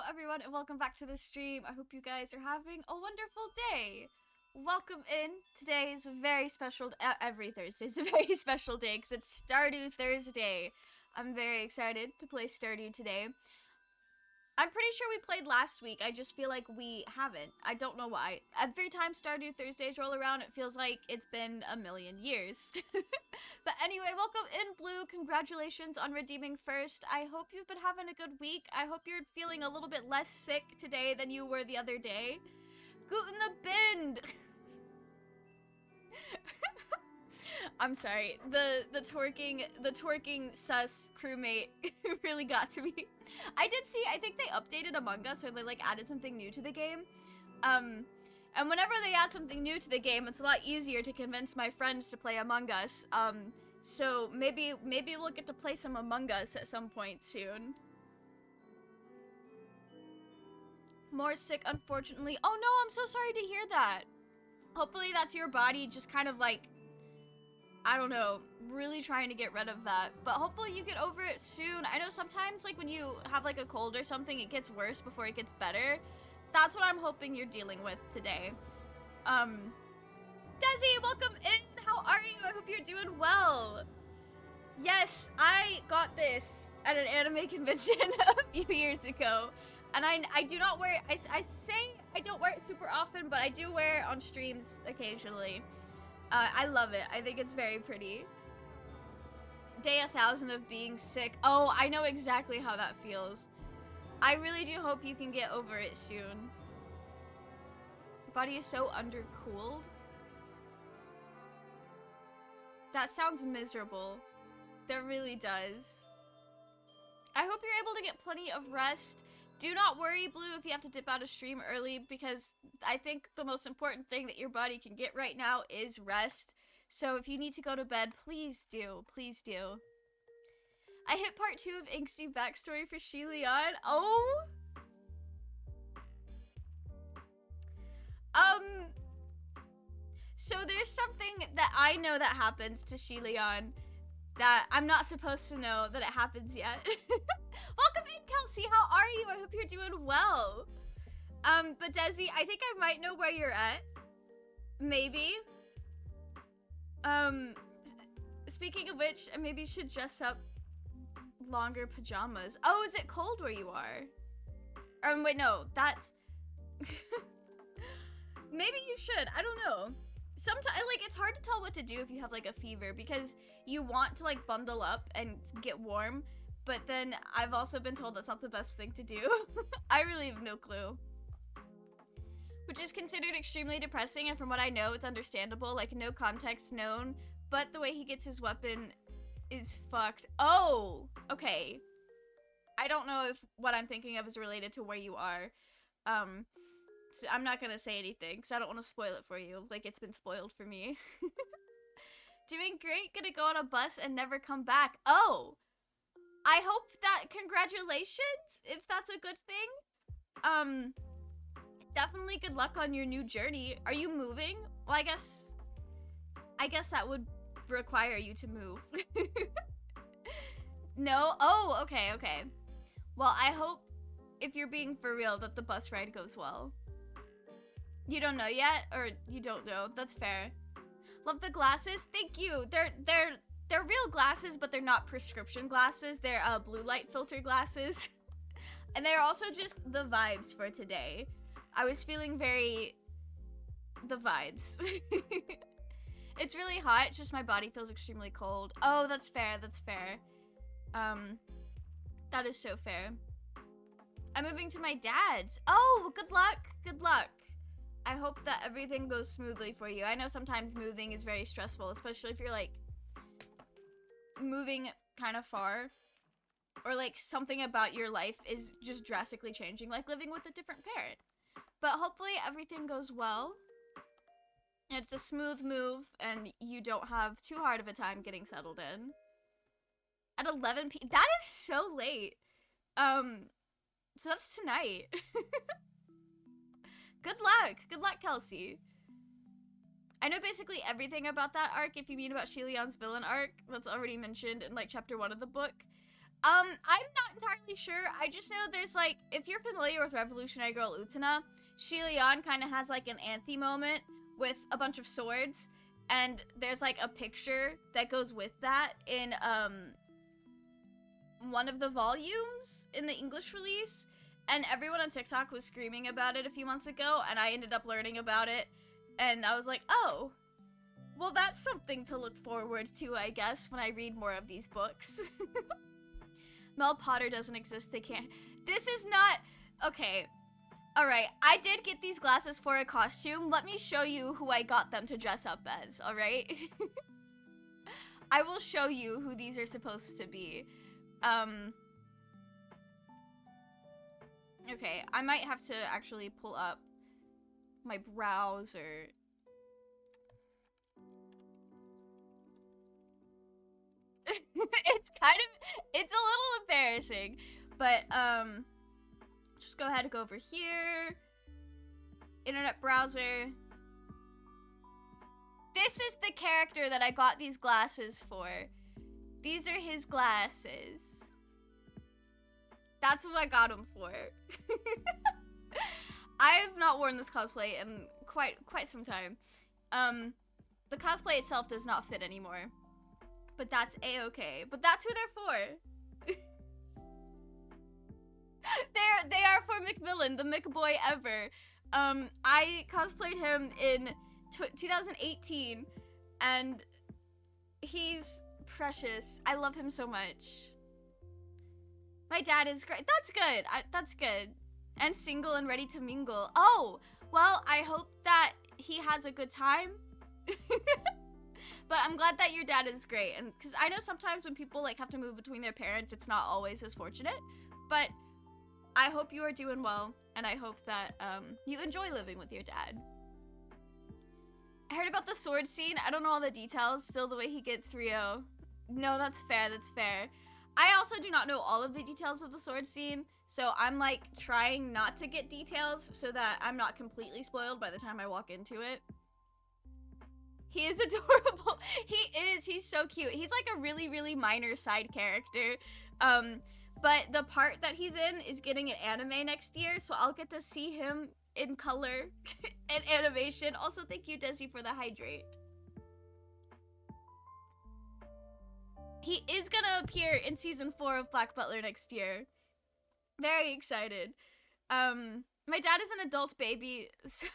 everyone, and welcome back to the stream. I hope you guys are having a wonderful day. Welcome in. Today is a very special, every Thursday is a very special day because it's Stardew Thursday. I'm very excited to play Stardew today. I'm pretty sure we played last week, I just feel like we haven't. I don't know why. Every time Stardew Thursdays roll around, it feels like it's been a million years. But anyway, welcome in, Blue. Congratulations on redeeming first. I hope you've been having a good week. I hope you're feeling a little bit less sick today than you were the other day. Guten Abend! I'm sorry. The twerking sus crewmate really got to me. I did see, I think they updated Among Us, or they like added something new to the game. And whenever they add something new to the game, it's a lot easier to convince my friends to play Among Us. So maybe we'll get to play some Among Us at some point soon. More sick, unfortunately. Oh no, I'm so sorry to hear that. Hopefully that's your body just kind of like, I don't know, really trying to get rid of that. But hopefully you get over it soon. I know sometimes like when you have like a cold or something, it gets worse before it gets better. That's what I'm hoping you're dealing with today. Desi, welcome in! How are you? I hope you're doing well. Yes, I got this at an anime convention a few years ago. And I do not wear it, I say I don't wear it super often, but I do wear it on streams occasionally. I love it. I think it's very pretty. Day 1000 of being sick. Oh, I know exactly how that feels. I really do hope you can get over it soon. Body is so undercooled. That sounds miserable. That really does. I hope you're able to get plenty of rest. Do not worry, Blue, if you have to dip out of stream early, because I think the most important thing that your body can get right now is rest. So if you need to go to bed, please do. Please do. I hit part 2 of Inksty backstory for Shilian. Oh! So there's something that I know that happens to Shilian that I'm not supposed to know that it happens yet. Welcome in, Kelsey. How are you? I hope you're doing well. But Desi, I think I might know where you're at. Maybe. Speaking of which, maybe you should dress up longer pajamas. Oh, is it cold where you are? Wait, no, that's... Maybe you should. I don't know. Sometimes, like, it's hard to tell what to do if you have, like, a fever, because you want to, like, bundle up and get warm, but then I've also been told that's not the best thing to do. I really have no clue. Which is considered extremely depressing, and from what I know, it's understandable, like, no context known, but the way he gets his weapon is fucked. Oh! Okay. I don't know if what I'm thinking of is related to where you are. So I'm not gonna say anything, because I don't want to spoil it for you, like it's been spoiled for me. Doing great, gonna go on a bus and never come back. Oh! I hope that, congratulations, if that's a good thing. Definitely good luck on your new journey. Are you moving? Well, I guess that would require you to move. No? Oh, okay, okay. Well, I hope, if you're being for real, that the bus ride goes well. You don't know yet? Or you don't know? That's fair. Love the glasses. Thank you. They're real glasses, but they're not prescription glasses. They're blue light filter glasses. And they're also just the vibes for today. I was feeling very... the vibes. It's really hot, it's just my body feels extremely cold. Oh, that's fair, that's fair. That is so fair. I'm moving to my dad's. Oh, good luck, good luck. I hope that everything goes smoothly for you. I know sometimes moving is very stressful, especially if you're like moving kind of far, or like something about your life is just drastically changing, like living with a different parent. But hopefully everything goes well. It's a smooth move and you don't have too hard of a time getting settled in. At 11 p.m. That is so late. So that's tonight. Good luck. Good luck, Kelsey. I know basically everything about that arc, if you mean about Shilian's villain arc, that's already mentioned in like chapter 1 of the book. I'm not entirely sure. I just know there's like, if you're familiar with Revolutionary Girl Utena, Shi Lian kind of has like an anthe moment with a bunch of swords, and there's like a picture that goes with that in one of the volumes in the English release, and everyone on TikTok was screaming about it a few months ago, and I ended up learning about it, and I was like, oh, well, that's something to look forward to, I guess, when I read more of these books. Mel Potter doesn't exist, they can't. This is not, okay. Alright, I did get these glasses for a costume. Let me show you who I got them to dress up as, alright? I will show you who these are supposed to be. Okay, I might have to actually pull up my browser. It's a little embarrassing, but, just go ahead and go over here. Internet browser. This is the character that I got these glasses for. These are his glasses. That's what I got them for. I have not worn this cosplay in quite some time. The cosplay itself does not fit anymore. But that's a-okay. But that's who they're for. They are for Macmillan, the McBoy ever. I cosplayed him in 2018, and he's precious. I love him so much. My dad is great. That's good. That's good. And single and ready to mingle. Oh, well, I hope that he has a good time. But I'm glad that your dad is great. And because I know sometimes when people like have to move between their parents, it's not always as fortunate. But I hope you are doing well, and I hope that you enjoy living with your dad. I heard about the sword scene. I don't know all the details. Still, the way he gets Rio. No, that's fair. That's fair. I also do not know all of the details of the sword scene, so I'm like trying not to get details so that I'm not completely spoiled by the time I walk into it. He is adorable. He is. He's so cute. He's like a really, really minor side character. But the part that he's in is getting an anime next year, so I'll get to see him in color and animation. Also, thank you, Desi, for the hydrate. He is gonna appear in season 4 of Black Butler next year. Very excited. My dad is an adult baby, so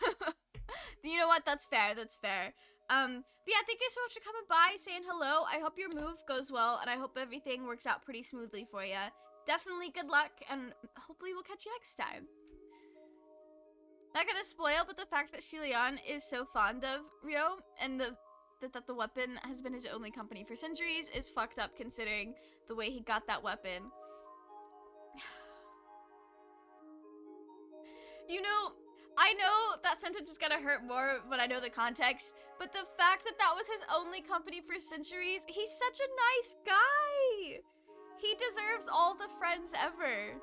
you know what? That's fair. That's fair. But yeah, thank you so much for coming by, saying hello. I hope your move goes well, and I hope everything works out pretty smoothly for you. Definitely good luck, and hopefully we'll catch you next time. Not gonna spoil, but the fact that Shi Lian is so fond of Ryo, and that the weapon has been his only company for centuries is fucked up considering the way he got that weapon. You know, I know that sentence is gonna hurt more when I know the context, but the fact that that was his only company for centuries, he's such a nice guy! He deserves all the friends ever.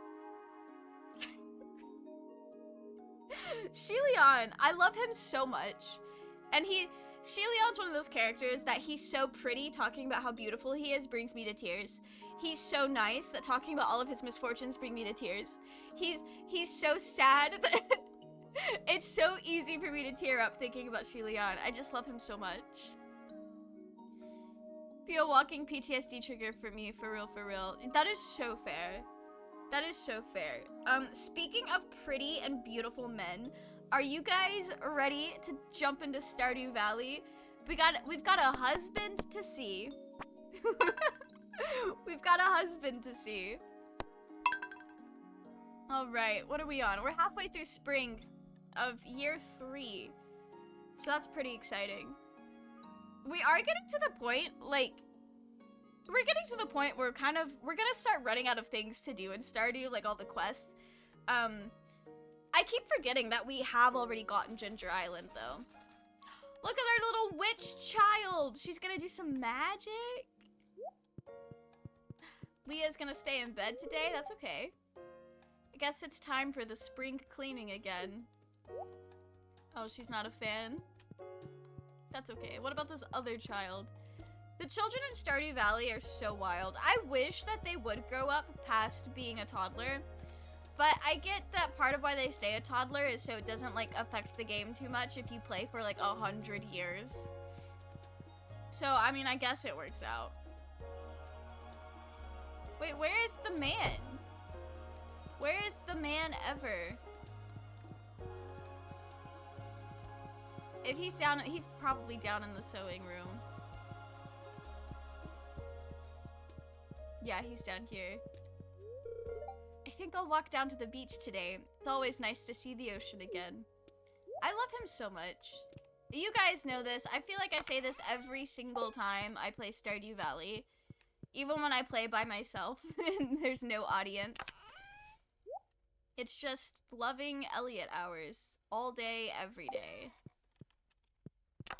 Shi Lian, I love him so much. And Shi Lian's one of those characters that he's so pretty, talking about how beautiful he is brings me to tears. He's so nice that talking about all of his misfortunes bring me to tears. He's so sad that it's so easy for me to tear up thinking about Shi Lian. I just love him so much. Be a walking PTSD trigger for me, for real, for real. That is so fair. That is so fair. Speaking of pretty and beautiful men, are you guys ready to jump into Stardew Valley? We've got a husband to see. We've got a husband to see. All right, what are we on? We're halfway through spring of year 3. So that's pretty exciting. We are getting to the point, like, we're getting to the point where we're gonna start running out of things to do in Stardew, like all the quests. I keep forgetting that we have already gotten Ginger Island, though. Look at our little witch child! She's gonna do some magic. Leah's gonna stay in bed today, that's okay. I guess it's time for the spring cleaning again. Oh, she's not a fan? That's okay. What about this other child? The children in Stardew Valley are so wild. I wish that they would grow up past being a toddler. But I get that part of why they stay a toddler is so it doesn't like affect the game too much if you play for like 100 years. So, I mean, I guess it works out. Wait, where is the man? Where is the man ever? If he's down, he's probably down in the sewing room. Yeah, he's down here. I think I'll walk down to the beach today. It's always nice to see the ocean again. I love him so much. You guys know this. I feel like I say this every single time I play Stardew Valley. Even when I play by myself and there's no audience. It's just loving Elliot hours. All day, every day.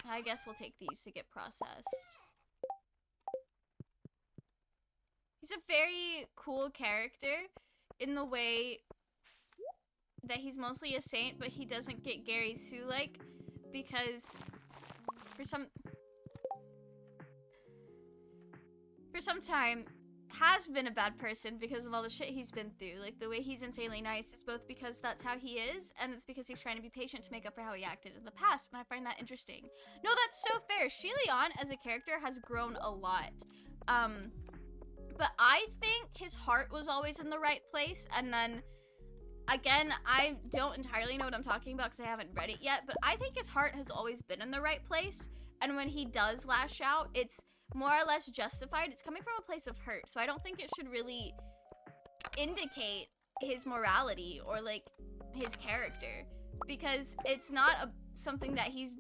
I guess we'll take these to get processed. He's a very cool character in the way that he's mostly a saint, but he doesn't get Gary Sue-like because for some time has been a bad person because of all the shit he's been through. Like, the way he's insanely nice is both because that's how he is, and it's because he's trying to be patient to make up for how he acted in the past, and I find that interesting. No, that's so fair. Shilian as a character has grown a lot. But I think his heart was always in the right place, and then, again, I don't entirely know what I'm talking about because I haven't read it yet, but I think his heart has always been in the right place, and when he does lash out, it's more or less justified. It's coming from a place of hurt, so I don't think it should really indicate his morality or, like, his character, because it's not something that he's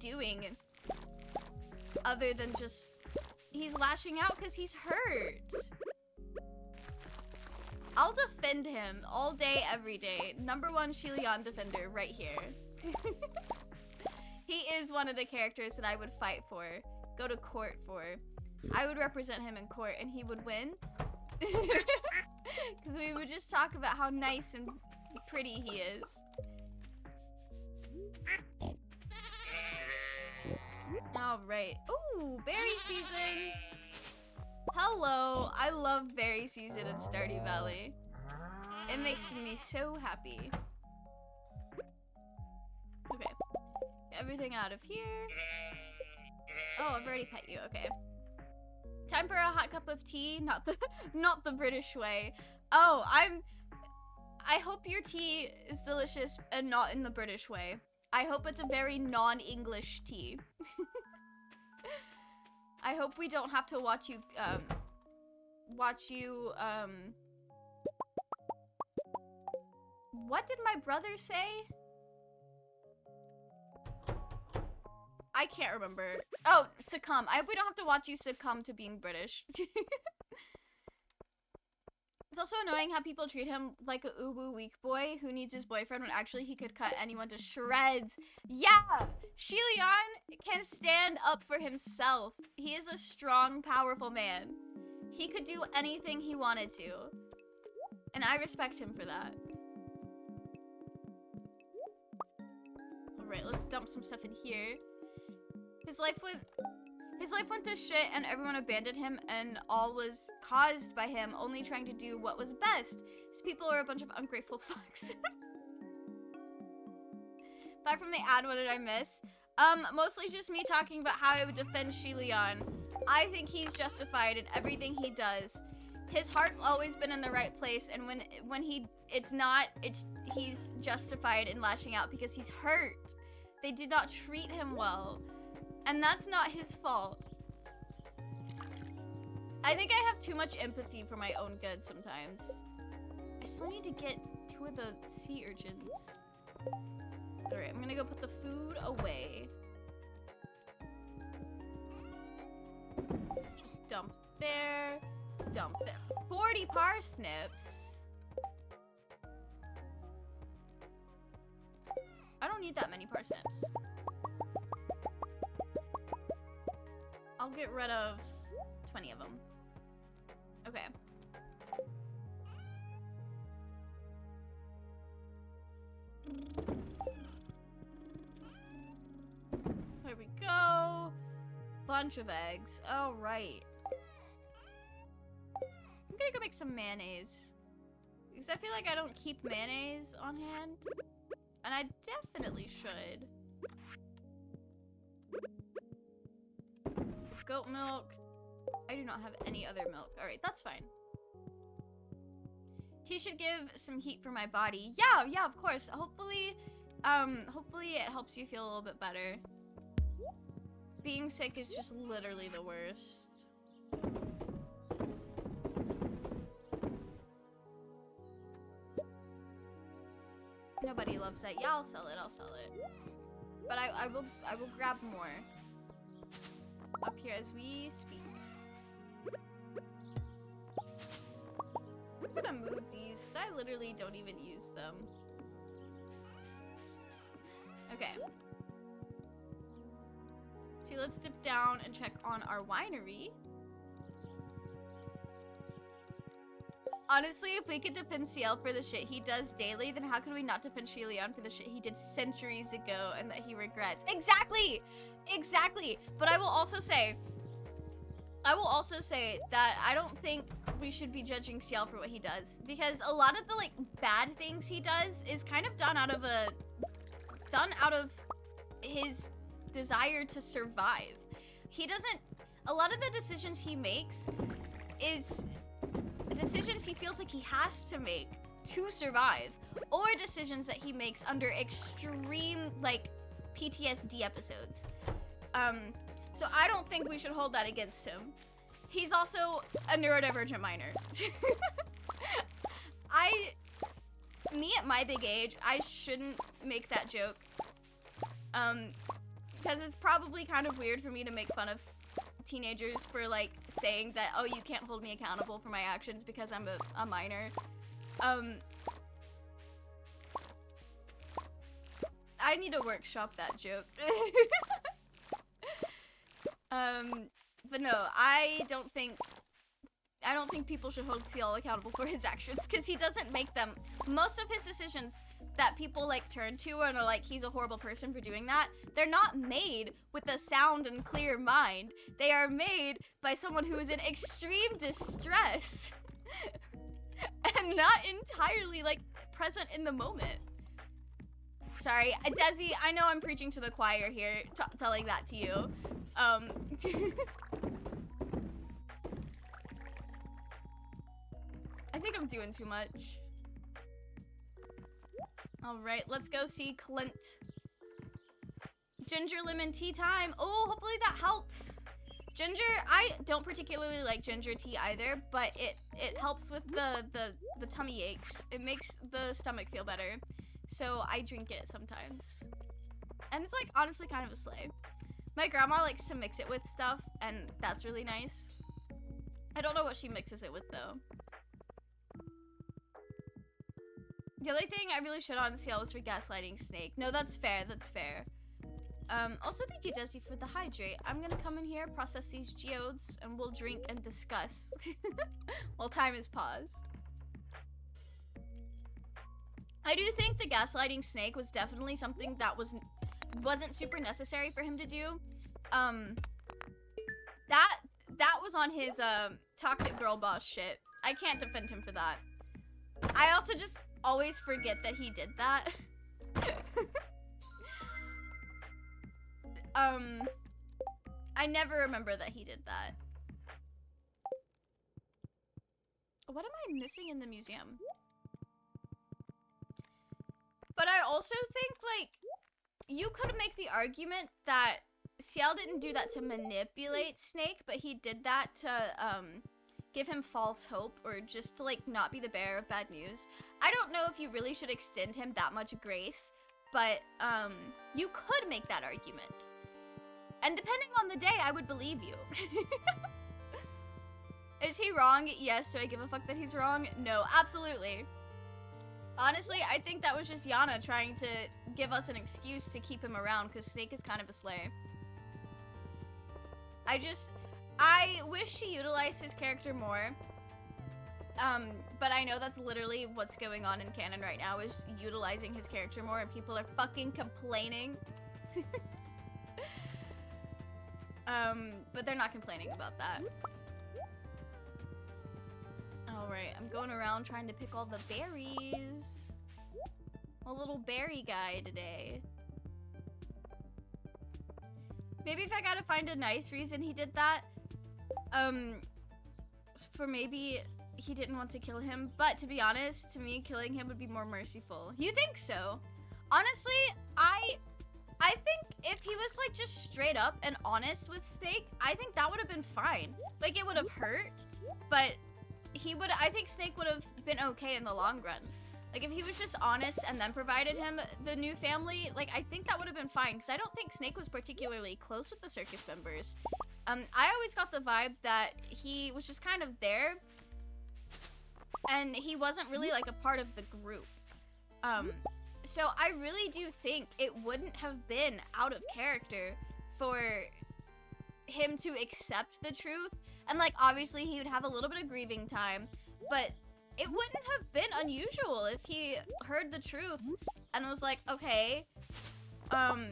doing other than just... He's lashing out because he's hurt. I'll defend him all day, every day. #1 Shilian defender right here. He is one of the characters that I would fight for, go to court for. I would represent him in court and he would win. Because we would just talk about how nice and pretty he is. Alright. Ooh, berry season! Hello! I love berry season in Stardew Valley. It makes me so happy. Okay. Get everything out of here. Oh, I've already pet you. Okay. Time for a hot cup of tea. Not the British way. Oh, I hope your tea is delicious and not in the British way. I hope it's a very non-English tea. I hope we don't have to watch you, what did my brother say? I can't remember. Oh, succumb. I hope we don't have to watch you succumb to being British. It's also annoying how people treat him like a uwu weak boy who needs his boyfriend when actually he could cut anyone to shreds. Yeah! Shilian can stand up for himself. He is a strong, powerful man. He could do anything he wanted to. And I respect him for that. Alright, let's dump some stuff in here. His life went to shit and everyone abandoned him and all was caused by him only trying to do what was best. His people are a bunch of ungrateful fucks. Back from the ad, what did I miss? Mostly just me talking about how I would defend Shilian. I think he's justified in everything he does. His heart's always been in the right place, and when he's justified in lashing out because he's hurt. They did not treat him well. And that's not his fault. I think I have too much empathy for my own good sometimes. I still need to get 2 of the sea urchins. Alright, I'm gonna go put the food away. Just dump there. Dump there. 40 parsnips? I don't need that many parsnips. I'll get rid of 20 of them. Okay. There we go. bunch of eggs. Oh, right. I'm gonna go make some mayonnaise. Because I feel like I don't keep mayonnaise on hand. And I definitely should. Goat milk. I do not have any other milk. Alright, that's fine. Tea should give some heat for my body. Yeah, of course. Hopefully it helps you feel a little bit better. Being sick is just literally the worst. Nobody loves that. Yeah, I'll sell it. But I will grab more up here as we speak. I'm gonna move these because I literally don't even use them. Okay. See, let's dip down and check on our winery. Honestly, if we could defend CL for the shit he does daily, then how could we not defend Leon for the shit he did centuries ago and that he regrets? Exactly! Exactly! But I will also say that I don't think we should be judging CL for what he does. Because a lot of the, like, bad things he does is kind of done out of his desire to survive. A lot of the decisions he makes is decisions he feels like he has to make to survive, or decisions that he makes under extreme, like, PTSD episodes. So I don't think we should hold that against him. He's also a neurodivergent minor. Me at my big age, I shouldn't make that joke. Because it's probably kind of weird for me to make fun of teenagers for, like, saying that, oh, you can't hold me accountable for my actions because I'm a minor. I need to workshop that joke. But no, I don't think people should hold CL accountable for his actions, because he doesn't make them. Most of his decisions that people, like, turn to and are like, he's a horrible person for doing that, they're not made with a sound and clear mind. They are made by someone who is in extreme distress and not entirely, like, present in the moment. Sorry, Desi, I know I'm preaching to the choir here, telling that to you. I think I'm doing too much. Alright, let's go see Clint. Ginger lemon tea time. Oh, hopefully that helps. Ginger, I don't particularly like ginger tea either, but it helps with the tummy aches. It makes the stomach feel better. So I drink it sometimes. And it's, like, honestly kind of a slay. My grandma likes to mix it with stuff, and that's really nice. I don't know what she mixes it with, though. The other thing I really shit on CL was for gaslighting Snake. No, that's fair, that's fair. Also, thank you, Desi, for the hydrate. I'm gonna come in here, process these geodes, and we'll drink and discuss while time is paused. I do think the gaslighting Snake was definitely something that wasn't super necessary for him to do. That was on his toxic girl boss shit. I can't defend him for that. I also just always forget that he did that. I never remember that he did that. What am I missing in the museum? But I also think, like, you could make the argument that Ciel didn't do that to manipulate Snake, but he did that to, give him false hope, or just to, like, not be the bearer of bad news. I don't know if you really should extend him that much grace, but, you could make that argument. And depending on the day, I would believe you. Is he wrong? Yes. Do I give a fuck that he's wrong? No, absolutely. Honestly, I think that was just Yana trying to give us an excuse to keep him around, because Snake is kind of a slay. I wish she utilized his character more. But I know that's literally what's going on in canon right now, is utilizing his character more, and people are fucking complaining. But they're not complaining about that. Alright, I'm going around trying to pick all the berries. A little berry guy today. Maybe if I gotta find a nice reason he did that, for maybe he didn't want to kill him, but to be honest, to me, killing him would be more merciful. You think so? Honestly, I think if he was like just straight up and honest with Snake, I think that would have been fine. Like it would have hurt, but I think Snake would have been okay in the long run. Like if he was just honest and then provided him the new family, like I think that would have been fine, because I don't think Snake was particularly close with the circus members. I always got the vibe that he was just kind of there, and he wasn't really like a part of the group. So I really do think it wouldn't have been out of character for him to accept the truth. And like obviously he would have a little bit of grieving time, but it wouldn't have been unusual if he heard the truth and was like, okay, I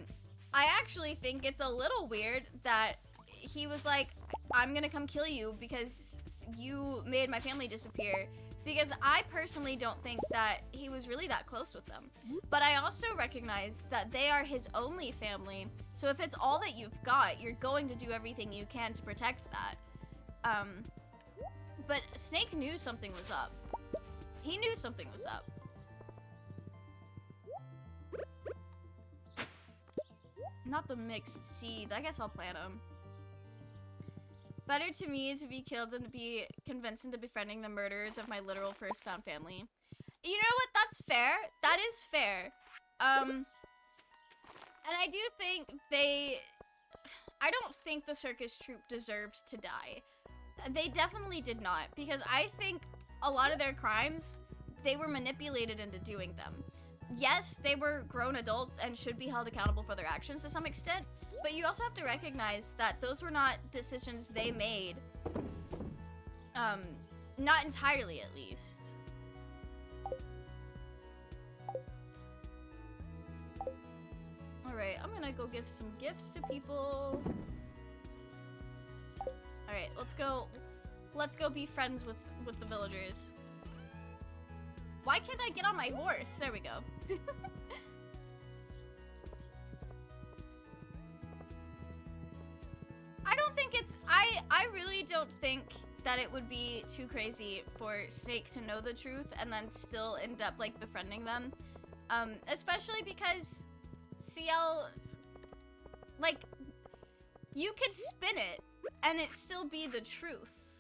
actually think it's a little weird that he was like, I'm gonna come kill you because you made my family disappear. Because I personally don't think that he was really that close with them. But I also recognize that they are his only family. So if it's all that you've got, you're going to do everything you can to protect that. But Snake knew something was up. He knew something was up. Not the mixed seeds. I guess I'll plant them. Better to me to be killed than to be convinced into befriending the murderers of my literal first found family. You know what? That's fair. That is fair. And I do think I don't think the circus troupe deserved to die. They definitely did not, because I think a lot of their crimes, they were manipulated into doing them. Yes, they were grown adults and should be held accountable for their actions to some extent, but you also have to recognize that those were not decisions they made. Not entirely, at least. Alright, I'm gonna go give some gifts to people. Alright, let's go be friends with the villagers. Why can't I get on my horse? There we go. I don't think it's, I really don't think that it would be too crazy for Snake to know the truth and then still end up like befriending them. Especially because CL, like, you could spin it and it still be the truth.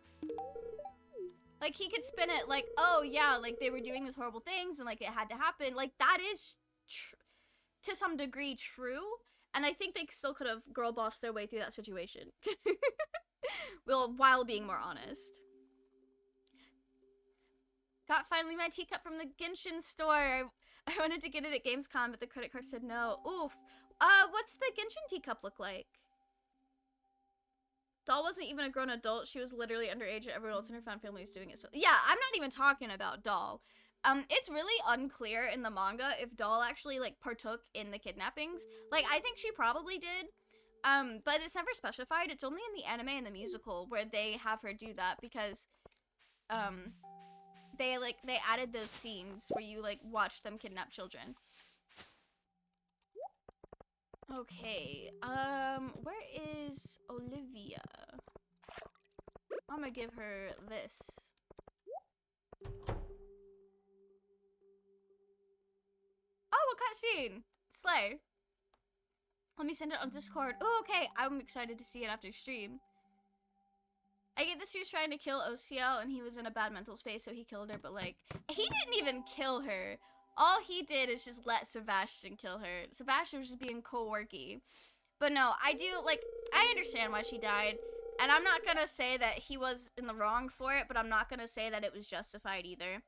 Like, he could spin it like, oh yeah, like they were doing these horrible things and like it had to happen. Like, that is to some degree true. And I think they still could have girl bossed their way through that situation. Well, while being more honest. Got finally my teacup from the Genshin store. I wanted to get it at Gamescom, but the credit card said no. Oof. What's the Genshin teacup look like? Doll wasn't even a grown adult. She was literally underage and everyone else in her fan family was doing it. So yeah, I'm not even talking about Doll. It's really unclear in the manga if Doll actually like partook in the kidnappings. Like, I think she probably did. But it's never specified. It's only in the anime and the musical where they have her do that because, they added those scenes where you like watch them kidnap children. Okay, where is Olivia? I'm gonna give her this. Oh, a cutscene! Slay. Let me send it on Discord. Oh, okay, I'm excited to see it after stream. I get this, he was trying to kill OCL and he was in a bad mental space, so he killed her, but like, he didn't even kill her. All he did is just let Sebastian kill her. Sebastian was just being co-worky. But no, I understand why she died. And I'm not gonna say that he was in the wrong for it, but I'm not gonna say that it was justified either.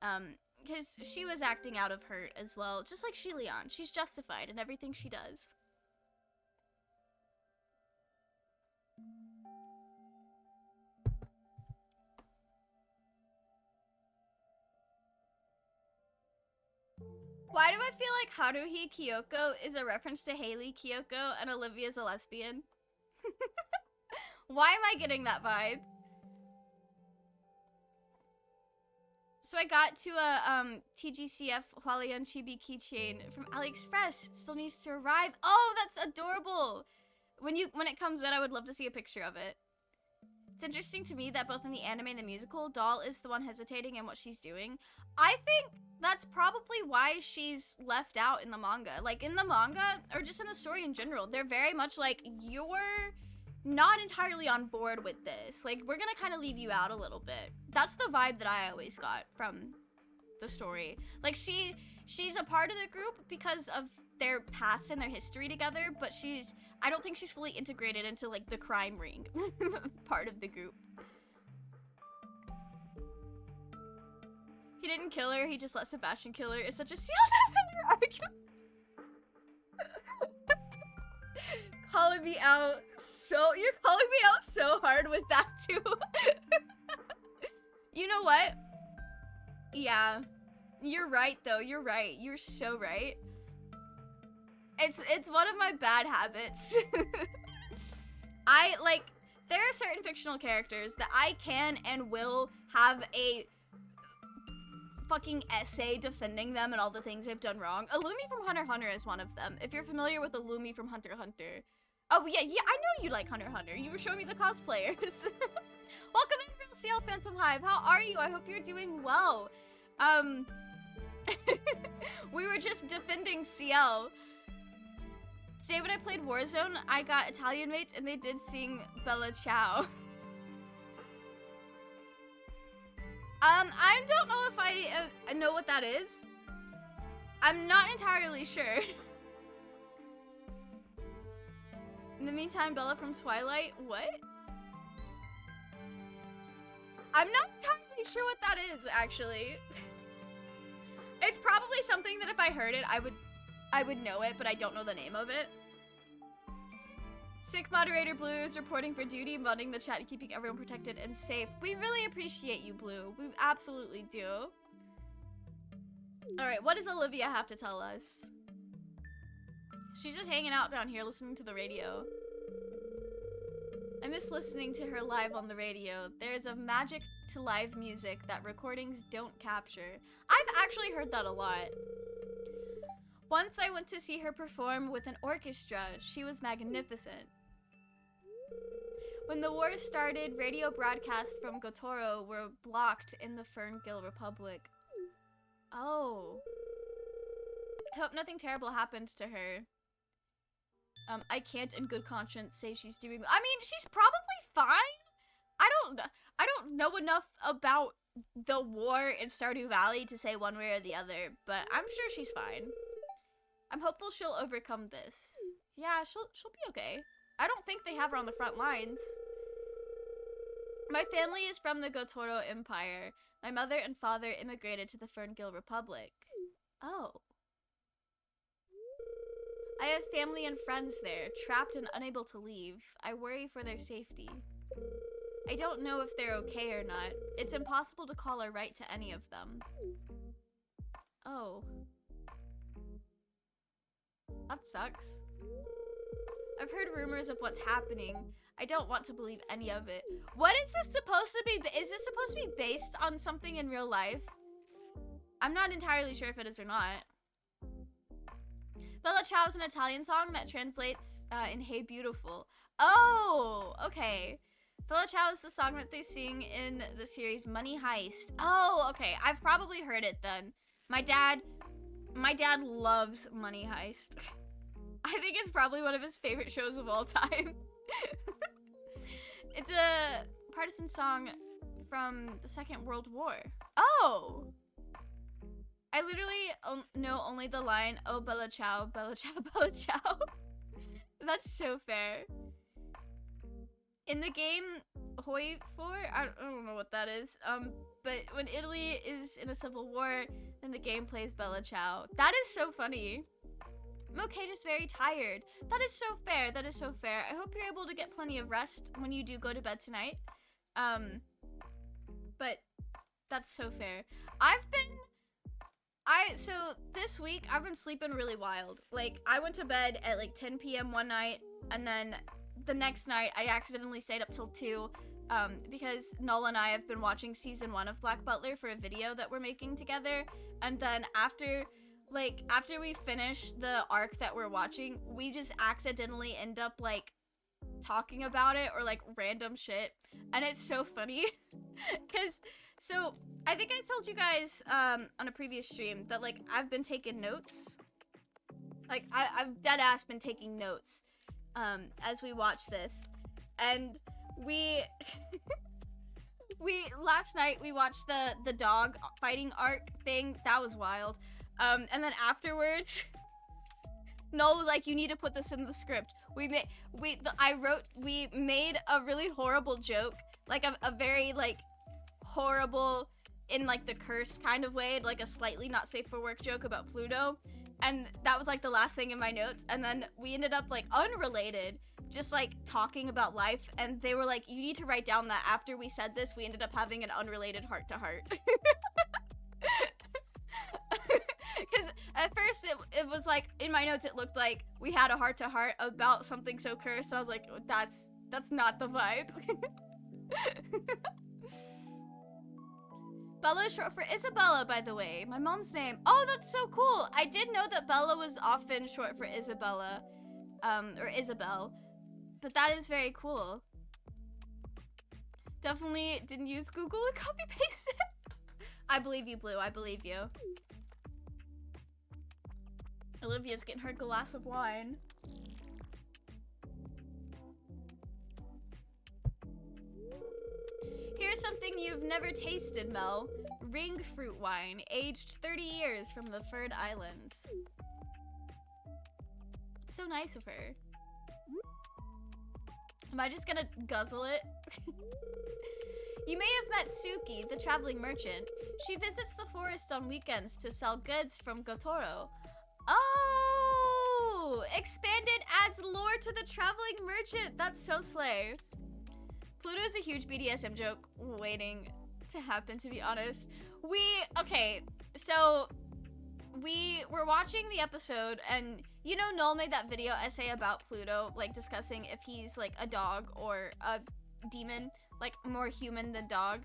Because she was acting out of hurt as well, just like Leon. She's justified in everything she does. Why do I feel like Haruhi Kyoko is a reference to Haley Kyoko and Olivia's a lesbian? Why am I getting that vibe? So I got to a TGCF Hualian Chibi keychain from AliExpress. It still needs to arrive. Oh, that's adorable. When it comes in, I would love to see a picture of it. It's interesting to me that both in the anime and the musical, Doll is the one hesitating in what she's doing. I think that's probably why she's left out in the manga. Like, in the manga, or just in the story in general, they're very much like, you're not entirely on board with this. Like, we're gonna kind of leave you out a little bit. That's the vibe that I always got from the story. Like, she's a part of the group because of their past and their history together, but I don't think she's fully integrated into, like, the crime ring part of the group. He didn't kill her, he just let Sebastian kill her. It's such a seal defender argument. Calling me out you're calling me out so hard with that too. You know what? Yeah. You're right though, you're right. You're so right. It's one of my bad habits. There are certain fictional characters that I can and will have a fucking essay defending them and all the things they've done wrong. Illumi from Hunter x Hunter is one of them. If you're familiar with Illumi from Hunter x Hunter. Oh, yeah, I know you like Hunter x Hunter. You were showing me the cosplayers. Welcome in, Real CL Phantom Hive. How are you? I hope you're doing well. We were just defending CL. Today when I played Warzone, I got Italian mates and they did sing Bella Ciao. I don't know if I know what that is. I'm not entirely sure. In the meantime, Bella from Twilight, what? I'm not entirely sure what that is, actually. It's probably something that if I heard it, I would know it, but I don't know the name of it. Sick Moderator Blue is reporting for duty, modding the chat and keeping everyone protected and safe. We really appreciate you, Blue. We absolutely do. Alright, what does Olivia have to tell us? She's just hanging out down here listening to the radio. I miss listening to her live on the radio. There's a magic to live music that recordings don't capture. I've actually heard that a lot. Once I went to see her perform with an orchestra. She was magnificent. When the war started, radio broadcasts from Gotoro were blocked in the Ferngil Republic. Oh. I hope nothing terrible happened to her. I can't in good conscience say she's doing... I mean, she's probably fine. I don't know enough about the war in Stardew Valley to say one way or the other, but I'm sure she's fine. I'm hopeful she'll overcome this. Yeah, she'll be okay. I don't think they have her on the front lines. My family is from the Gotoro Empire. My mother and father immigrated to the Ferngil Republic. Oh. I have family and friends there, trapped and unable to leave. I worry for their safety. I don't know if they're okay or not. It's impossible to call or write to any of them. Oh. That sucks. I've heard rumors of what's happening. I don't want to believe any of it. What is this supposed to be? Is this supposed to be based on something in real life? I'm not entirely sure if it is or not. Bella Ciao is an Italian song that translates in Hey Beautiful. Oh, okay. Bella Ciao is the song that they sing in the series Money Heist. Oh, okay. I've probably heard it then. My dad loves Money Heist. I think it's probably one of his favorite shows of all time. It's a partisan song from the Second World War. Oh! I literally know only the line, oh, Bella Ciao, Bella Ciao, Bella Ciao. That's so fair. In the game, Hoi For, I don't know what that is, but when Italy is in a civil war, then the game plays Bella Ciao. That is so funny. I'm okay, just very tired. That is so fair, that is so fair. I hope you're able to get plenty of rest when you do go to bed tonight. But that's so fair. So this week, I've been sleeping really wild. Like, I went to bed at like 10 p.m. one night, and then the next night, I accidentally stayed up till 2, because Null and I have been watching season 1 of Black Butler for a video that we're making together, and then after we finish the arc that we're watching, we just accidentally end up, like, talking about it, or, like, random shit, and it's so funny, because, so, I think I told you guys, on a previous stream, that, like, I've been taking notes. Like, I've deadass been taking notes, as we watch this, and last night, we watched the dog fighting arc thing. That was wild. And then afterwards, Noel was like, you need to put this in the script. We made a really horrible joke, like a very, like, horrible, in, like, the cursed kind of way, like a slightly not safe for work joke about Pluto. And that was, like, the last thing in my notes. And then we ended up, like, unrelated, just, like, talking about life. And they were like, you need to write down that after we said this, we ended up having an unrelated heart-to-heart. Because at first it was, like, in my notes, it looked like we had a heart-to-heart about something so cursed. And I was like, that's not the vibe. Bella is short for Isabella, by the way. My mom's name. Oh, that's so cool. I did know that Bella was often short for Isabella, or Isabel, but that is very cool. Definitely didn't use Google and copy paste it. I believe you, Blue. I believe you. Olivia's getting her glass of wine. Here's something you've never tasted, Mel. Ring fruit wine, aged 30 years from the Ferd Islands. So nice of her. Am I just gonna guzzle it? You may have met Suki, the traveling merchant. She visits the forest on weekends to sell goods from Gotoro. Oh! Expanded adds lore to the traveling merchant. That's so slay. Pluto is a huge BDSM joke waiting to happen, to be honest. Okay, so we were watching the episode, and you know Noel made that video essay about Pluto, like discussing if he's like a dog or a demon, like more human than dog,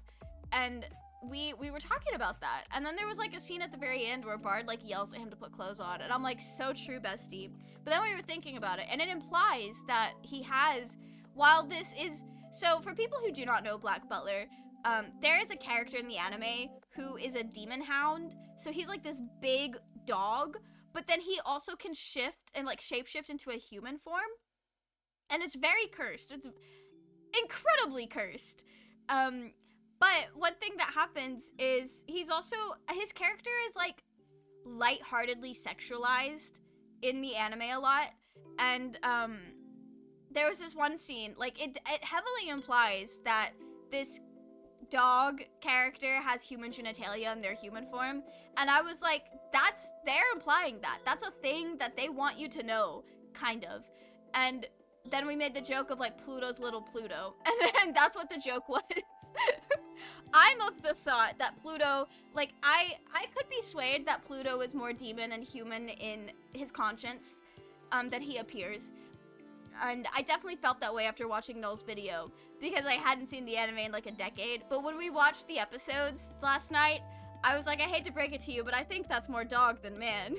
and we were talking about that, and then there was like a scene at the very end where Bard like yells at him to put clothes on, and I'm like, so true, bestie. But then we were thinking about it, and it implies that he has, while this is, so for people who do not know Black Butler, there is a character in the anime who is a demon hound. So he's like this big dog, but then he also can shift and like shapeshift into a human form. And it's very cursed. It's incredibly cursed. But one thing that happens is his character is like lightheartedly sexualized in the anime a lot. And there was this one scene, like it heavily implies that this dog character has human genitalia in their human form, and I was like, they're implying that. That's a thing that they want you to know, kind of. And then we made the joke of like Pluto's little Pluto, and that's what the joke was. I'm of the thought that Pluto, like I could be swayed that Pluto is more demon and human in his conscience than he appears. And I definitely felt that way after watching Noel's video, because I hadn't seen the anime in like a decade. But when we watched the episodes last night, I was like, I hate to break it to you, but I think that's more dog than man.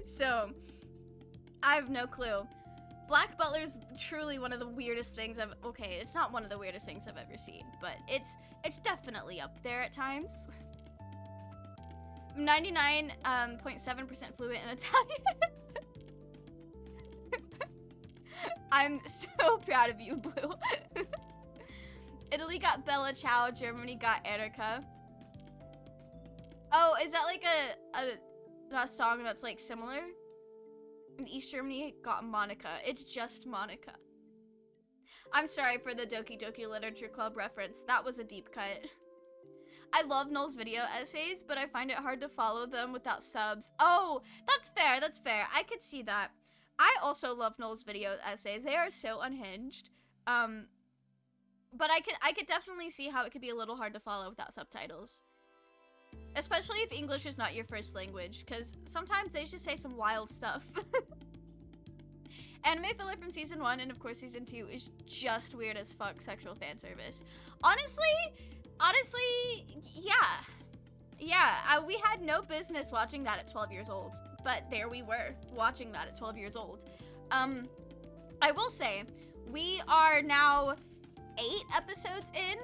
So, I have no clue. Black Butler's truly one of the weirdest things okay, it's not one of the weirdest things I've ever seen, but it's definitely up there at times. 99.7% fluent in Italian. I'm so proud of you, Blue. Italy got Bella Ciao, Germany got Erika. Oh, is that like a song that's like similar? And East Germany got Monica. It's just Monica. I'm sorry for the Doki Doki Literature Club reference. That was a deep cut. I love Noel's video essays, but I find it hard to follow them without subs. Oh, that's fair, that's fair. I could see that. I also love Noel's video essays. They are so unhinged. But I could definitely see how it could be a little hard to follow without subtitles. Especially if English is not your first language, because sometimes they just say some wild stuff. Anime filler from season 1 and of course season 2 is just weird as fuck sexual fan service. Honestly, yeah. Yeah, we had no business watching that at 12 years old, but there we were, watching that at 12 years old. I will say, we are now 8 episodes in.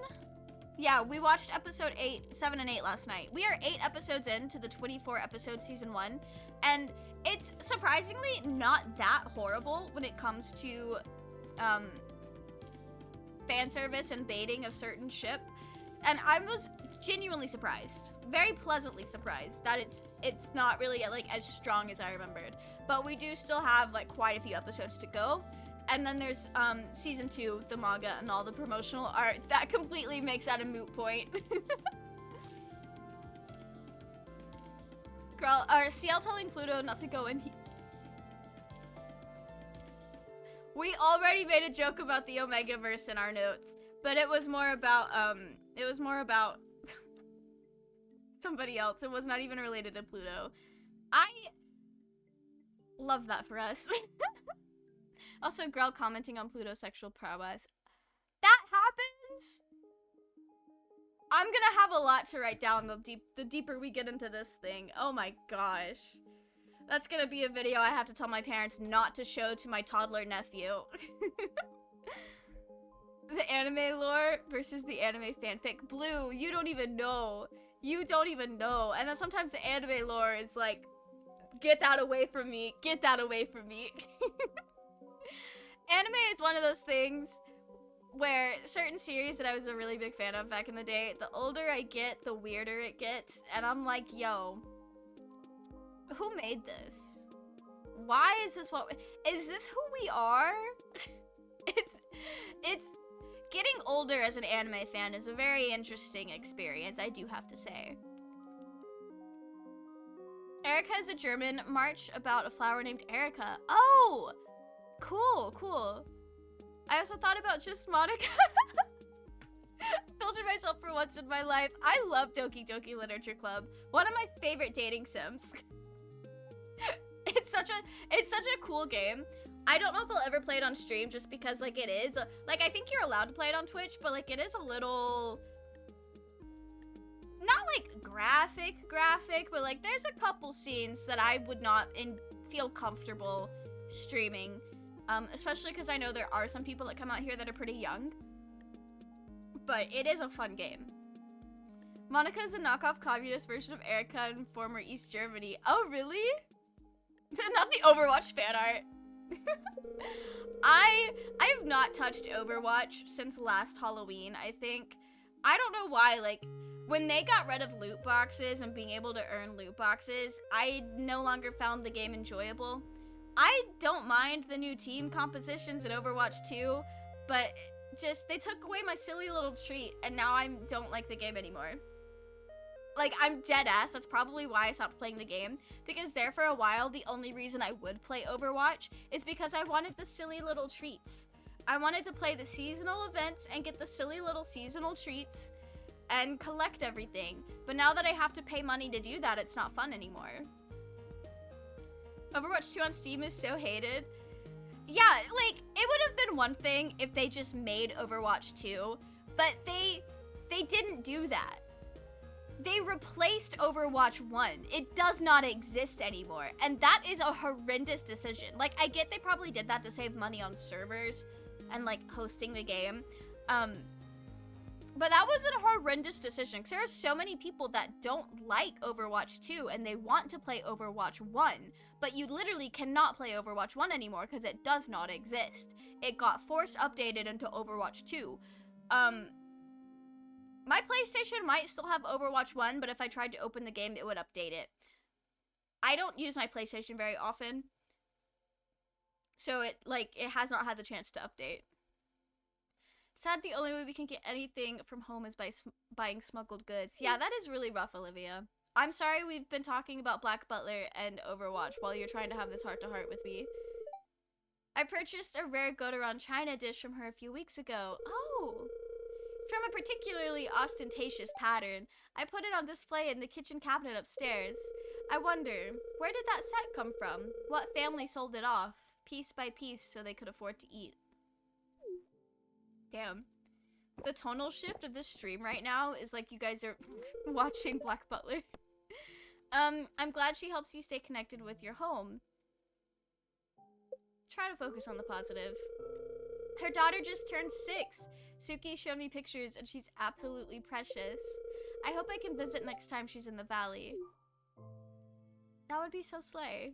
Yeah, we watched episode 7 and 8 last night. We are 8 episodes into the 24 episode season 1, and it's surprisingly not that horrible when it comes to fan service and baiting of certain ship. And I was genuinely surprised, very pleasantly surprised that it's not really like as strong as I remembered. But we do still have like quite a few episodes to go. And then there's season 2, the manga, and all the promotional art. That completely makes that a moot point. Girl, CL telling Pluto not to go in. We already made a joke about the Omegaverse in our notes, but it was more about somebody else. It was not even related to Pluto. I love that for us. Also, Grell commenting on Pluto's sexual prowess. That happens? I'm gonna have a lot to write down the deeper we get into this thing. Oh my gosh. That's gonna be a video I have to tell my parents not to show to my toddler nephew. The anime lore versus the anime fanfic. Blue, you don't even know. You don't even know. And then sometimes the anime lore is like, get that away from me. Get that away from me. Anime is one of those things where certain series that I was a really big fan of back in the day, the older I get, the weirder it gets. And I'm like, yo, who made this? Why is this is this who we are? It's getting older as an anime fan is a very interesting experience, I do have to say. Erica is a German march about a flower named Erica. Oh! Cool, cool. I also thought about just Monica. Filtered myself for once in my life. I love Doki Doki Literature Club. One of my favorite dating sims. It's such a cool game. I don't know if I'll ever play it on stream just because like it is like I think you're allowed to play it on Twitch, but like it is a little not like graphic, but like there's a couple scenes that I would not feel comfortable streaming. Especially because I know there are some people that come out here that are pretty young. But it is a fun game. Monica is a knockoff communist version of Erica in former East Germany. Oh, really? Not the Overwatch fan art. I have not touched Overwatch since last Halloween, I think. I don't know why, like, when they got rid of loot boxes and being able to earn loot boxes, I no longer found the game enjoyable. I don't mind the new team compositions in Overwatch 2, but just, they took away my silly little treat, and now I don't like the game anymore. Like, I'm dead ass, that's probably why I stopped playing the game, because there for a while, the only reason I would play Overwatch is because I wanted the silly little treats. I wanted to play the seasonal events and get the silly little seasonal treats and collect everything. But now that I have to pay money to do that, it's not fun anymore. Overwatch 2 on Steam is so hated. Yeah, like, it would have been one thing if they just made Overwatch 2, but they didn't do that. They replaced Overwatch 1. It does not exist anymore, and that is a horrendous decision. Like, I get they probably did that to save money on servers and, like, hosting the game, but that was a horrendous decision, because there are so many people that don't like Overwatch 2, and they want to play Overwatch 1, but you literally cannot play Overwatch 1 anymore, because it does not exist. It got force updated into Overwatch 2. My PlayStation might still have Overwatch 1, but if I tried to open the game, it would update it. I don't use my PlayStation very often, so it has not had the chance to update. Sad the only way we can get anything from home is by buying smuggled goods. Yeah, that is really rough, Olivia. I'm sorry we've been talking about Black Butler and Overwatch while you're trying to have this heart-to-heart with me. I purchased a rare Gotoran China dish from her a few weeks ago. Oh! From a particularly ostentatious pattern. I put it on display in the kitchen cabinet upstairs. I wonder, where did that set come from? What family sold it off? piece by piece so they could afford to eat. Damn. The tonal shift of this stream right now is like you guys are watching Black Butler. I'm glad she helps you stay connected with your home. Try to focus on the positive. Her daughter just turned 6. Suki showed me pictures and she's absolutely precious. I hope I can visit next time she's in the valley. That would be so slay.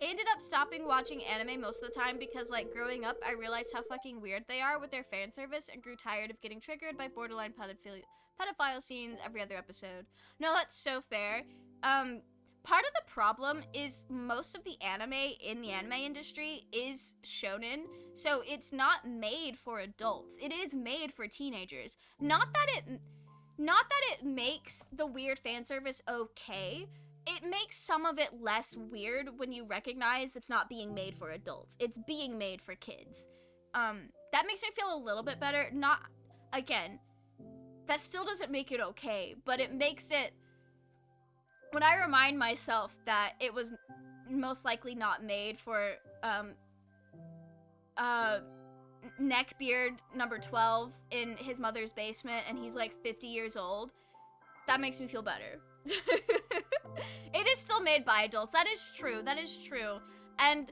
I ended up stopping watching anime most of the time because, like, growing up, I realized how fucking weird they are with their fan service and grew tired of getting triggered by borderline pedophile scenes every other episode. No, that's so fair. Part of the problem is most of the anime in the anime industry is shonen, so it's not made for adults. It is made for teenagers. Not that it makes the weird fan service okay. It makes some of it less weird when you recognize it's not being made for adults. It's being made for kids. That makes me feel a little bit better. Not, again, that still doesn't make it okay, but it makes it, when I remind myself that it was most likely not made for, neckbeard number 12 in his mother's basement and he's like 50 years old, that makes me feel better. It is still made by adults. That is true. That is true. And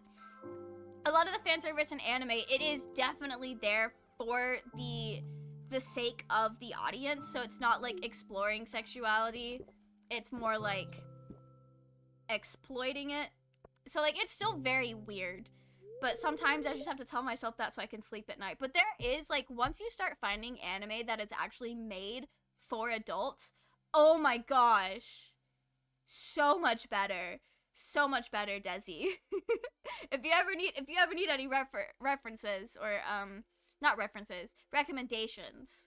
a lot of the fan service in anime, it is definitely there for the sake of the audience. So it's not like exploring sexuality. It's more like exploiting it. So like it's still very weird. But sometimes I just have to tell myself that so I can sleep at night. But there is, like, once you start finding anime that is actually made for adults, oh my gosh. So much better. So much better, Desi. If you ever need any references or, not references, recommendations.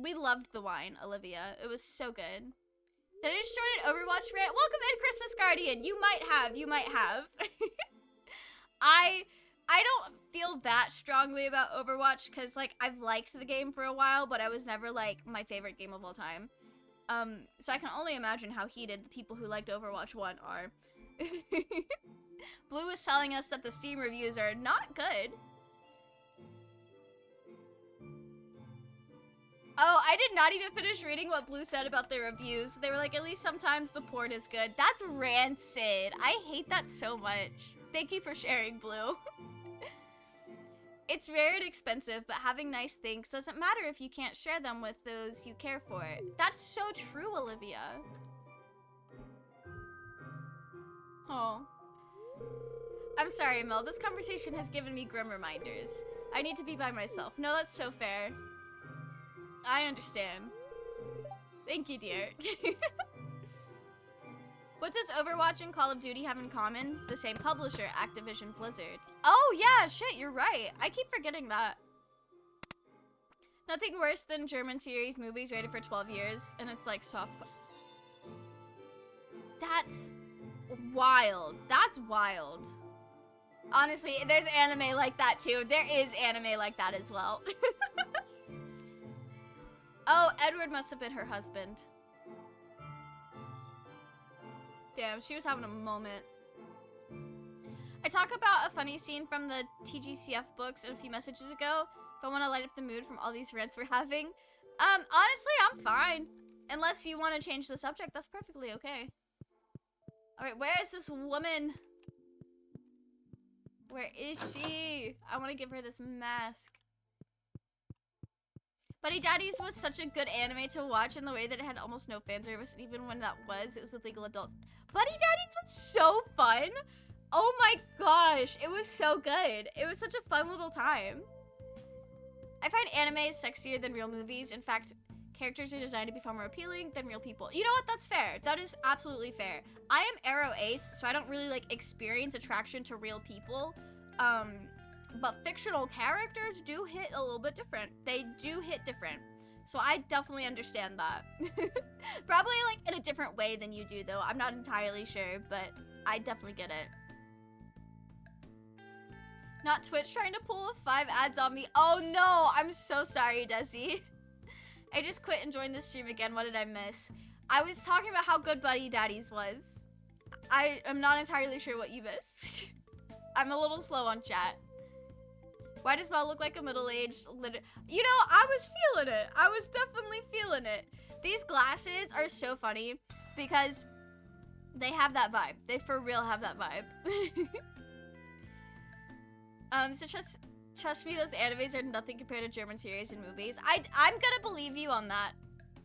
We loved the wine, Olivia. It was so good. Did I just join an Overwatch rant? Welcome in, Christmas Guardian. You might have. I don't feel that strongly about Overwatch because, like, I've liked the game for a while, but I was never, like, my favorite game of all time. So I can only imagine how heated the people who liked Overwatch 1 are. Blue was telling us that the Steam reviews are not good. Oh, I did not even finish reading what Blue said about their reviews. They were like, at least sometimes the port is good. That's rancid. I hate that so much. Thank you for sharing, Blue. It's rare and expensive, but having nice things doesn't matter if you can't share them with those you care for. That's so true, Olivia. Oh. I'm sorry, Mel. This conversation has given me grim reminders. I need to be by myself. No, that's so fair. I understand. Thank you, dear. What does Overwatch and Call of Duty have in common? The same publisher, Activision Blizzard. Oh, yeah, shit, you're right. I keep forgetting that. Nothing worse than German series movies rated for 12 years, and it's like soft. That's wild. That's wild. Honestly, there's anime like that, too. There is anime like that as well. Oh, Edward must have been her husband. Damn, she was having a moment. I talk about a funny scene from the TGCF books a few messages ago, if I want to light up the mood from all these rants we're having. Honestly, I'm fine. Unless you want to change the subject, that's perfectly okay. Alright, where is this woman? Where is she? I want to give her this mask. Buddy Daddies was such a good anime to watch in the way that it had almost no fan service, and even when that was, it was with legal adults. Buddy Daddies was so fun! Oh my gosh, it was so good. It was such a fun little time. I find anime sexier than real movies. In fact, characters are designed to be far more appealing than real people. You know what? That's fair. That is absolutely fair. I am Arrow Ace, so I don't really, like, experience attraction to real people. But fictional characters do hit a little bit different. They do hit different. So I definitely understand that. Probably, like, in a different way than you do, though. I'm not entirely sure, but I definitely get it. Not Twitch trying to pull 5 ads on me. Oh, no. I'm so sorry, Desi. I just quit and joined the stream again. What did I miss? I was talking about how good Buddy Daddies was. I am not entirely sure what you missed. I'm a little slow on chat. Why does Mel look like a middle-aged You know, I was feeling it. I was definitely feeling it. These glasses are so funny because they have that vibe. They for real have that vibe. So trust me, those animes are nothing compared to German series and movies. I'm gonna believe you on that.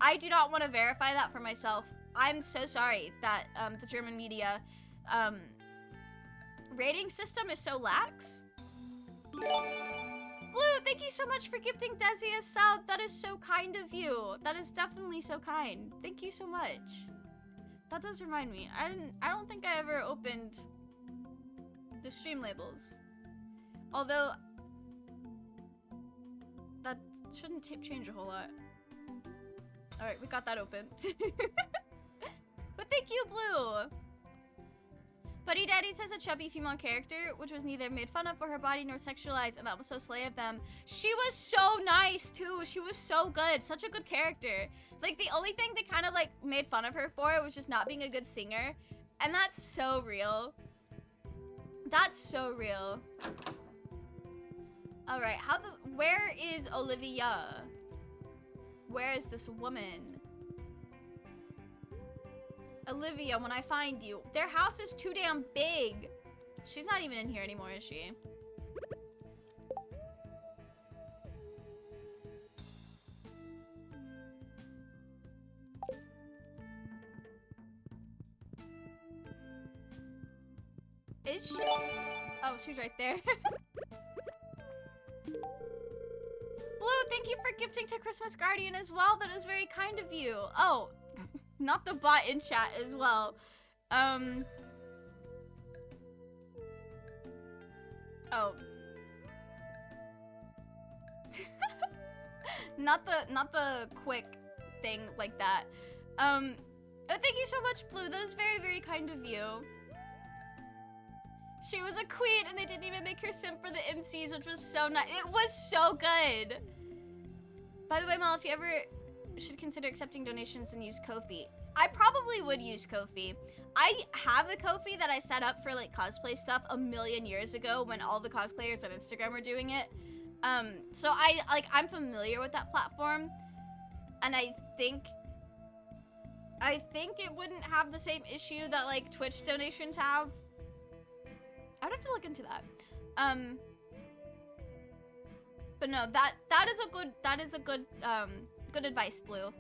I do not want to verify that for myself. I'm so sorry that the German media rating system is so lax. Blue, thank you so much for gifting Desi a sub. That is so kind of you. That is definitely so kind. Thank you so much. That does remind me. I don't think I ever opened the stream labels. Although that shouldn't change a whole lot. All right, we got that open. But thank you, Blue. Buddy Daddy says a chubby female character, which was neither made fun of for her body nor sexualized, and that was so slay of them. She was so nice, too. She was so good. Such a good character. Like, the only thing they kind of, like, made fun of her for was just not being a good singer. And that's so real. That's so real. All right, where is Olivia? Where is this woman? Olivia, when I find you. Their house is too damn big. She's not even in here anymore, is she? Is she? Oh, she's right there. Blue, thank you for gifting to Christmas Guardian as well. That is very kind of you. Oh, not the bot in chat as well. Oh. not the quick thing like that. Oh, thank you so much, Blue. That is very, very kind of you. She was a queen and they didn't even make her simp for the MCs, which was so nice. It was so good. By the way, Mel, if you ever should consider accepting donations and use Ko-fi. I probably would use Ko-fi. I have a Ko-fi that I set up for like cosplay stuff a million years ago when all the cosplayers on Instagram were doing it. So I'm familiar with that platform, and I think it wouldn't have the same issue that like Twitch donations have. I would have to look into that. But no, that is a good advice, Blue.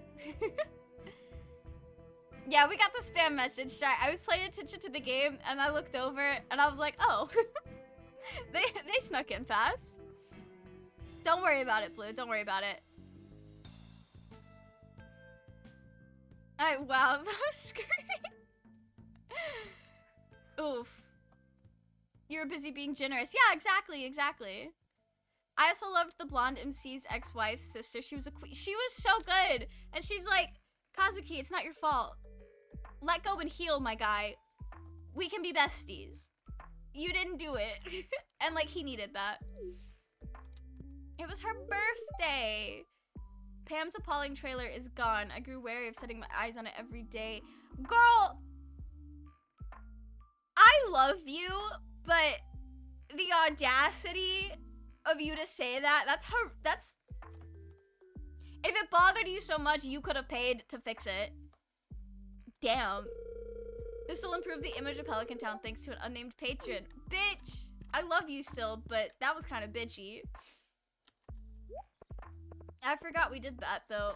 Yeah, we got the spam message. I was paying attention to the game and I looked over and I was like, oh, they snuck in fast. Don't worry about it, Blue. Don't worry about it. All right, wow, that was great. Oof. You were busy being generous. Yeah, exactly. I also loved the blonde MC's ex-wife's sister. She was a queen. She was so good. And she's like, Kazuki, it's not your fault. Let go and heal, my guy. We can be besties. You didn't do it. And like, he needed that. It was her birthday. Pam's appalling trailer is gone. I grew wary of setting my eyes on it every day. Girl, I love you, but the audacity of you to say that's if it bothered you so much, you could have paid to fix it. Damn. This will improve the image of Pelican Town thanks to an unnamed patron. Bitch! I love you still, but that was kind of bitchy. I forgot we did that, though.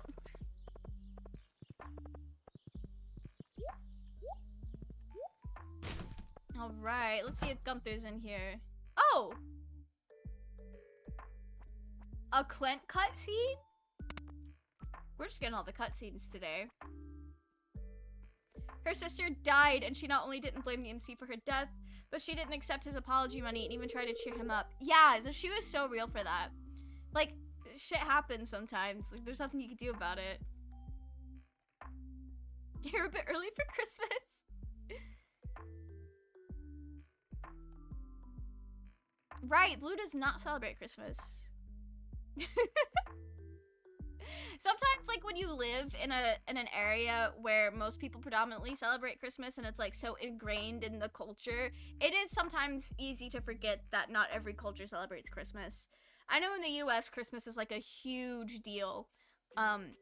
Alright, let's see if Gunther's in here. Oh! A Clint cutscene? We're just getting all the cutscenes today. Her sister died, and she not only didn't blame the MC for her death, but she didn't accept his apology money and even tried to cheer him up. Yeah, she was so real for that. Like, shit happens sometimes. Like, there's nothing you can do about it. You're a bit early for Christmas. Right, Blue does not celebrate Christmas. Sometimes, like, when you live in an area where most people predominantly celebrate Christmas and it's like so ingrained in the culture, it is sometimes easy to forget that not every culture celebrates Christmas. I know in the US Christmas is like a huge deal. And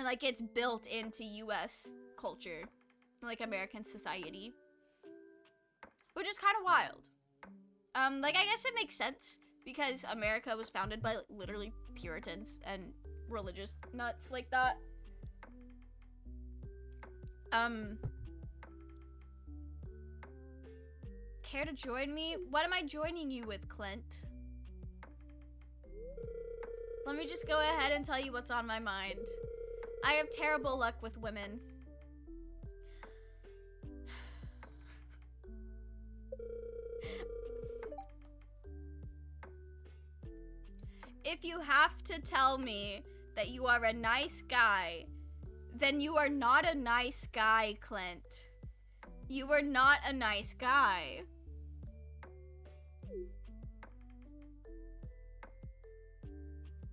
like it's built into US culture, like American society. Which is kind of wild. Like I guess it makes sense because America was founded by like, literally Puritans and religious nuts like that. Care to join me? What am I joining you with, Clint? Let me just go ahead and tell you what's on my mind. I have terrible luck with women. If you have to tell me that you are a nice guy, then you are not a nice guy, Clint. You are not a nice guy.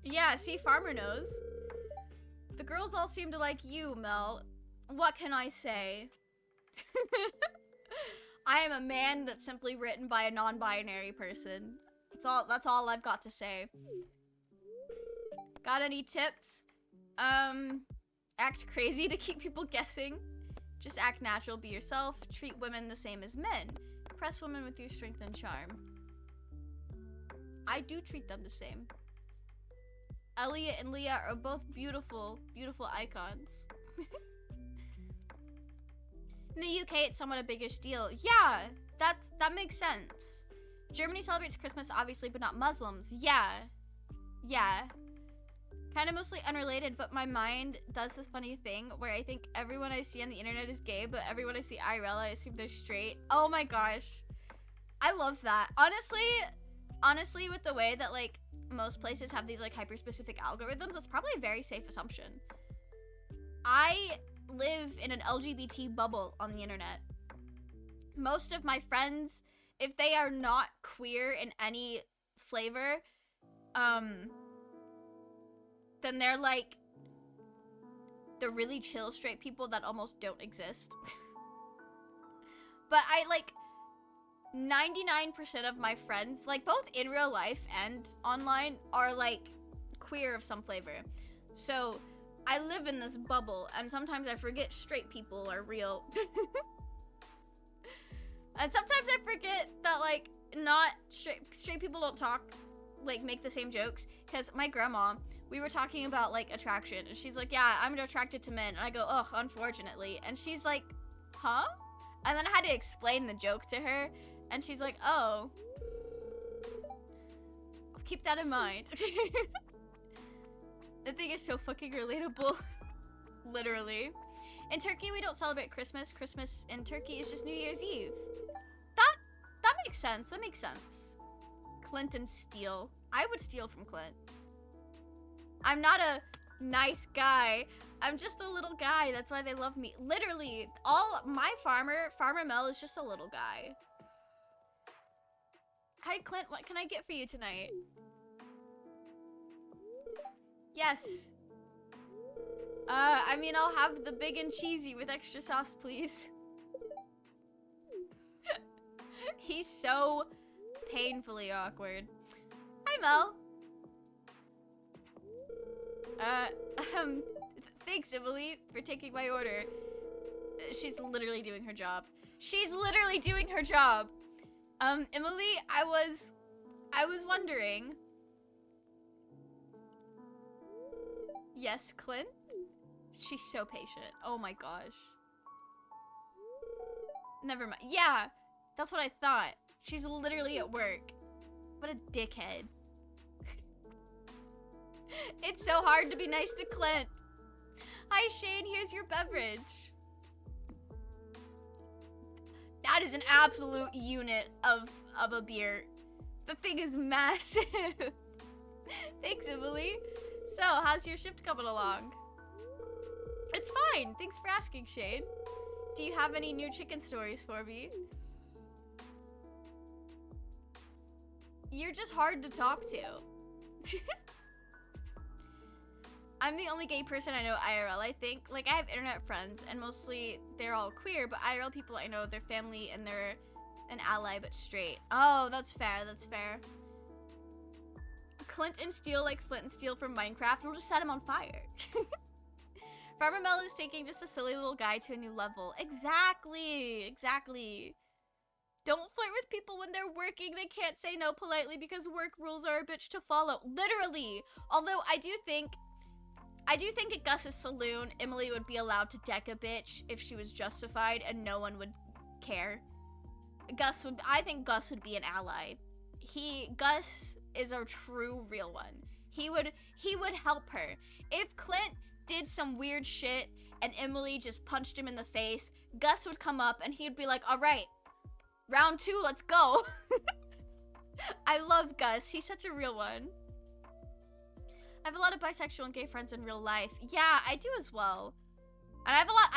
Yeah, see, Farmer knows. The girls all seem to like you, Mel. What can I say? I am a man that's simply written by a non-binary person. That's all I've got to say. Got any tips? Act crazy to keep people guessing. Just act natural, be yourself. Treat women the same as men. Impress women with your strength and charm. I do treat them the same. Elliot and Leah are both beautiful, beautiful icons. In the UK, it's somewhat a biggish deal. Yeah, that makes sense. Germany celebrates Christmas, obviously, but not Muslims. Yeah. Kind of mostly unrelated, but my mind does this funny thing where I think everyone I see on the internet is gay, but everyone I see IRL, I assume they're straight. Oh my gosh. I love that. Honestly, with the way that, like, most places have these, like, hyper-specific algorithms, that's probably a very safe assumption. I live in an LGBT bubble on the internet. Most of my friends, if they are not queer in any flavor, then they're like the really chill straight people that almost don't exist. But I like 99% of my friends, like both in real life and online, are like queer of some flavor. So I live in this bubble and sometimes I forget straight people are real. And sometimes I forget that like not straight people don't talk, like make the same jokes. Cause my grandma, we were talking about like attraction and she's like, yeah, I'm attracted to men. And I go, ugh, unfortunately. And she's like, huh? And then I had to explain the joke to her and she's like, oh, I'll keep that in mind. The thing is so fucking relatable. Literally. In Turkey, we don't celebrate Christmas. Christmas in Turkey is just New Year's Eve. That makes sense. That makes sense. Clint and steal. I would steal from Clint. I'm not a nice guy. I'm just a little guy. That's why they love me. Literally, all my Farmer Mel is just a little guy. Hi, Clint. What can I get for you tonight? Yes. I mean, I'll have the big and cheesy with extra sauce, please. He's so painfully awkward. Hi, Mel. Thanks, Emily, for taking my order. She's literally doing her job. She's literally doing her job. Emily, I was wondering. Yes, Clint? She's so patient. Oh my gosh. Never mind. Yeah, that's what I thought. She's literally at work. What a dickhead. It's so hard to be nice to Clint. Hi, Shane. Here's your beverage. That is an absolute unit of a beer. The thing is massive. Thanks, Emily. So, how's your shift coming along? It's fine. Thanks for asking, Shane. Do you have any new chicken stories for me? You're just hard to talk to. I'm the only gay person I know IRL, I think. Like, I have internet friends, and mostly they're all queer, but IRL people I know, they're family, and they're an ally, but straight. Oh, that's fair, that's fair. Clint and Steel like Flint and Steel from Minecraft. We'll just set him on fire. Farmer Mel is taking just a silly little guy to a new level. Exactly, exactly. Don't flirt with people when they're working. They can't say no politely because work rules are a bitch to follow. Literally. Although I do think at Gus's saloon, Emily would be allowed to deck a bitch if she was justified and no one would care. I think Gus would be an ally. Gus is a true real one. He would help her. If Clint did some weird shit and Emily just punched him in the face, Gus would come up and he'd be like, all right, round 2, let's go. I love Gus. He's such a real one. I have a lot of bisexual and gay friends in real life. Yeah, I do as well. And I have a lot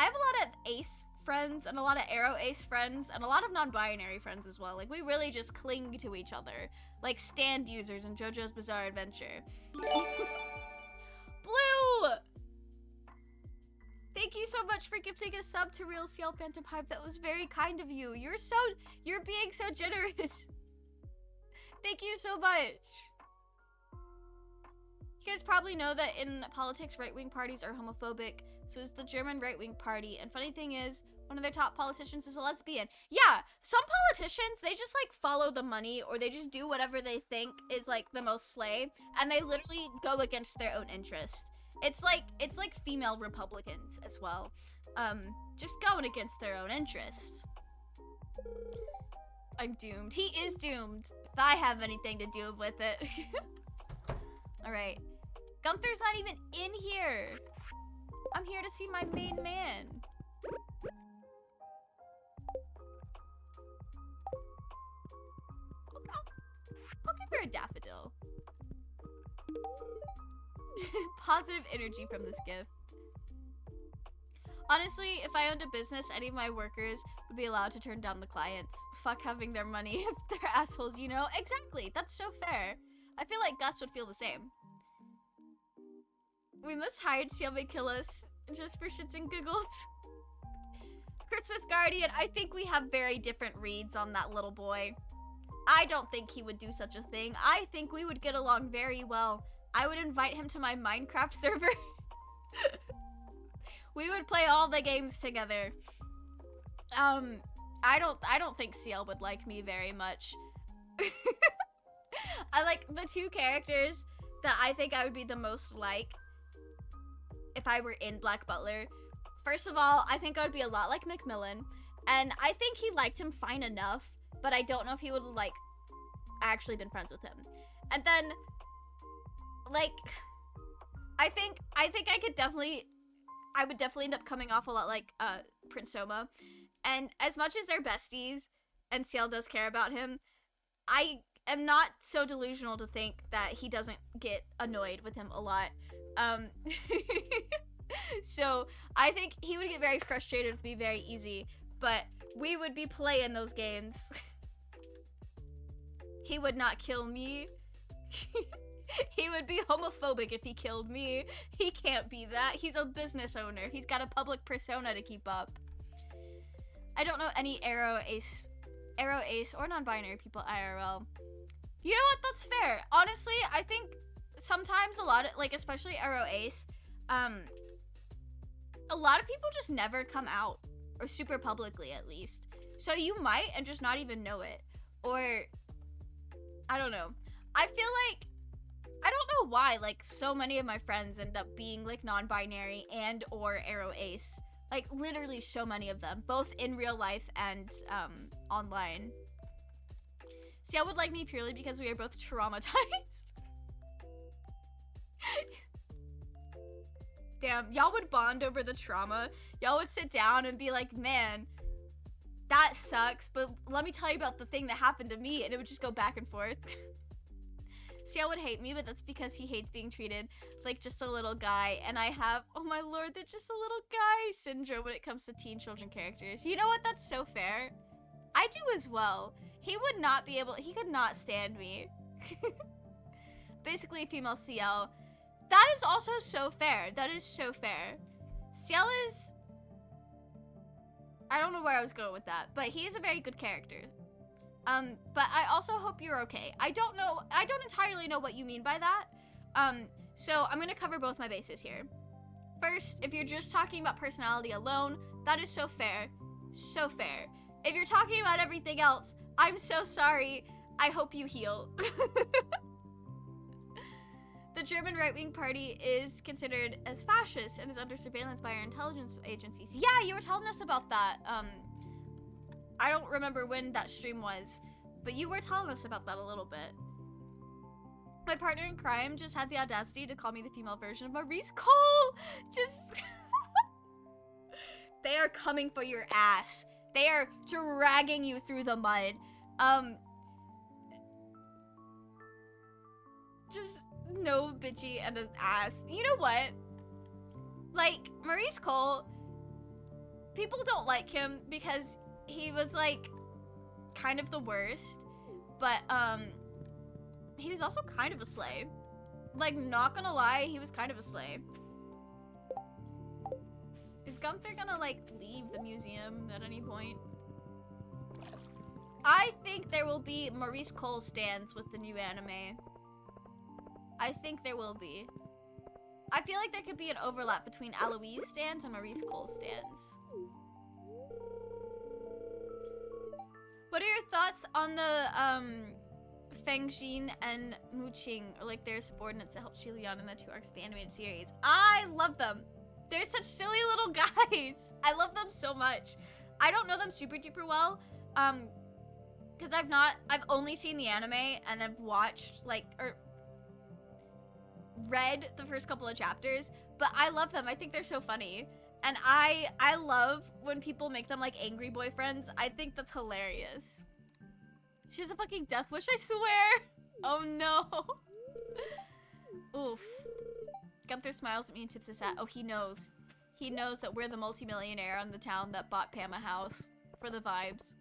of ace friends and a lot of arrow ace friends and a lot of non-binary friends as well. Like, we really just cling to each other. Like stand users in JoJo's Bizarre Adventure. Blue! Thank you so much for gifting a sub to Real CL Phantom Hive. That was very kind of you. You're being so generous. Thank you so much. You guys probably know that in politics, right-wing parties are homophobic. So is the German right-wing party. And funny thing is, one of their top politicians is a lesbian. Yeah, some politicians, they just like follow the money or they just do whatever they think is like the most slay. And they literally go against their own interest. It's like female Republicans as well. Just going against their own interest. I'm doomed. He is doomed. If I have anything to do with it. Alright. Gunther's not even in here. I'm here to see my main man. I'll give her a daffodil. Positive energy from this gift. Honestly, if I owned a business, any of my workers would be allowed to turn down the clients. Fuck having their money if they're assholes, you know? Exactly, that's so fair. I feel like Gus would feel the same. We must hide CL may kill us just for shits and giggles. Christmas Guardian, I think we have very different reads on that little boy. I don't think he would do such a thing. I think we would get along very well. I would invite him to my Minecraft server. We would play all the games together. I don't think CL would like me very much. I like the two characters that I think I would be the most like if I were in Black Butler. First of all, I think I would be a lot like Macmillan, and I think he liked him fine enough, but I don't know if he would like actually been friends with him. And then like I think I would definitely end up coming off a lot like Prince Soma. And as much as they're besties and CL does care about him, I am not so delusional to think that he doesn't get annoyed with him a lot. So I think he would get very frustrated with me very easy, but we would be playing those games. He would not kill me. He would be homophobic if he killed me. He can't be that. He's a business owner. He's got a public persona to keep up. I don't know any arrow ace or non-binary people IRL. You know what? That's fair. Honestly, I think sometimes a lot of, like, especially arrow ace, a lot of people just never come out, or super publicly at least. So you might and just not even know it. Or, I don't know. I feel like, I don't know why, like, so many of my friends end up being, like, non-binary and or arrow ace. Like, literally so many of them, both in real life and online. See, I would like me purely because we are both traumatized. Damn, y'all would bond over the trauma. Y'all would sit down and be like, man, that sucks, but let me tell you about the thing that happened to me, and it would just go back and forth. CL would hate me, but that's because he hates being treated like just a little guy, and I have, oh my lord, they're just a little guy syndrome when it comes to teen children characters. You know what? That's so fair. I do as well. He would not be able, he could not stand me. Basically, female CL. That is also so fair. That is so fair. Ciel is... I don't know where I was going with that, but he is a very good character. But I also hope you're okay. I don't entirely know what you mean by that. So I'm gonna cover both my bases here. First, if you're just talking about personality alone, that is so fair. So fair. If you're talking about everything else, I'm so sorry. I hope you heal. The German right-wing party is considered as fascist and is under surveillance by our intelligence agencies. Yeah, you were telling us about that. I don't remember when that stream was, but you were telling us about that a little bit. My partner in crime just had the audacity to call me the female version of Maurice Cole. Just... They are coming for your ass. They are dragging you through the mud. Just no bitchy and an ass. You know what? Like, Maurice Cole, people don't like him because he was, like, kind of the worst. But, he was also kind of a slave. Like, not gonna lie, he was kind of a slave. Is Gunther gonna, like, leave the museum at any point? I think there will be Maurice Cole stands with the new anime. I think there will be. I feel like there could be an overlap between Eloise stands and Maurice Cole stands. What are your thoughts on the, Feng Xin and Mu Qing, or like their subordinates that help Shilian in the 2 arcs of the animated series? I love them. They're such silly little guys. I love them so much. I don't know them super duper well, because I've only seen the anime and then watched, like, or read the first couple of chapters, but I love them. I think they're so funny. And I love when people make them, like, angry boyfriends. I think that's hilarious. She has a fucking death wish, I swear. Oh, no. Oof. Gunther smiles at me and tips his hat. Oh, he knows. He knows that we're the multimillionaire in the town that bought Pam a house for the vibes.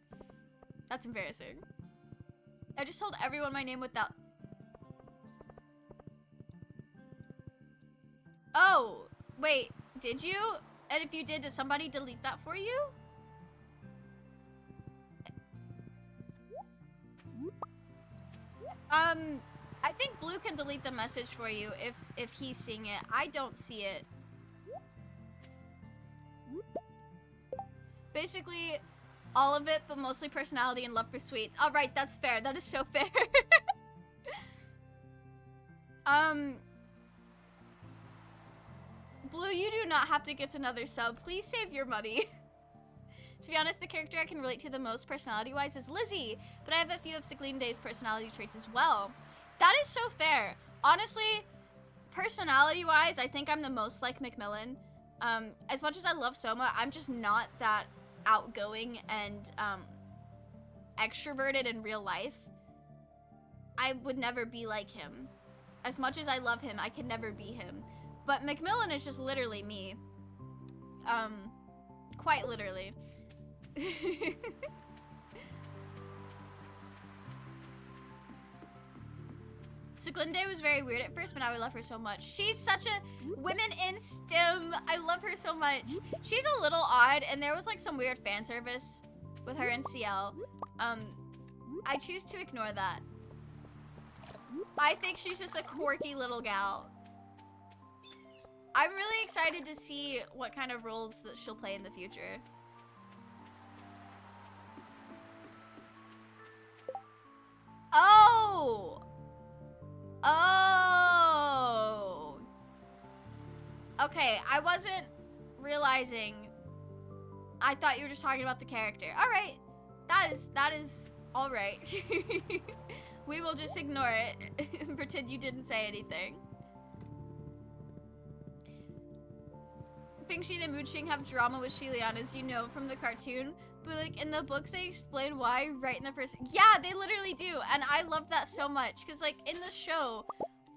That's embarrassing. I just told everyone my name without... Oh, wait, did you? And if you did somebody delete that for you? I think Blue can delete the message for you if he's seeing it. I don't see it. Basically, all of it, but mostly personality and love for sweets. All right, that's fair. That is so fair. Blue, you do not have to gift another sub. Please save your money. To be honest, the character I can relate to the most personality-wise is Lizzie, but I have a few of Siglinde's personality traits as well. That is so fair. Honestly, personality-wise, I think I'm the most like Macmillan. As much as I love Soma, I'm just not that outgoing and extroverted in real life. I would never be like him. As much as I love him, I could never be him. But Macmillan is just literally me. Quite literally. Siglinde was very weird at first, but now I love her so much. She's such a women in STEM. I love her so much. She's a little odd, and there was like some weird fan service with her in CL. I choose to ignore that. I think she's just a quirky little gal. I'm really excited to see what kind of roles that she'll play in the future. Oh! Oh! Okay, I wasn't realizing. I thought you were just talking about the character. Alright. That is alright. We will just ignore it and pretend you didn't say anything. Pingxin and Mooching have drama with Shilian, as you know from the cartoon. But like in the books, they explain why right in the first. Yeah, they literally do, and I love that so much. Cause like in the show,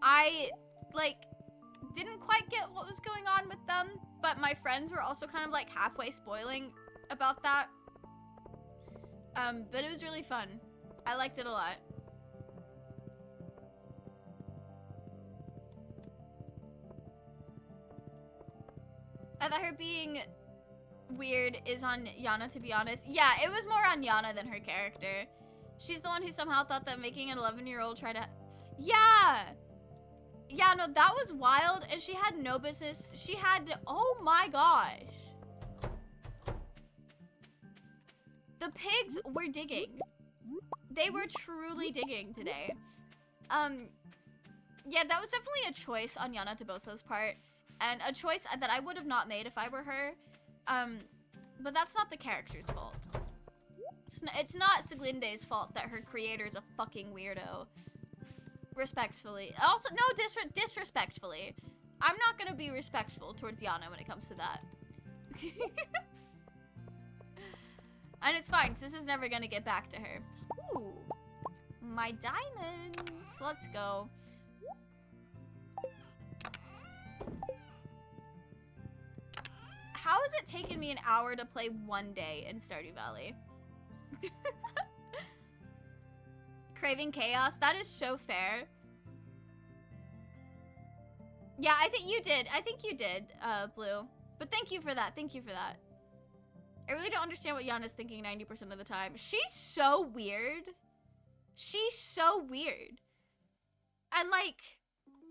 I like didn't quite get what was going on with them, but my friends were also kind of like halfway spoiling about that. But it was really fun. I liked it a lot. I thought her being weird is on Yana, to be honest. Yeah, it was more on Yana than her character. She's the one who somehow thought that making an 11-year-old try to... Yeah! Yeah, no, that was wild, and she had no business. She had... Oh my gosh. The pigs were digging. They were truly digging today. Yeah, that was definitely a choice on Yana Tabosa's part, and a choice that I would have not made if I were her. But that's not the character's fault. It's not Siglinde's fault that her creator's a fucking weirdo. Respectfully. Also, no, disrespectfully. I'm not gonna be respectful towards Yana when it comes to that. And it's fine, this is never gonna get back to her. Ooh, my diamonds. Let's go. How has it taken me an hour to play one day in Stardew Valley? Craving chaos? That is so fair. Yeah, I think you did. I think you did, Blue. But thank you for that. Thank you for that. I really don't understand what Yana's thinking 90% of the time. She's so weird. She's so weird. And, like,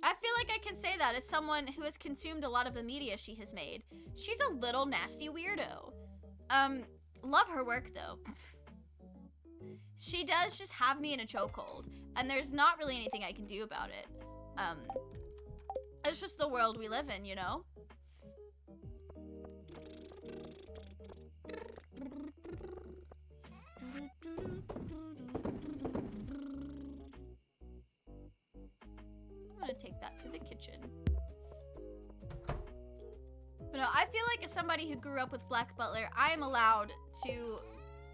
I feel like I can say that as someone who has consumed a lot of the media she has made. She's a little nasty weirdo. Love her work, though. She does just have me in a chokehold, and there's not really anything I can do about it. It's just the world we live in, you know? I'm gonna take that to the kitchen. But no, I feel like as somebody who grew up with Black Butler, I am allowed to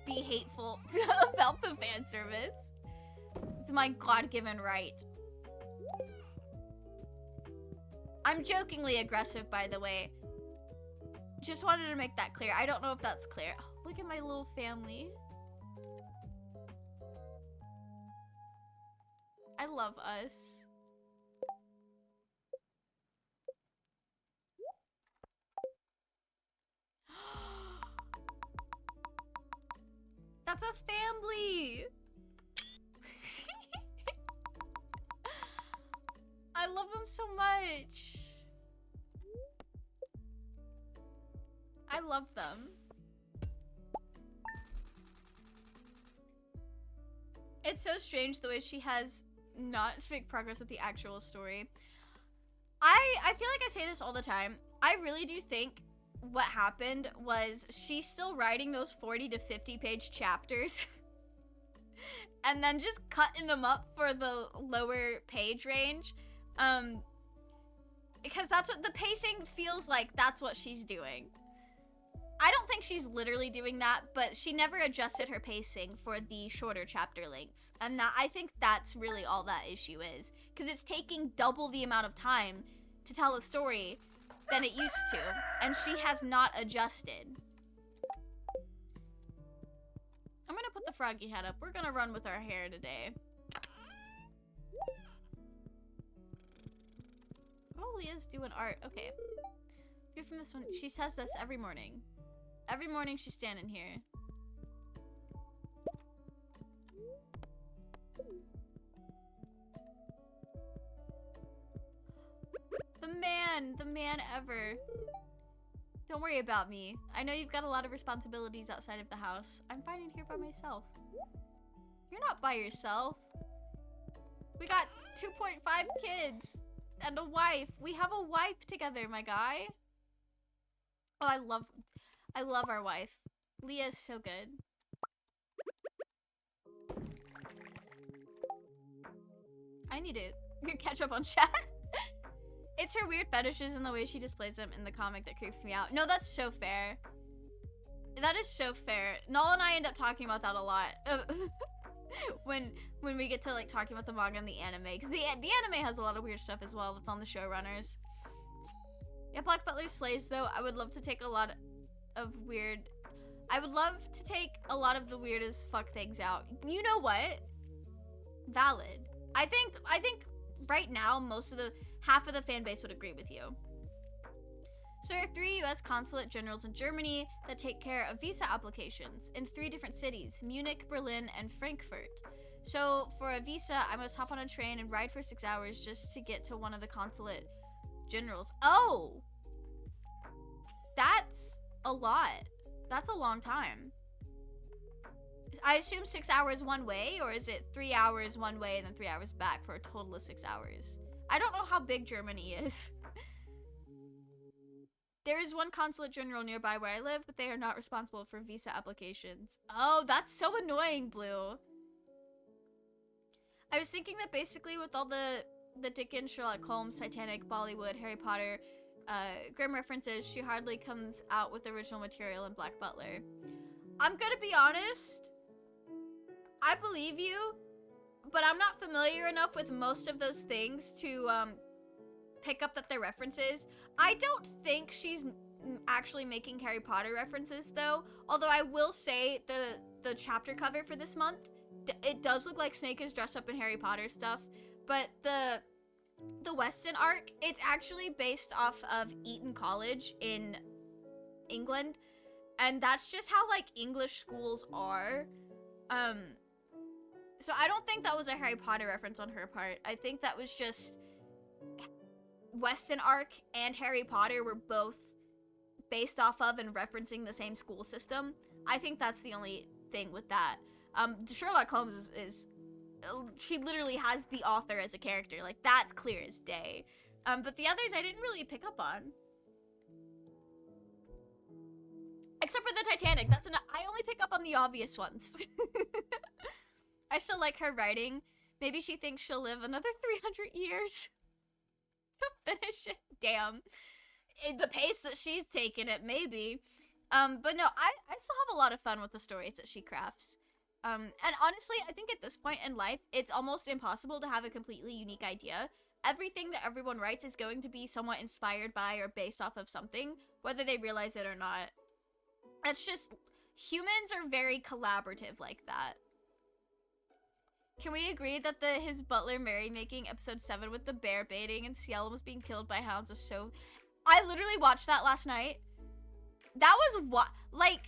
be hateful about the fan service. It's my God-given right. I'm jokingly aggressive, by the way. Just wanted to make that clear. I don't know if that's clear. Oh, look at my little family. I love us. That's a family! I love them so much. I love them. It's so strange the way she has not made progress with the actual story. I feel like I say this all the time. I really do think what happened was she's still writing those 40 to 50 page chapters and then just cutting them up for the lower page range. Because that's what the pacing feels like. That's what she's doing. I don't think she's literally doing that, but she never adjusted her pacing for the shorter chapter lengths. And that, I think that's really all that issue is. Because it's taking double the amount of time to tell a story than it used to. And she has not adjusted. I'm gonna put the froggy hat up. We're gonna run with our hair today. Oh, Leah's doing art. Okay. View from this one. She says this every morning. Every morning she's standing here. The man ever. Don't worry about me. I know you've got a lot of responsibilities outside of the house. I'm fine in here by myself. You're not by yourself. We got 2.5 kids and a wife. We have a wife together, my guy. Oh, I love our wife. Leah's so good. I need to catch up on chat. It's her weird fetishes and the way she displays them in the comic that creeps me out. No, that's so fair. That is so fair. Null and I end up talking about that a lot. when we get to like talking about the manga and the anime. Because the anime has a lot of weird stuff as well that's on the showrunners. Yeah, Black Butler slays though. I would love to take a lot of weird... I would love to take a lot of the weirdest fuck things out. You know what? Valid. I think right now half of the fan base would agree with you. So there are 3 US consulate generals in Germany that take care of visa applications in 3 different cities, Munich, Berlin, and Frankfurt. So for a visa, I must hop on a train and ride for 6 hours just to get to one of the consulate generals. Oh! That's a lot. That's a long time. I assume 6 hours one way, or is it 3 hours one way and then 3 hours back for a total of 6 hours? I don't know how big Germany is. There is one consulate general nearby where I live, but they are not responsible for visa applications. Oh, that's so annoying, Blue. I was thinking that basically with all the Dickens, Sherlock Holmes, Titanic, Bollywood, Harry Potter, Grimm references, she hardly comes out with original material in Black Butler. I'm gonna be honest, I believe you, but I'm not familiar enough with most of those things to pick up that they're references. I don't think she's actually making Harry Potter references though, although I will say the chapter cover for this month, it does look like Snake is dressed up in Harry Potter stuff, but the Weston arc, it's actually based off of Eton College in England, and that's just how like English schools are. So I don't think that was a Harry Potter reference on her part. I think that was just Weston arc and Harry Potter were both based off of and referencing the same school system. I think that's the only thing with that. Sherlock Holmes is she literally has the author as a character. Like, that's clear as day. But the others I didn't really pick up on. Except for the Titanic. I only pick up on the obvious ones. I still like her writing. Maybe she thinks she'll live another 300 years to finish it. Damn. The pace that she's taken it, maybe. But no, I still have a lot of fun with the stories that she crafts. And honestly, I think at this point in life, it's almost impossible to have a completely unique idea. Everything that everyone writes is going to be somewhat inspired by or based off of something, whether they realize it or not. That's just, humans are very collaborative like that. Can we agree that his butler merrymaking episode 7 with the bear baiting and Ciel almost being killed by hounds was so... I literally watched that last night. That was what, like...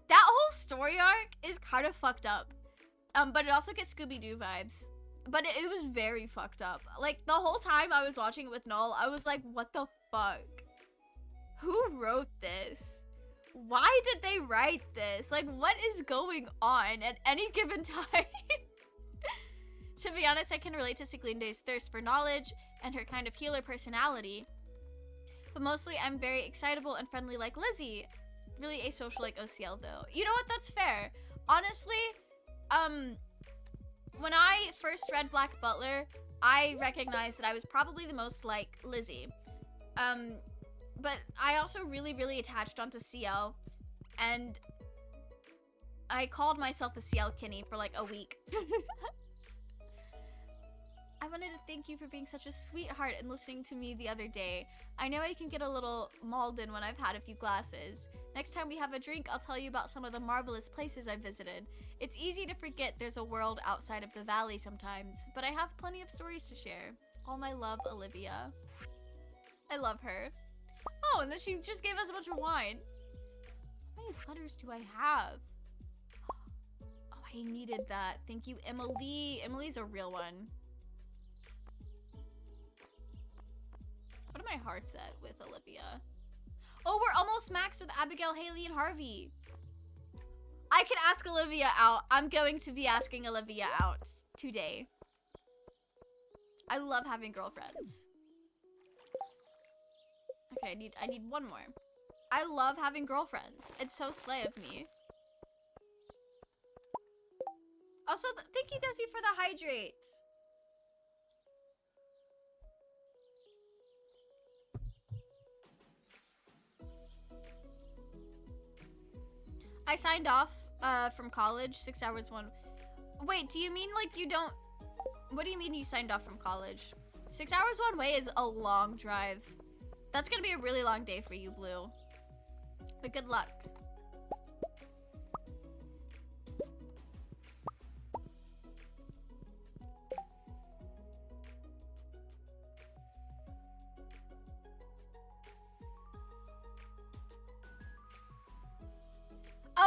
That whole story arc is kind of fucked up. But it also gets Scooby-Doo vibes. But it was very fucked up. Like, the whole time I was watching it with Null, I was like, what the fuck? Who wrote this? Why did they write this? Like, what is going on at any given time? To be honest, I can relate to Siglinde's thirst for knowledge and her kind of healer personality. But mostly, I'm very excitable and friendly like Lizzie. Really asocial like OCL though. You know what? That's fair. Honestly, when I first read Black Butler, I recognized that I was probably the most like Lizzie. But I also really, really attached onto CL, and I called myself the CL Kinney for like a week. I wanted to thank you for being such a sweetheart and listening to me the other day. I know I can get a little maudlin when I've had a few glasses. Next time we have a drink, I'll tell you about some of the marvelous places I visited. It's easy to forget there's a world outside of the valley sometimes, but I have plenty of stories to share. All my love, Olivia. I love her. Oh, and then she just gave us a bunch of wine. How many letters do I have? Oh, I needed that. Thank you, Emily. Emily's a real one. What are my hearts at with Olivia? Oh, we're almost maxed with Abigail, Haley, and Harvey. I can ask Olivia out. I'm going to be asking Olivia out today. I love having girlfriends. Okay, I need one more. I love having girlfriends. It's so slay of me. Also, thank you, Desi, for the hydrate. I signed off from college, 6 hours one. Wait, do you mean like you don't... What do you mean you signed off from college? 6 hours one way is a long drive. That's gonna be a really long day for you, Blue. But good luck.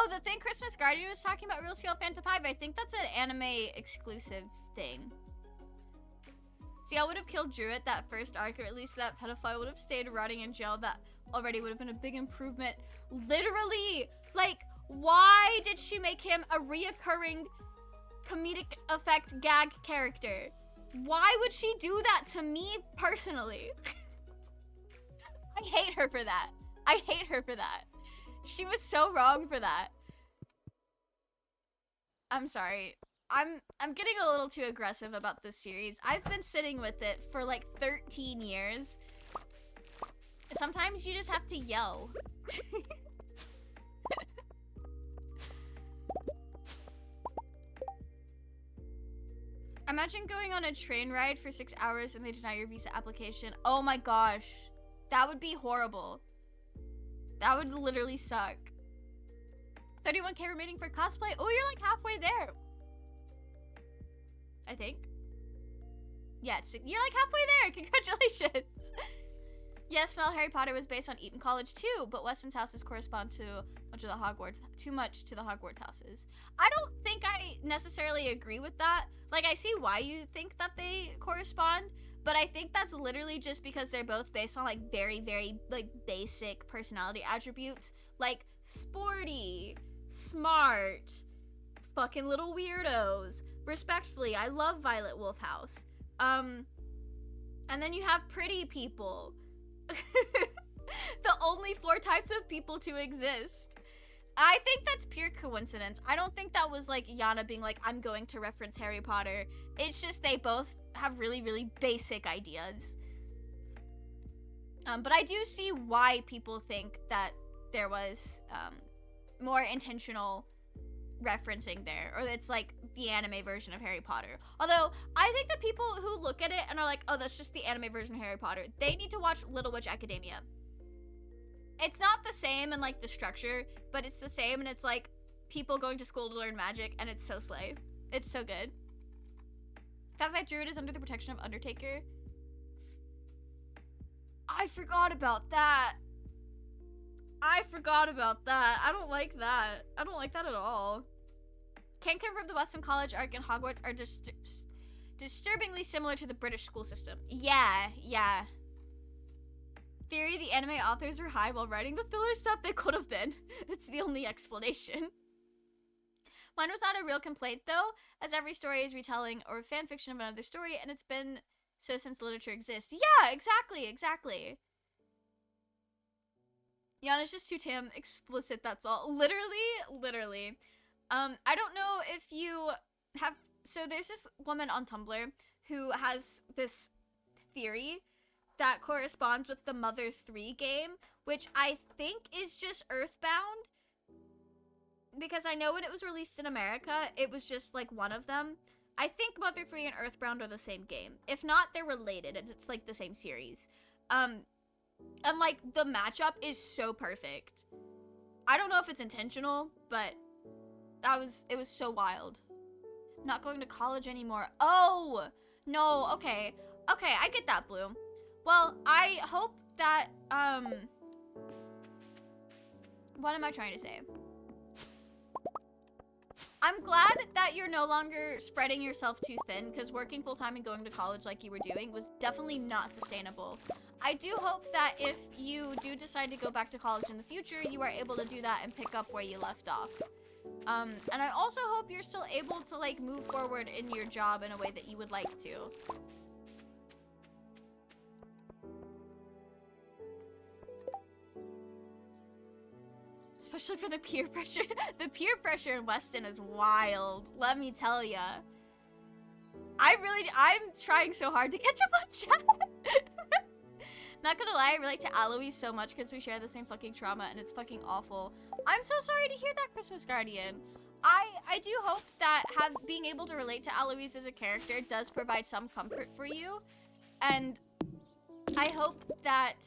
Oh, the thing Christmas Guardian was talking about, Real Scale Phantom 5, I think that's an anime exclusive thing. See, I would have killed Drew at that first arc, or at least that pedophile would have stayed rotting in jail. That already would have been a big improvement. Literally, like, why did she make him a reoccurring comedic effect gag character? Why would she do that to me personally? I hate her for that. I hate her for that. She was so wrong for that. I'm sorry. I'm getting a little too aggressive about this series. I've been sitting with it for like 13 years. Sometimes you just have to yell. Imagine going on a train ride for 6 hours and they deny your visa application. Oh my gosh. That would be horrible. That would literally suck. 31k remaining for cosplay. Oh, you're like halfway there. I think. Yeah, you're like halfway there. Congratulations. Yes, Mel, Harry Potter was based on Eton College too, but Weston's houses correspond to too much to the Hogwarts houses. I don't think I necessarily agree with that. Like, I see why you think that they correspond, but I think that's literally just because they're both based on like very, very like basic personality attributes, like sporty, smart, fucking little weirdos. Respectfully, I love Violet Wolfhouse. And then you have pretty people. The only 4 types of people to exist. I think that's pure coincidence. I don't think that was like Yana being like, I'm going to reference Harry Potter. It's just they both have really, really basic ideas. But I do see why people think that there was more intentional referencing there, or it's like the anime version of Harry Potter. Although I think that people who look at it and are like, oh, that's just the anime version of Harry Potter, they need to watch Little Witch Academia. It's not the same in like the structure, but it's the same, and it's like people going to school to learn magic, and it's so slay. It's so good. The fact that Druid is under the protection of Undertaker. I forgot about that. I don't like that. I don't like that at all. Can confirm the Weston College arc and Hogwarts are just disturbingly similar to the British school system. Yeah. Theory, the anime authors are high while writing the filler stuff. They could have been. It's the only explanation. Mine was not a real complaint though, as every story is retelling or fan fiction of another story, and it's been so since literature exists. Yeah, exactly. Yana's just too damn explicit, that's all. Literally. I don't know if you have... So there's this woman on Tumblr who has this theory that corresponds with the Mother 3 game, which I think is just Earthbound. Because I know when it was released in America, it was just like one of them. I think Mother 3 and Earthbound are the same game. If not, they're related, and it's like the same series. And like the matchup is so perfect. I don't know if it's intentional, but it was so wild. Not going to college anymore. Oh, no, okay, I get that, Blue. Well, I hope that, what am I trying to say? I'm glad that you're no longer spreading yourself too thin, because working full-time and going to college like you were doing was definitely not sustainable. I do hope that if you do decide to go back to college in the future, you are able to do that and pick up where you left off. And I also hope you're still able to, like, move forward in your job in a way that you would like to. Especially for the peer pressure. The peer pressure in Weston is wild, let me tell ya. I'm trying so hard to catch up on chat. Not gonna lie, I relate to Aloe so much because we share the same fucking trauma and it's fucking awful. I'm so sorry to hear that, Christmas Guardian. I do hope that being able to relate to Alois as a character does provide some comfort for you. And I hope that,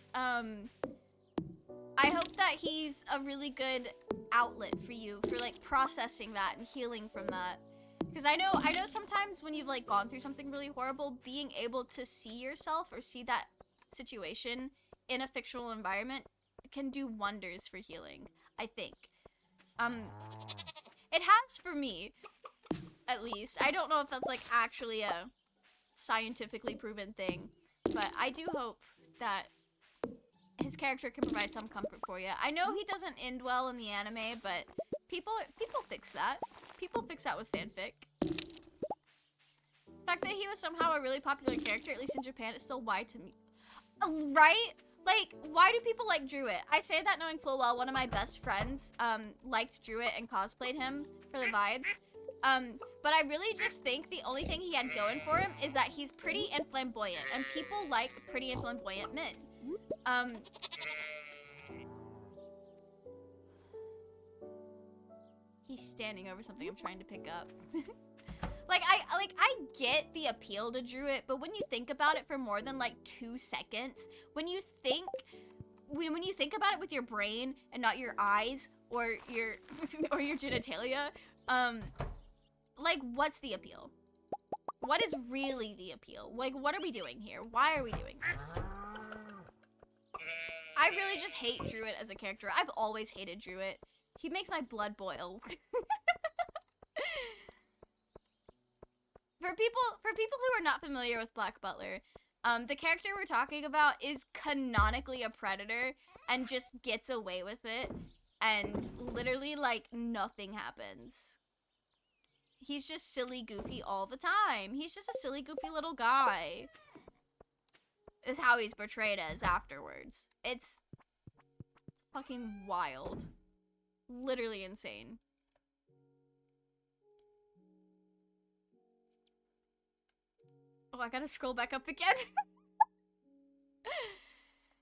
he's a really good outlet for you for like processing that and healing from that. Because I know sometimes when you've like gone through something really horrible, being able to see yourself or see that situation in a fictional environment can do wonders for healing, I think. It has for me, at least. I don't know if that's like actually a scientifically proven thing, but I do hope that his character can provide some comfort for you. I know he doesn't end well in the anime, but people fix that. People fix that with fanfic. The fact that he was somehow a really popular character, at least in Japan, is still why to me. Right? Like, why do people like Druid? I say that knowing full well one of my best friends liked Druid and cosplayed him for the vibes. But I really just think the only thing he had going for him is that he's pretty and flamboyant, and people like pretty and flamboyant men. He's standing over something I'm trying to pick up. I get the appeal to Druid, but when you think about it for more than like 2 seconds, when you think about it with your brain and not your eyes or your or your genitalia, like, what's the appeal? What is really the appeal? Like, what are we doing here? Why are we doing this? I really just hate Druid as a character. I've always hated Druid. He makes my blood boil. For people who are not familiar with Black Butler, the character we're talking about is canonically a predator and just gets away with it, and literally, like, nothing happens. He's just silly goofy all the time. He's just a silly goofy little guy. Is how he's portrayed as afterwards. It's fucking wild. Literally insane. Oh, I gotta scroll back up again.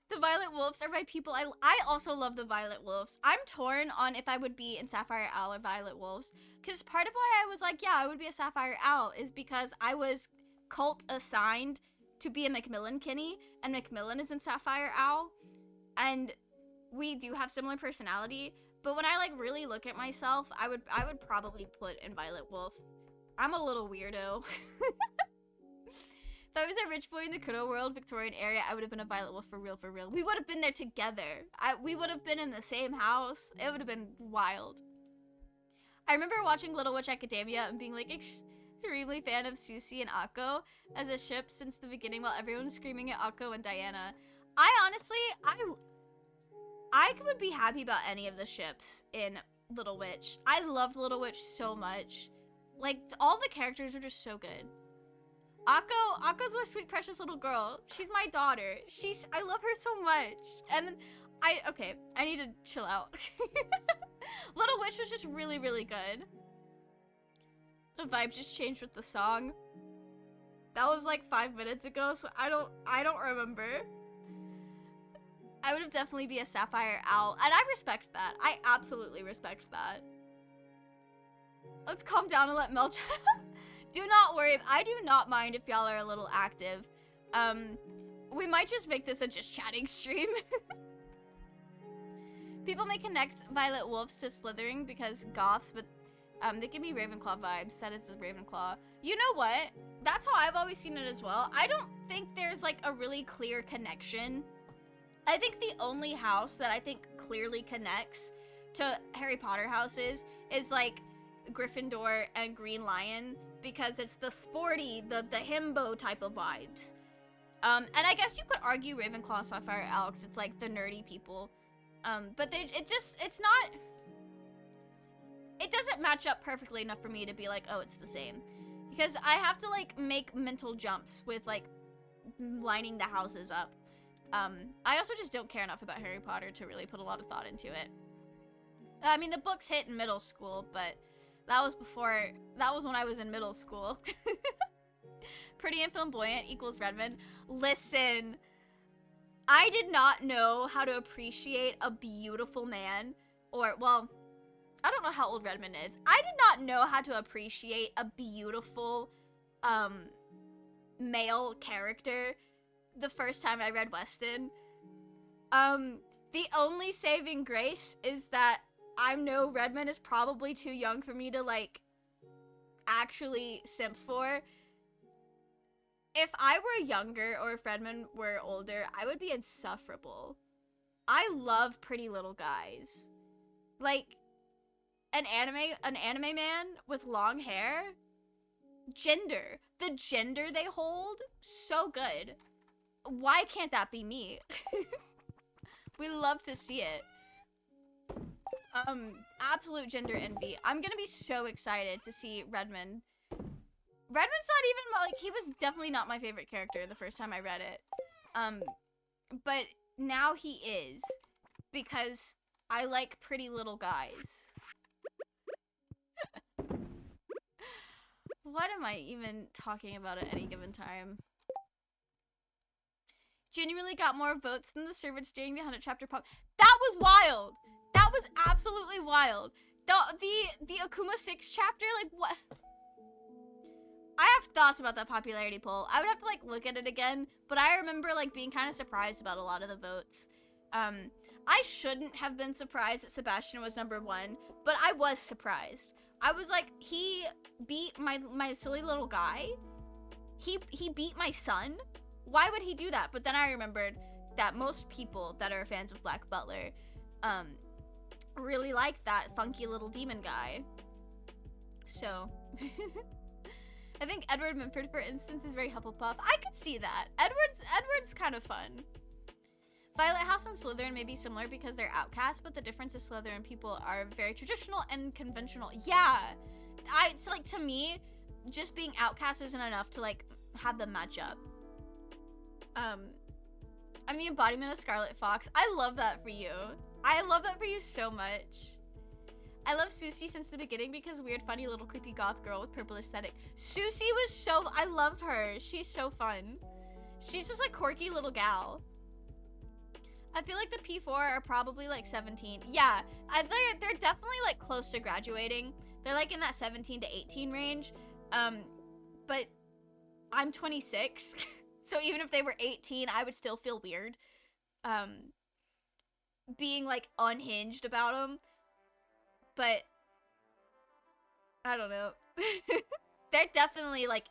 The Violet Wolves are by people I also love the Violet Wolves. I'm torn on if I would be in Sapphire Owl or Violet Wolves, because part of why I was like, yeah, I would be a Sapphire Owl is because I was cult assigned to be a Macmillan Kinney, and Macmillan is in Sapphire Owl, and we do have similar personality, but when I like really look at myself, I would probably put in Violet Wolf. I'm a little weirdo. If I was a rich boy in the Kudo world, Victorian area, I would have been a Violet Wolf for real, for real. We would have been there together. We would have been in the same house. It would have been wild. I remember watching Little Witch Academia and being like extremely fan of Susie and Akko as a ship since the beginning while everyone was screaming at Akko and Diana. I honestly, I would be happy about any of the ships in Little Witch. I loved Little Witch so much. Like, all the characters are just so good. Akko's my sweet precious little girl. She's my daughter. I love her so much. And okay, I need to chill out. Little Witch was just really, really good. The vibe just changed with the song. That was like 5 minutes ago, so I don't remember. I would have definitely be a Sapphire Owl, and I respect that. I absolutely respect that. Let's calm down and let Mel Do not worry, I do not mind if y'all are a little active. We might just make this a just chatting stream. People may connect Violet Wolves to Slytherin because goths, but they give me Ravenclaw vibes. That is a Ravenclaw. You know what? That's how I've always seen it as well. I don't think there's like a really clear connection. I think the only house that I think clearly connects to Harry Potter houses is like Gryffindor and Green Lion, because it's the sporty, the himbo type of vibes. And I guess you could argue Ravenclaw and Sapphire Owl, because it's like the nerdy people. But it doesn't match up perfectly enough for me to be like, oh, it's the same. Because I have to like make mental jumps with like lining the houses up. I also just don't care enough about Harry Potter to really put a lot of thought into it. I mean, the books hit in middle school, but that was when I was in middle school. Pretty and flamboyant equals Redmond. Listen, I did not know how to appreciate a beautiful man, or, well, I don't know how old Redmond is. I did not know how to appreciate a beautiful, male character the first time I read Weston. The only saving grace is that I know Redmond is probably too young for me to, like, actually simp for. If I were younger, or if Redmond were older, I would be insufferable. I love pretty little guys. Like, an anime man with long hair. Gender. The gender they hold, so good. Why can't that be me? We love to see it. Absolute gender envy. I'm gonna be so excited to see Redmond. Redmond's not even, like, he was definitely not my favorite character the first time I read it. But now he is, because I like pretty little guys. What am I even talking about at any given time? Genuinely got more votes than the servants during the 100 chapter pop. That was wild! That was absolutely wild. The Akuma 6 chapter, like, what? I have thoughts about that popularity poll. I would have to, like, look at it again, but I remember, like, being kind of surprised about a lot of the votes. I shouldn't have been surprised that Sebastian was #1, but I was surprised. I was like, he beat my silly little guy? He beat my son? Why would he do that? But then I remembered that most people that are fans of Black Butler, really like that funky little demon guy. So... I think Edward Minford, for instance, is very Hufflepuff. I could see that. Edward's kind of fun. Violet House and Slytherin may be similar because they're outcasts, but the difference is Slytherin people are very traditional and conventional. Yeah, it's like, to me, just being outcast isn't enough to, like, have them match up. I'm the embodiment of Scarlet Fox. I love that for you. I love that for you so much. I love Susie since the beginning because weird, funny, little creepy goth girl with purple aesthetic. Susie was so... I loved her. She's so fun. She's just a quirky little gal. I feel like the P4 are probably like 17. Yeah, they're definitely like close to graduating. They're like in that 17 to 18 range. But I'm 26. So even if they were 18, I would still feel weird. Being like unhinged about them. But I don't know. They're definitely like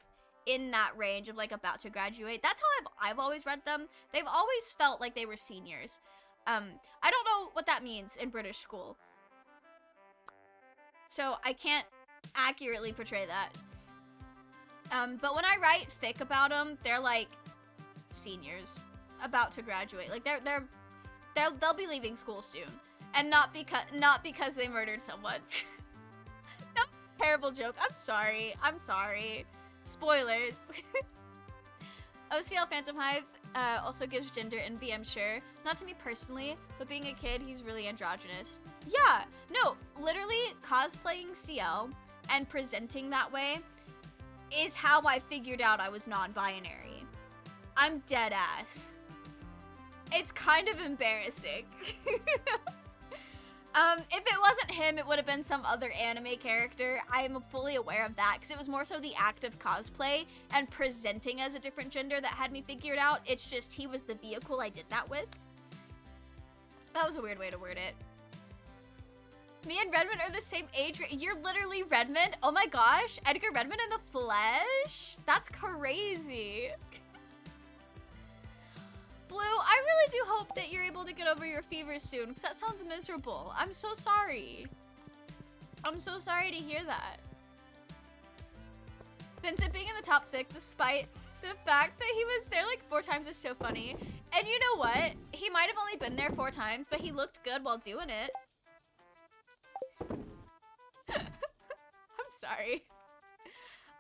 in that range of like about to graduate. That's how I've always read them. They've always felt like they were seniors. I don't know what that means in British school, so I can't accurately portray that. But when I write fic about them, they're like seniors about to graduate. Like they'll be leaving school soon. And not because they murdered someone. That was a terrible joke. I'm sorry. Spoilers. OCL Phantom Hive also gives gender envy, I'm sure. Not to me personally, but being a kid, he's really androgynous. Yeah, no, literally cosplaying CL and presenting that way is how I figured out I was non-binary. I'm dead ass. It's kind of embarrassing. If it wasn't him, it would have been some other anime character. I am fully aware of that, because it was more so the act of cosplay and presenting as a different gender that had me figured out. It's just he was the vehicle I did that with. That was a weird way to word it. Me and Redmond are the same age. You're literally Redmond? Oh my gosh, Edgar Redmond in the flesh? That's crazy. Blue, I really do hope that you're able to get over your fever soon, because that sounds miserable. I'm so sorry. I'm so sorry to hear that. Vincent being in the top 6, despite the fact that he was there like 4 times, is so funny. And you know what? He might have only been there 4 times, but he looked good while doing it. I'm sorry.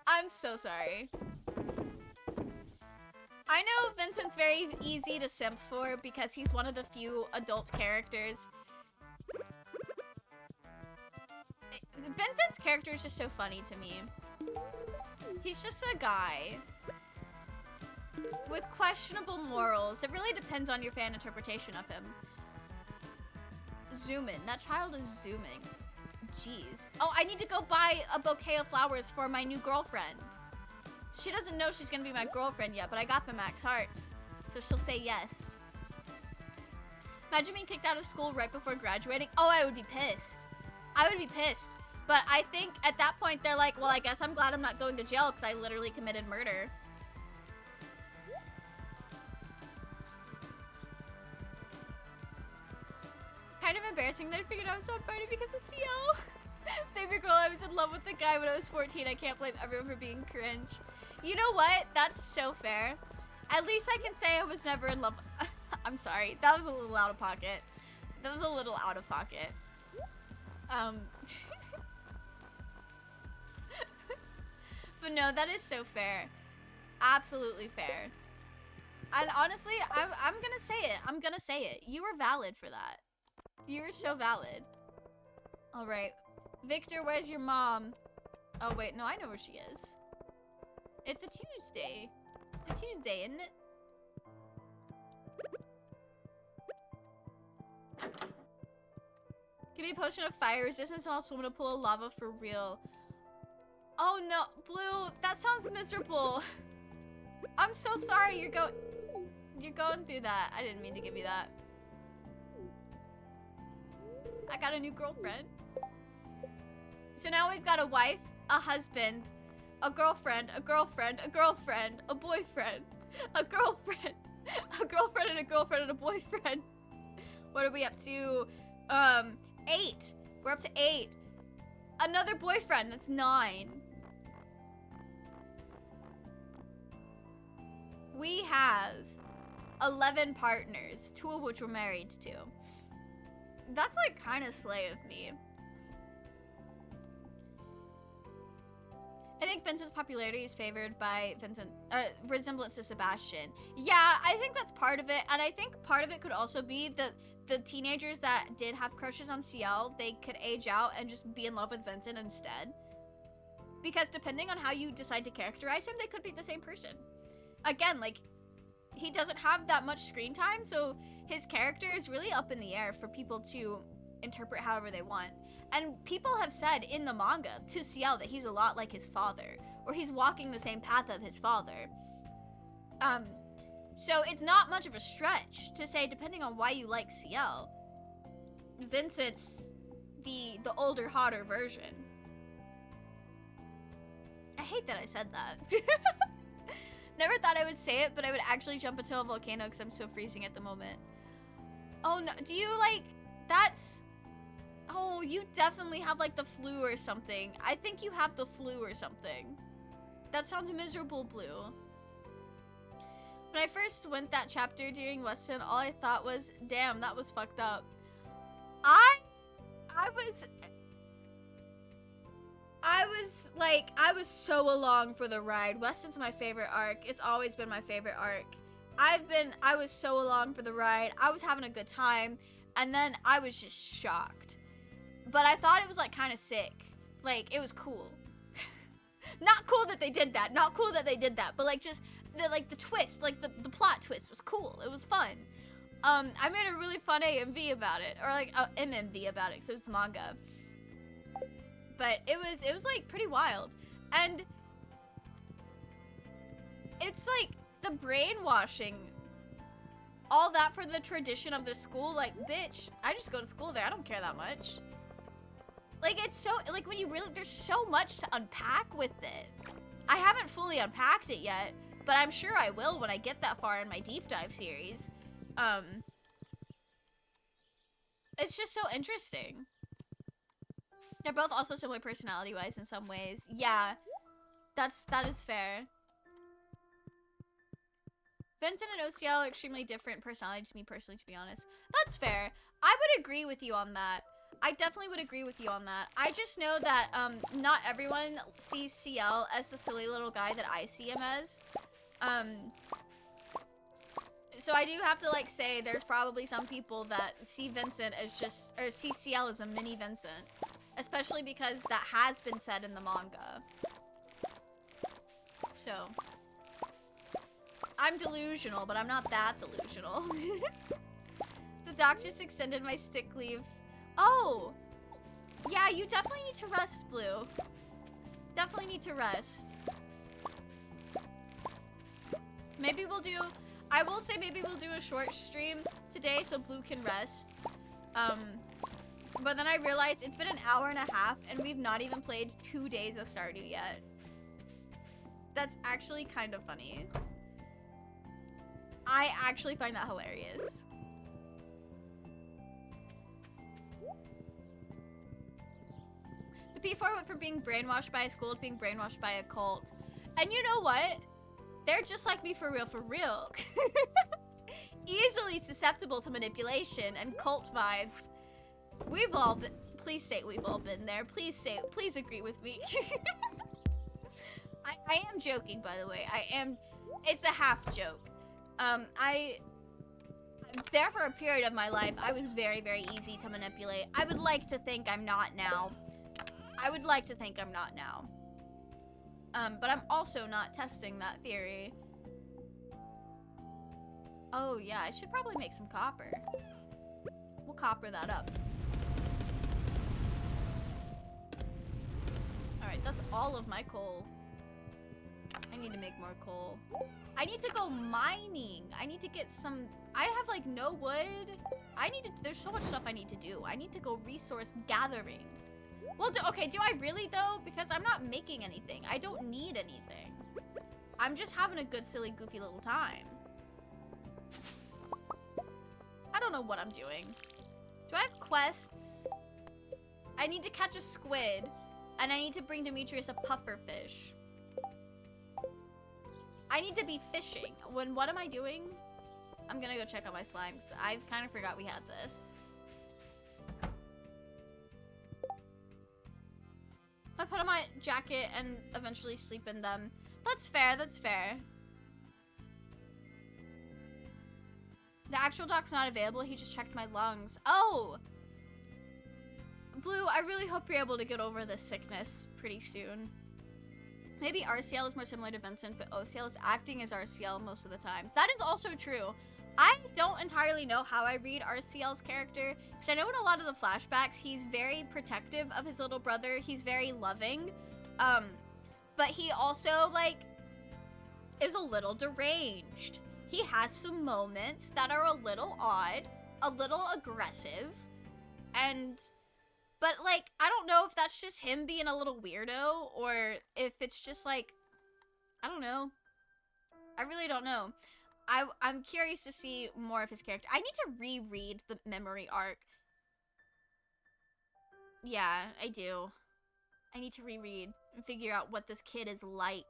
I'm so sorry. I know Vincent's very easy to simp for because he's one of the few adult characters. Vincent's character is just so funny to me. He's just a guy with questionable morals. It really depends on your fan interpretation of him. Zoom in. That child is zooming. Jeez. Oh, I need to go buy a bouquet of flowers for my new girlfriend. She doesn't know she's gonna be my girlfriend yet, but I got the max hearts, so she'll say yes. Imagine being kicked out of school right before graduating. Oh, I would be pissed. I would be pissed. But I think at that point they're like, well, I guess I'm glad I'm not going to jail because I literally committed murder. It's kind of embarrassing that I figured I was not party because of CO. Favorite girl, I was in love with the guy when I was 14. I can't blame everyone for being cringe. You know what? That's so fair. At least I can say I was never in love. I'm sorry. That was a little out of pocket. That was a little out of pocket. But no, that is so fair. Absolutely fair. And honestly, I'm gonna say it. I'm gonna say it. You were valid for that. You were so valid. All right. Victor, where's your mom? Oh, wait. No, I know where she is. It's a Tuesday. It's a Tuesday, isn't it? Give me a potion of fire resistance and I'll swim in a pool of lava for real. Oh no, Blue, that sounds miserable. I'm so sorry you're going through that. I didn't mean to give you that. I got a new girlfriend. So now we've got a wife, a husband, a girlfriend, a girlfriend, a girlfriend, a boyfriend, a girlfriend, a girlfriend and a girlfriend and a boyfriend. What are we up to? 8. We're up to 8. Another boyfriend, that's 9. We have 11 partners, 2 of which we're married to. That's like kind of slay of me. I think Vincent's popularity is favored by resemblance to Sebastian. Yeah, I think that's part of it. And I think part of it could also be that the teenagers that did have crushes on CL, they could age out and just be in love with Vincent instead. Because depending on how you decide to characterize him, they could be the same person. Again, like, he doesn't have that much screen time, so his character is really up in the air for people to interpret however they want. And people have said in the manga to CL that he's a lot like his father, or he's walking the same path of his father. So it's not much of a stretch to say, depending on why you like CL, Vincent's the older, hotter version. I hate that I said that. Never thought I would say it, but I would actually jump into a volcano because I'm so freezing at the moment. Oh no, do you like, that's, oh, you definitely have like the flu or something. I think you have the flu or something. That sounds miserable, Blue. When I first went that chapter during Weston, all I thought was, damn, that was fucked up. I was so along for the ride. Weston's my favorite arc. It's always been my favorite arc. I was so along for the ride. I was having a good time, and then I was just shocked. But I thought it was like kind of sick. Like, it was cool. Not cool that they did that. Not cool that they did that. But like just the twist, like the plot twist was cool. It was fun. I made a really fun AMV about it, or like a MMV about it, because it was the manga. But it was like pretty wild. And it's like the brainwashing, all that for the tradition of the school. Like, bitch, I just go to school there. I don't care that much. Like, it's so, like, when you really, there's so much to unpack with it. I haven't fully unpacked it yet, but I'm sure I will when I get that far in my deep dive series. It's just so interesting. They're both also similar personality-wise in some ways. Yeah, that is fair. Vincent and OCL are extremely different personality to me personally, to be honest. That's fair. I would agree with you on that. I definitely would agree with you on that. I just know that not everyone sees CL as the silly little guy that I see him as. So I do have to like say there's probably some people that see Vincent as just, or see CL as a mini Vincent. Especially because that has been said in the manga. So, I'm delusional, but I'm not that delusional. The doc just extended my sick leave. Oh! Yeah, you definitely need to rest, Blue. Definitely need to rest. Maybe we'll do, I will say maybe we'll do a short stream today so Blue can rest. But then I realized it's been an hour and a half and we've not even played 2 days of Stardew yet. That's actually kind of funny. I actually find that hilarious. Before I went from being brainwashed by a school to being brainwashed by a cult. And you know what? They're just like me for real, for real. Easily susceptible to manipulation and cult vibes. We've all been, please say we've all been there. Please agree with me. I am joking, by the way. It's a half joke. There for a period of my life, I was very, very easy to manipulate. I would like to think I'm not now. But I'm also not testing that theory. Oh yeah, I should probably make some copper. We'll copper that up. Alright, that's all of my coal. I need to make more coal. I need to go mining. I need to get some... I have like no wood. There's so much stuff I need to do. I need to go resource gathering. Well, okay, do I really though? Because I'm not making anything. I don't need anything. I'm just having a good, silly, goofy little time. I don't know what I'm doing. Do I have quests? I need to catch a squid. And I need to bring Demetrius a pufferfish. I need to be fishing. What am I doing? I'm gonna go check on my slimes. I kind of forgot we had this. I put on my jacket and eventually sleep in them. That's fair, that's fair. The actual doctor's not available, he just checked my lungs. Oh! Blue, I really hope you're able to get over this sickness pretty soon. Maybe RCL is more similar to Vincent, but OCL is acting as RCL most of the time. That is also true. I don't entirely know how I read RCL's character, because I know in a lot of the flashbacks, he's very protective of his little brother. He's very loving, but he also, like, is a little deranged. He has some moments that are a little odd, a little aggressive, but, like, I don't know if that's just him being a little weirdo, or if it's just, like, I don't know. I really don't know. I'm curious to see more of his character. I need to reread the memory arc. Yeah, I do. I need to reread and figure out what this kid is like.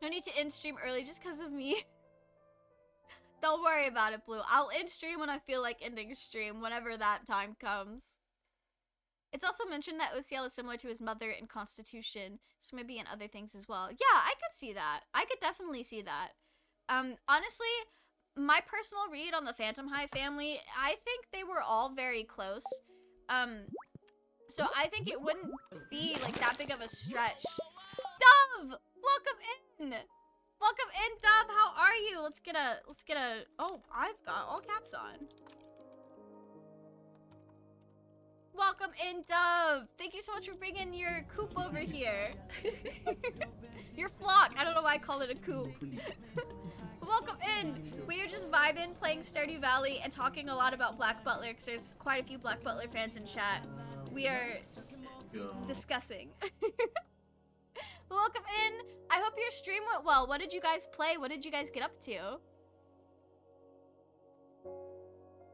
No need to end stream early just because of me. Don't worry about it, Blue. I'll end stream when I feel like ending stream, whenever that time comes. It's also mentioned that OCL is similar to his mother in constitution, so maybe in other things as well. Yeah, I could see that. I could definitely see that. Honestly, my personal read on the Phantom Hive family, I think they were all very close. So I think it wouldn't be like that big of a stretch. Dove! Welcome in! Welcome in, Dove! How are you? Let's get a, oh, I've got all caps on. Welcome in, Dove! Thank you so much for bringing your coop over here. Your flock. I don't know why I called it a coop. Welcome in! We are just vibing, playing Stardew Valley, and talking a lot about Black Butler, because there's quite a few Black Butler fans in chat. We are discussing. Welcome in! I hope your stream went well. What did you guys play? What did you guys get up to?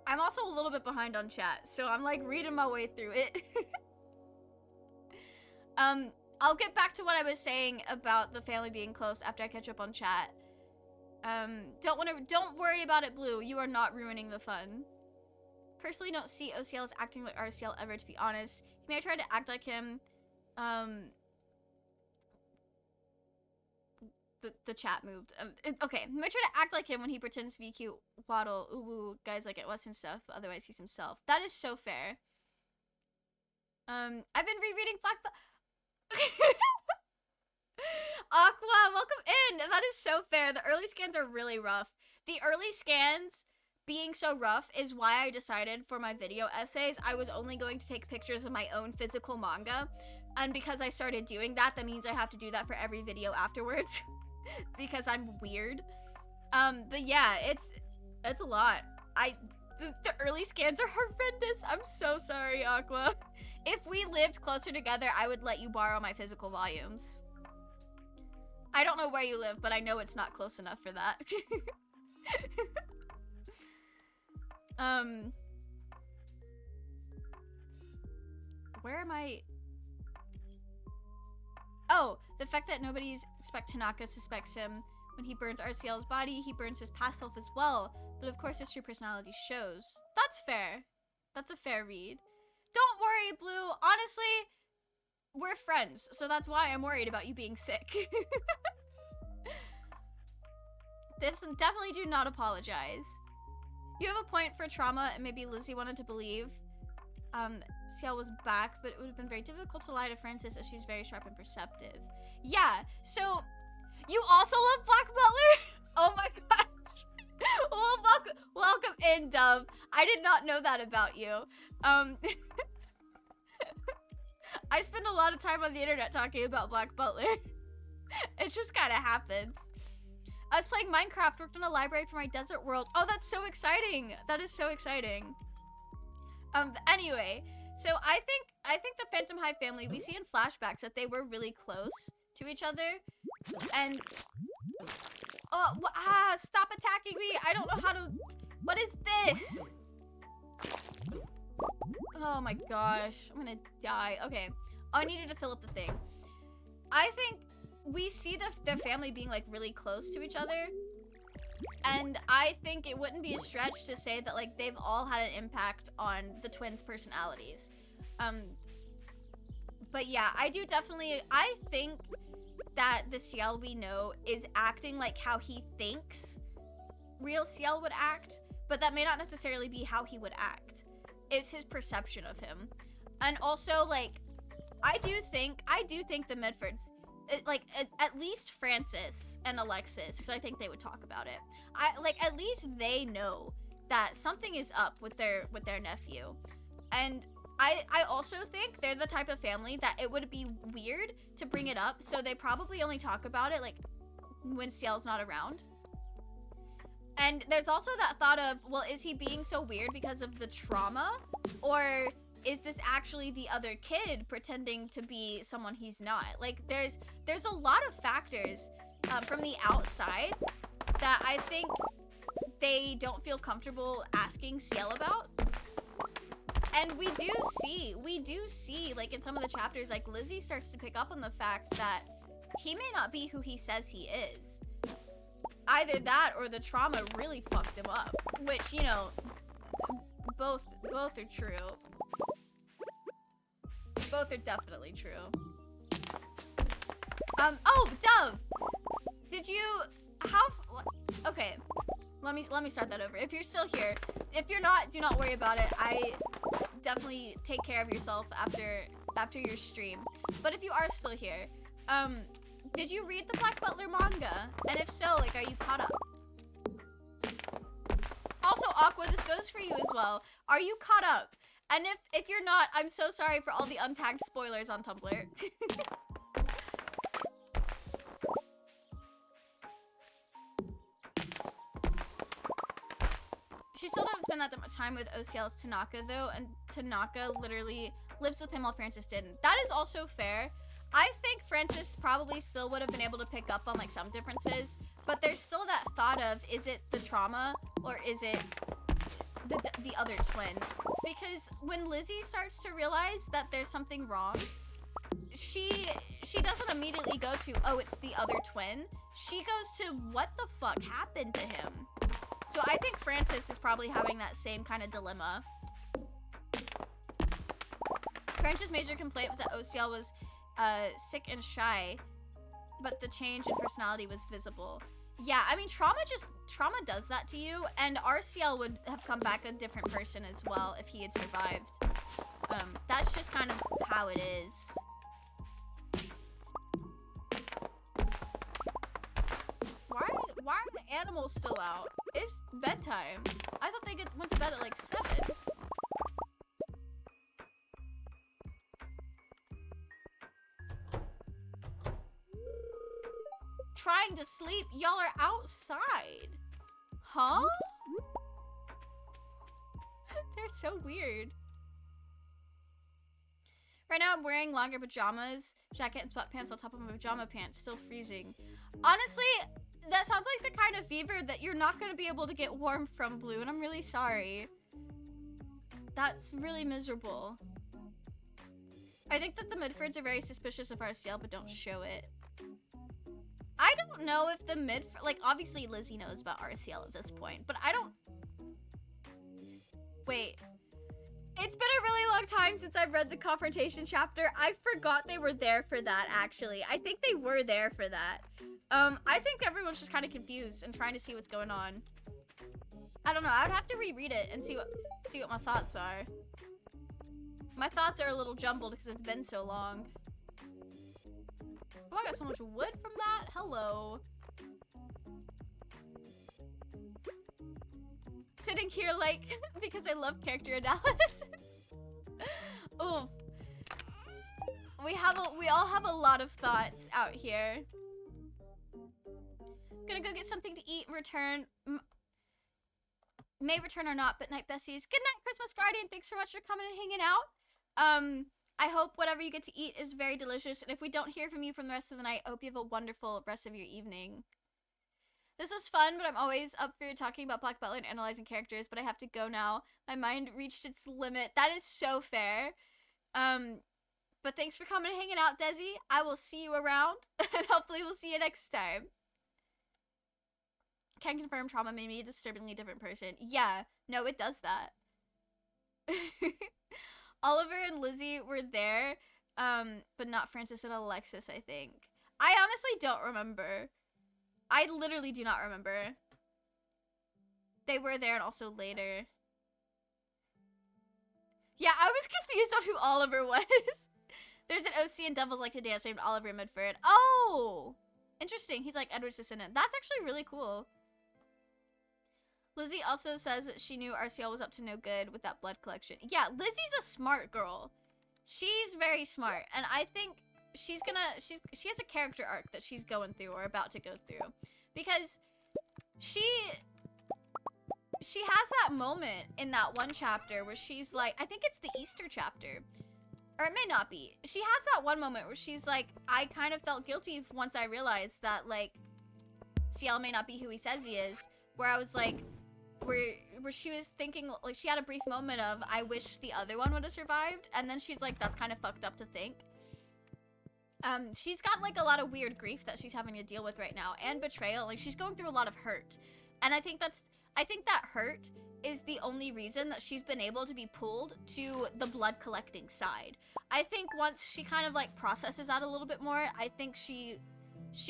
I'm also a little bit behind on chat, so I'm like reading my way through it. I'll get back to what I was saying about the family being close after I catch up on chat. Don't worry about it, Blue. You are not ruining the fun. Personally, don't see OCL as acting like RCL ever, to be honest. He may have tried to act like him. The chat moved. Okay, he might try to act like him when he pretends to be cute, waddle, ooh, guys like it West and stuff, but otherwise he's himself. That is so fair. I've been rereading Black Aqua, welcome in! That is so fair. The early scans are really rough. The early scans being so rough is why I decided for my video essays I was only going to take pictures of my own physical manga. And because I started doing that, that means I have to do that for every video afterwards. Because I'm weird. But yeah, it's a lot. The early scans are horrendous. I'm so sorry, Aqua. If we lived closer together, I would let you borrow my physical volumes. I don't know where you live, but I know it's not close enough for that. where am I? Oh, the fact that nobody's expect Tanaka suspects him. When he burns RCL's body, he burns his past self as well. But of course his true personality shows. That's fair. That's a fair read. Don't worry, Blue. Honestly, we're friends, so that's why I'm worried about you being sick. Definitely do not apologize. You have a point for trauma, and maybe Lizzie wanted to believe Ciel was back, but it would have been very difficult to lie to Francis as she's very sharp and perceptive. Yeah, so you also love Black Butler? Oh my gosh. Well, welcome in, Dove. I did not know that about you. I spend a lot of time on the internet talking about Black Butler. It just kind of happens. I was playing Minecraft, worked on a library for my desert world. Oh, that's so exciting. That is so exciting. Anyway, so I think the Phantom Hive family, we see in flashbacks that they were really close to each other. And stop attacking me. I don't know how to. What is this? Oh my gosh, I'm gonna die. Okay. Oh, I needed to fill up the thing. I think we see the family being like really close to each other. And I think it wouldn't be a stretch to say that like they've all had an impact on the twins' personalities. But yeah, I think that the Ciel we know is acting like how he thinks real Ciel would act, but that may not necessarily be how he would act. It's his perception of him. And also, like, I do think the Medfords, like, at least Francis and Alexis, because I think they would talk about it. At least they know that something is up with their nephew. And I also think they're the type of family that it would be weird to bring it up, so they probably only talk about it, like, when Ciel's not around. And there's also that thought of, well, is he being so weird because of the trauma? Or is this actually the other kid pretending to be someone he's not? Like, there's a lot of factors from the outside that I think they don't feel comfortable asking Ciel about. And we do see, like, in some of the chapters, like, Lizzie starts to pick up on the fact that he may not be who he says he is. Either that or the trauma really fucked him up, which, you know, both are true. Both are definitely true. Oh, Dove! Okay, let me start that over. If you're still here, if you're not, do not worry about it. I definitely take care of yourself after your stream. But if you are still here, did you read the Black Butler manga? And if so, like, are you caught up? Also, Aqua, this goes for you as well. Are you caught up? And if you're not, I'm so sorry for all the untagged spoilers on Tumblr. She still doesn't spend that much time with OCL's Tanaka, though, and Tanaka literally lives with him while Francis didn't. That is also fair. I think Francis probably still would have been able to pick up on, like, some differences, but there's still that thought of, is it the trauma or is it the other twin? Because when Lizzie starts to realize that there's something wrong, she doesn't immediately go to, oh, it's the other twin. She goes to, what the fuck happened to him? So I think Francis is probably having that same kind of dilemma. Francis' major complaint was that OCL was sick and shy, but the change in personality was visible. Yeah, I mean, trauma does that to you, and RCL would have come back a different person as well if he had survived. That's just kind of how it is. Why are the animals still out? It's bedtime. I thought they went to bed at like 7. Trying to sleep? Y'all are outside. Huh? They're so weird. Right now I'm wearing longer pajamas, jacket and sweatpants on top of my pajama pants, still freezing. Honestly, that sounds like the kind of fever that you're not going to be able to get warm from, Blue, and I'm really sorry. That's really miserable. I think that the Midfords are very suspicious of RCL, but don't show it. I don't know if the like, obviously Lizzie knows about RCL at this point, but I don't... Wait. It's been a really long time since I've read the confrontation chapter. I forgot they were there for that, actually. I think they were there for that. I think everyone's just kind of confused and trying to see what's going on. I don't know. I would have to reread it and see what my thoughts are. My thoughts are a little jumbled because it's been so long. Oh, I got so much wood from that. Hello. Sitting here like, because I love character analysis. Oof. We all have a lot of thoughts out here. Gonna go get something to eat and return. May return or not, but night Bessies. Good night, Christmas Guardian. Thanks so much for coming and hanging out. I hope whatever you get to eat is very delicious. And if we don't hear from you from the rest of the night, I hope you have a wonderful rest of your evening. This was fun, but I'm always up for talking about Black Butler and analyzing characters, but I have to go now. My mind reached its limit. That is so fair. But thanks for coming and hanging out, Desi. I will see you around, and hopefully we'll see you next time. Can confirm trauma made me a disturbingly different person. Yeah, no, it does that. Oliver and Lizzie were there, but not Francis and Alexis, I think. I honestly don't remember. I literally do not remember. They were there and also later. Yeah, I was confused on who Oliver was. There's an OC and Devils Like to Dance named Oliver Midford. Oh! Interesting. He's like Edward's descendant. That's actually really cool. Lizzie also says that she knew RCL was up to no good with that blood collection. Yeah, Lizzie's a smart girl. She's very smart. And I think she has a character arc that she's going through or about to go through. Because she has that moment in that one chapter where she's like, I think it's the Easter chapter. Or it may not be. She has that one moment where she's like, I kind of felt guilty once I realized that, like, CL may not be who he says he is. Where I was like, where she was thinking, like, she had a brief moment of, I wish the other one would have survived. And then she's like, that's kind of fucked up to think. She's got, like, a lot of weird grief that she's having to deal with right now. And betrayal. Like, she's going through a lot of hurt. And I think that hurt is the only reason that she's been able to be pulled to the blood collecting side. I think once she kind of, like, processes that a little bit more, I think she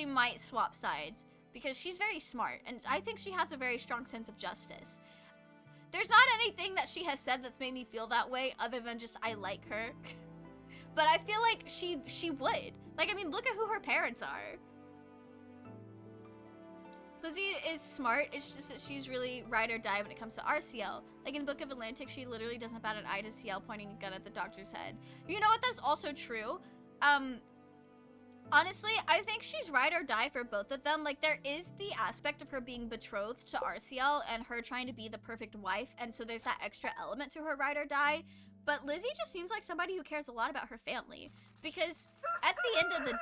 might swap sides. Because she's very smart, and I think she has a very strong sense of justice. There's not anything that she has said that's made me feel that way, other than just, I like her. But I feel like she would. Like, I mean, look at who her parents are. Lizzie is smart, it's just that she's really ride or die when it comes to RCL. Like in Book of Atlantic, she literally doesn't bat an eye to CL pointing a gun at the doctor's head. You know what, that's also true. Honestly, I think she's ride or die for both of them. Like, there is the aspect of her being betrothed to RCL and her trying to be the perfect wife, and so there's that extra element to her ride or die. But Lizzie just seems like somebody who cares a lot about her family. Because at the end of the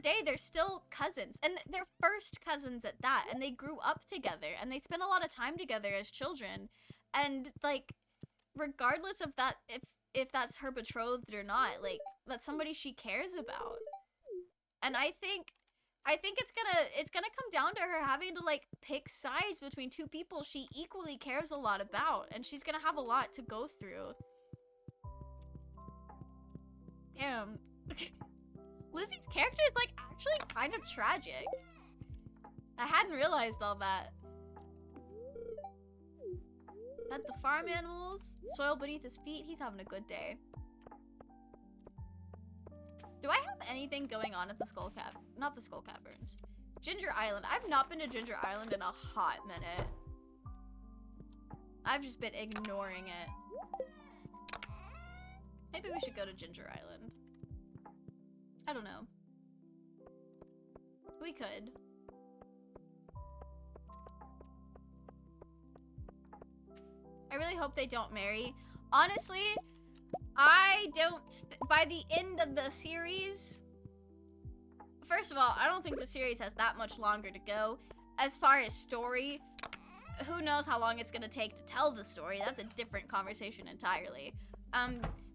day, they're still cousins. And they're first cousins at that. And they grew up together. And they spent a lot of time together as children. And, like, regardless of that, if that's her betrothed or not, like, that's somebody she cares about. And I think it's gonna come down to her having to, like, pick sides between two people she equally cares a lot about, and she's gonna have a lot to go through. Damn. Lizzie's character is, like, actually kind of tragic. I hadn't realized all that. Fed the farm animals, soil beneath his feet, he's having a good day. Do I have anything going on at the Skull Cavern? Not the Skull Caverns. Ginger Island. I've not been to Ginger Island in a hot minute. I've just been ignoring it. Maybe we should go to Ginger Island. I don't know. We could. I really hope they don't marry. Honestly, I don't, by the end of the series, first of all, I don't think the series has that much longer to go. As far as story, who knows how long it's gonna take to tell the story. That's a different conversation entirely.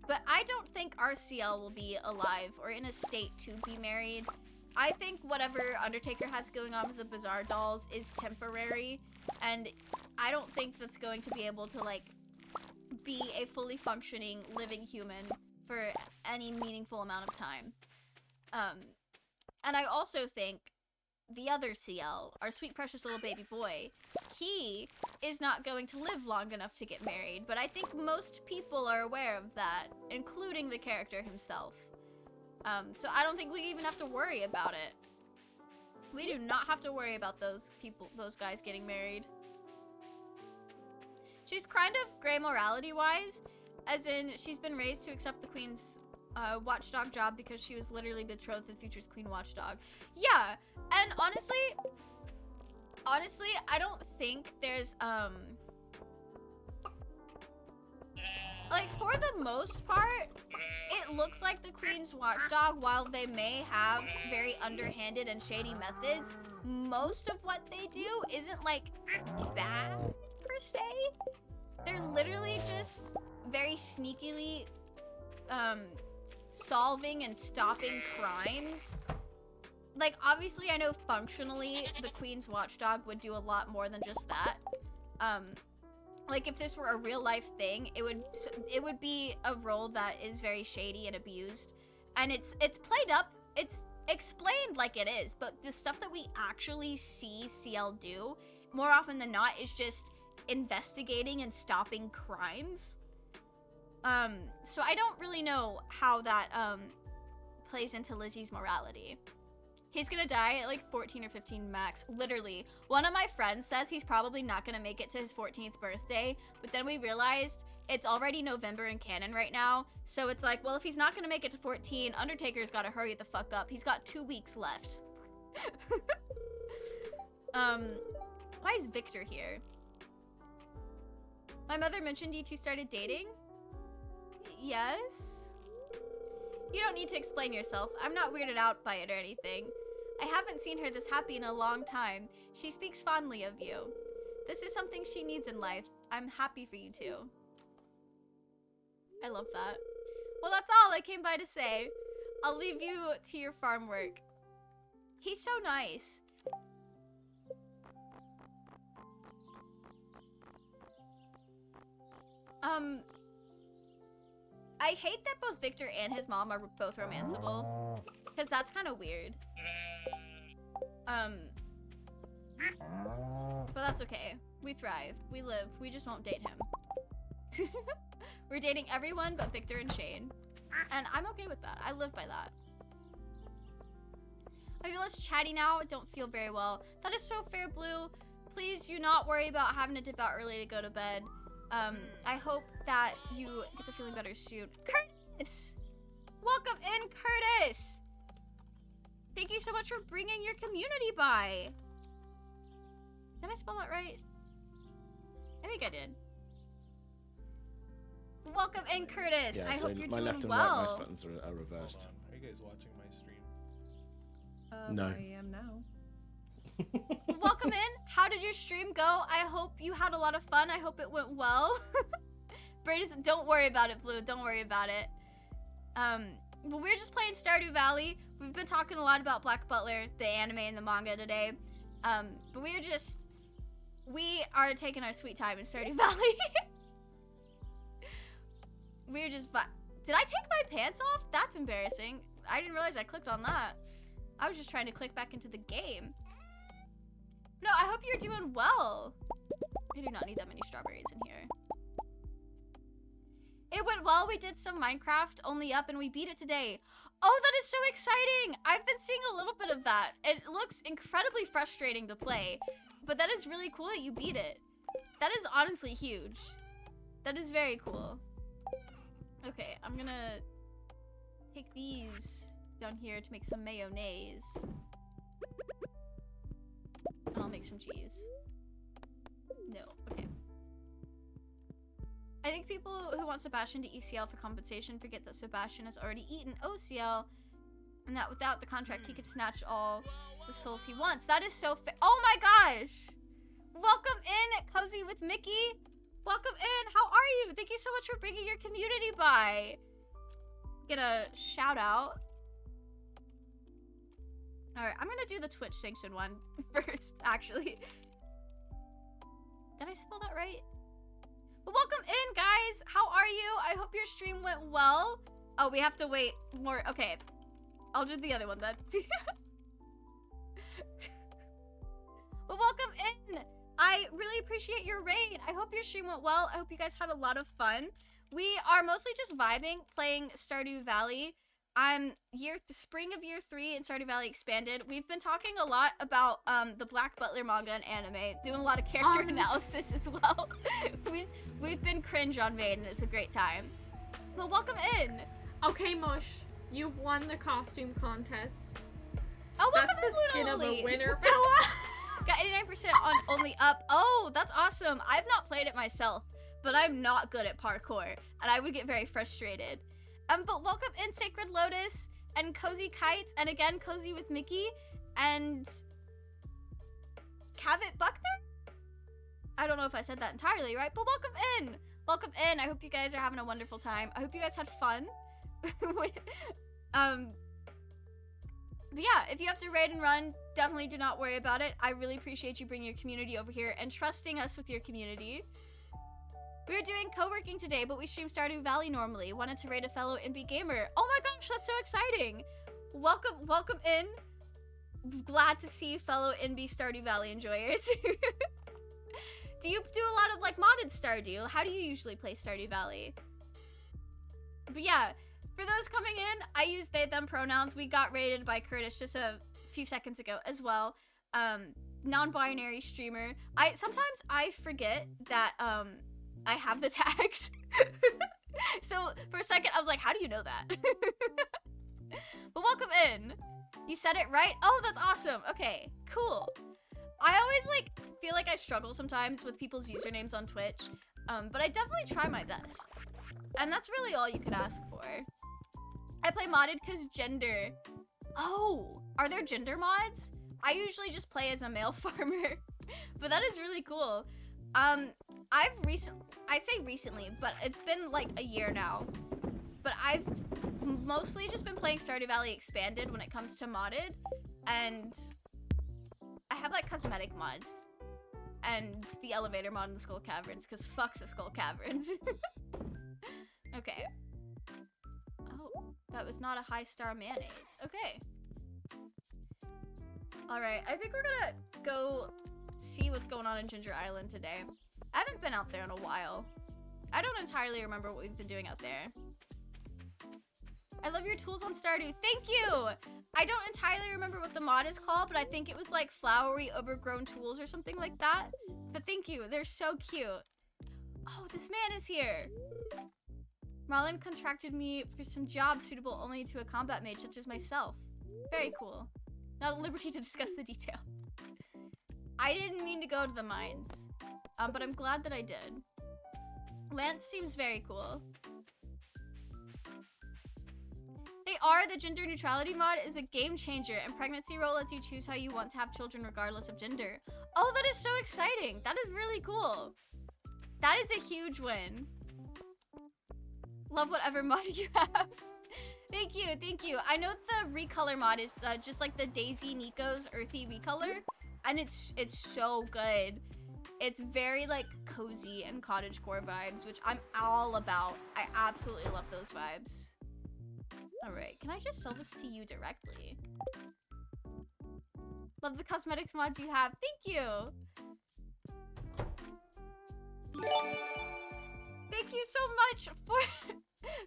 But I don't think our CL will be alive or in a state to be married. I think whatever Undertaker has going on with the Bizarre Dolls is temporary, and I don't think that's going to be able to, like, be a fully functioning, living human for any meaningful amount of time. And I also think the other CL, our sweet precious little baby boy, he is not going to live long enough to get married, but I think most people are aware of that, including the character himself. So I don't think we even have to worry about it. We do not have to worry about those guys getting married. She's kind of gray morality-wise, as in she's been raised to accept the queen's watchdog job because she was literally betrothed to the future's queen watchdog. Yeah, and honestly, I don't think there's, like, for the most part, it looks like the queen's watchdog, while they may have very underhanded and shady methods, most of what they do isn't, like, bad, per se. They're literally just very sneakily, solving and stopping crimes. Like, obviously, I know functionally the Queen's Watchdog would do a lot more than just that. Like, if this were a real-life thing, it would be a role that is very shady and abused. And it's played up, it's explained like it is, but the stuff that we actually see CL do, more often than not, is just investigating and stopping crimes. So I don't really know how that, plays into Lizzie's morality. He's gonna die at like 14 or 15 max, literally. One of my friends says he's probably not gonna make it to his 14th birthday, but then we realized it's already November in canon right now, so it's like, well, if he's not gonna make it to 14, Undertaker's gotta hurry the fuck up. He's got 2 weeks left. Why is Victor here? My mother mentioned you two started dating? Yes? You don't need to explain yourself. I'm not weirded out by it or anything. I haven't seen her this happy in a long time. She speaks fondly of you. This is something she needs in life. I'm happy for you two. I love that. Well, that's all I came by to say. I'll leave you to your farm work. He's so nice. I hate that both Victor and his mom are both romanceable, because that's kind of weird. But that's okay. We thrive. We live. We just won't date him. We're dating everyone but Victor and Shane. And I'm okay with that. I live by that. I feel less chatty now. I don't feel very well. That is so fair, Blue. Please do not worry about having to dip out early to go to bed. I hope that you get to feeling better soon. Curtis! Welcome in, Curtis! Thank you so much for bringing your community by. Did I spell that right? I think I did. Welcome in, Curtis. Yeah, I so hope you're my doing left and well. right mouse buttons are reversed. Hold on. Are you guys watching my stream? No. I am now. Welcome in. How did your stream go? I hope you had a lot of fun. I hope it went well. Brady's, don't worry about it, Blue. Don't worry about it. But we're just playing Stardew Valley. We've been talking a lot about Black Butler, the anime and the manga today. But we are taking our sweet time in Stardew Valley. We're just did I take my pants off? That's embarrassing. I didn't realize I clicked on that. I was just trying to click back into the game. No, I hope you're doing well. I do not need that many strawberries in here. It went well. We did some Minecraft only up and we beat it today. Oh, that is so exciting. I've been seeing a little bit of that. It looks incredibly frustrating to play, but that is really cool that you beat it. That is honestly huge. That is very cool. Okay, I'm gonna take these down here to make some mayonnaise. And I'll make some cheese. No, okay. I think people who want Sebastian to ECL for compensation forget that Sebastian has already eaten OCL, and that without the contract he could snatch all the souls he wants. That is so fair. Oh my gosh! Welcome in, Cozy with Mickey. Welcome in. How are you? Thank you so much for bringing your community by. get a shout out. Alright, I'm gonna do the Twitch sanctioned one first, actually. Did I spell that right? But welcome in, guys! How are you? I hope your stream went well. Oh, we have to wait more. Okay. I'll do the other one then. But welcome in! I really appreciate your raid. I hope your stream went well. I hope you guys had a lot of fun. We are mostly just vibing, playing Stardew Valley. Spring of year 3 in Stardew Valley Expanded. We've been talking a lot about the Black Butler manga and anime, doing a lot of character analysis as well. we've been cringe on Maid, and it's a great time. Well, welcome in. Okay, Mush, you've won the costume contest. Oh, that's the skin of a winner. Got 89% on Only Up. Oh, that's awesome. I've not played it myself, but I'm not good at parkour, and I would get very frustrated. But welcome in Sacred Lotus and Cozy Kites, and again, Cozy with Mickey, and Cavett Buckner? I don't know if I said that entirely right, but welcome in. Welcome in. I hope you guys are having a wonderful time. I hope you guys had fun. But yeah, if you have to raid and run, definitely do not worry about it. I really appreciate you bringing your community over here and trusting us with your community. We're doing co-working today, but we stream Stardew Valley normally. Wanted to raid a fellow NB gamer. Oh my gosh, that's so exciting. Welcome in. Glad to see fellow NB Stardew Valley enjoyers. Do you do a lot of like modded Stardew? How do you usually play Stardew Valley? But yeah, for those coming in, I use they, them pronouns. We got raided by Curtis just a few seconds ago as well. Non-binary streamer. Sometimes I forget that I have the tags. So for a second I was like, how do you know that? But welcome in. You said it right? Oh, that's awesome. Okay, cool. I always like feel like I struggle sometimes with people's usernames on Twitch, but I definitely try my best. And that's really all you could ask for. I play modded because gender. Oh, are there gender mods? I usually just play as a male farmer, but that is really cool. I say recently, but it's been like a year now, but I've mostly just been playing Stardew Valley Expanded when it comes to modded, and I have like cosmetic mods and the elevator mod in the Skull Caverns, because fuck the Skull Caverns. Okay. Oh, that was not a high star mayonnaise. Okay. Alright, I think we're gonna go see what's going on in Ginger Island today. I haven't been out there in a while. I don't entirely remember what we've been doing out there. I love your tools on Stardew. Thank you! I don't entirely remember what the mod is called, but I think it was like flowery overgrown tools or something like that. But thank you, they're so cute. Oh, this man is here. Marlon contracted me for some jobs suitable only to a combat mage such as myself. Very cool. Not at liberty to discuss the detail. I didn't mean to go to the mines, but I'm glad that I did. Lance seems very cool. The gender neutrality mod is a game changer, and pregnancy role lets you choose how you want to have children regardless of gender. Oh, that is so exciting. That is really cool. That is a huge win. Love whatever mod you have. Thank you, thank you. I know the recolor mod is just like the Daisy Nico's earthy recolor, and it's so good. It's very like cozy and cottagecore vibes, which I'm all about. I absolutely love those vibes. All right, can I just sell this to you directly? Love the cosmetics mods you have. Thank you. Thank you so much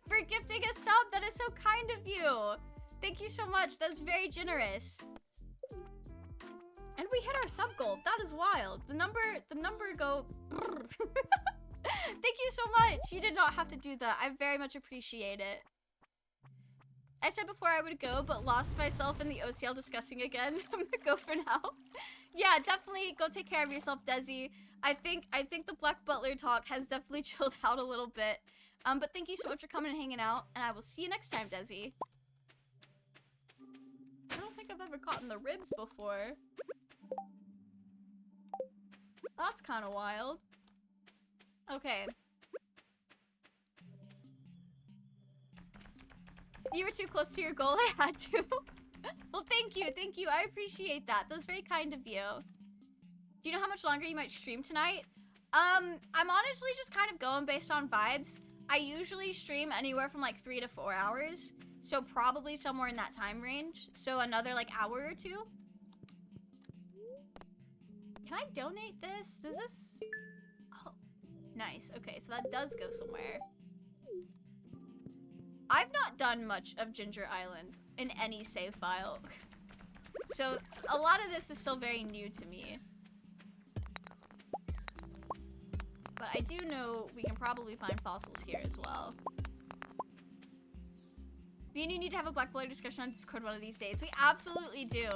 for gifting a sub. That is so kind of you. Thank you so much. That's very generous. And we hit our sub goal. That is wild. The number go. Thank you so much. You did not have to do that. I very much appreciate it. I said before I would go, but lost myself in the OCL discussing again. I'm gonna go for now. Yeah, definitely go take care of yourself, Desi. I think the Black Butler talk has definitely chilled out a little bit. But thank you so much for coming and hanging out, and I will see you next time, Desi. I don't think I've ever caught in the ribs before. That's kind of wild. Okay. You were too close to your goal, I had to. Well, thank you, I appreciate that. That was very kind of you. Do you know how much longer you might stream tonight? I'm honestly just kind of going based on vibes. I usually stream anywhere from like 3 to 4 hours, so probably somewhere in that time range. So another like hour or two. Can I donate this? Does this? Oh, nice. Okay, so that does go somewhere. I've not done much of Ginger Island in any save file. So a lot of this is still very new to me. But I do know we can probably find fossils here as well. Me and you need to have a Black Blood discussion on Discord one of these days. We absolutely do.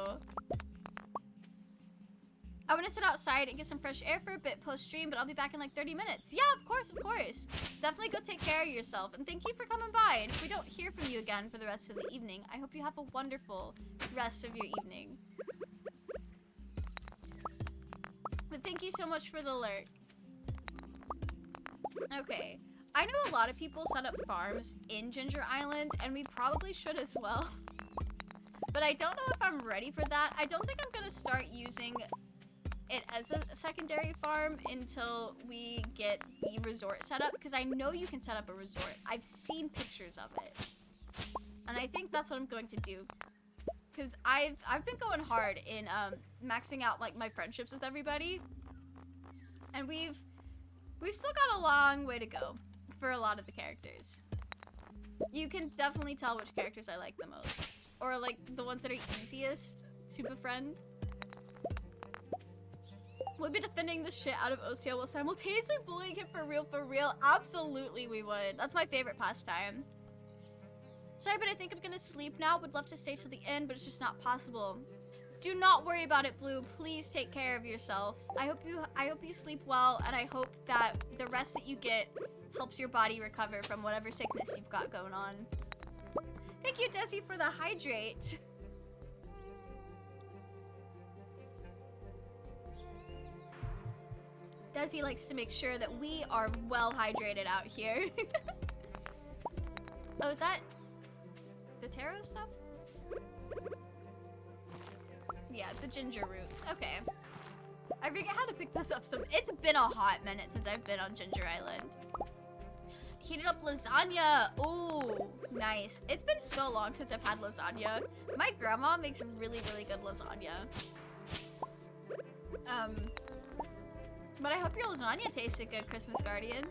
I want to sit outside and get some fresh air for a bit post-stream, but I'll be back in like 30 minutes. Yeah, of course, of course. Definitely go take care of yourself. And thank you for coming by. And if we don't hear from you again for the rest of the evening, I hope you have a wonderful rest of your evening. But thank you so much for the alert. Okay. I know a lot of people set up farms in Ginger Island, and we probably should as well. But I don't know if I'm ready for that. I don't think I'm going to start using it as a secondary farm until we get the resort set up, because I know you can set up a resort. I've seen pictures of it. And I think that's what I'm going to do. Because I've been going hard in maxing out like my friendships with everybody. And we've still got a long way to go for a lot of the characters. You can definitely tell which characters I like the most. Or like the ones that are easiest to befriend. We'll be defending the shit out of OCL while simultaneously bullying him for real, for real. Absolutely we would. That's my favorite pastime. Sorry, but I think I'm gonna sleep now. Would love to stay till the end, but it's just not possible. Do not worry about it, Blue. Please take care of yourself. I hope you sleep well, and I hope that the rest that you get helps your body recover from whatever sickness you've got going on. Thank you, Desi, for the hydrate. Desi likes to make sure that we are well hydrated out here. Oh, is that the taro stuff? Yeah, the ginger roots. Okay. I forget how to pick this up. It's been a hot minute since I've been on Ginger Island. Heated up lasagna. Ooh, nice. It's been so long since I've had lasagna. My grandma makes really, really good lasagna. But I hope your lasagna tasted good, Christmas Guardian.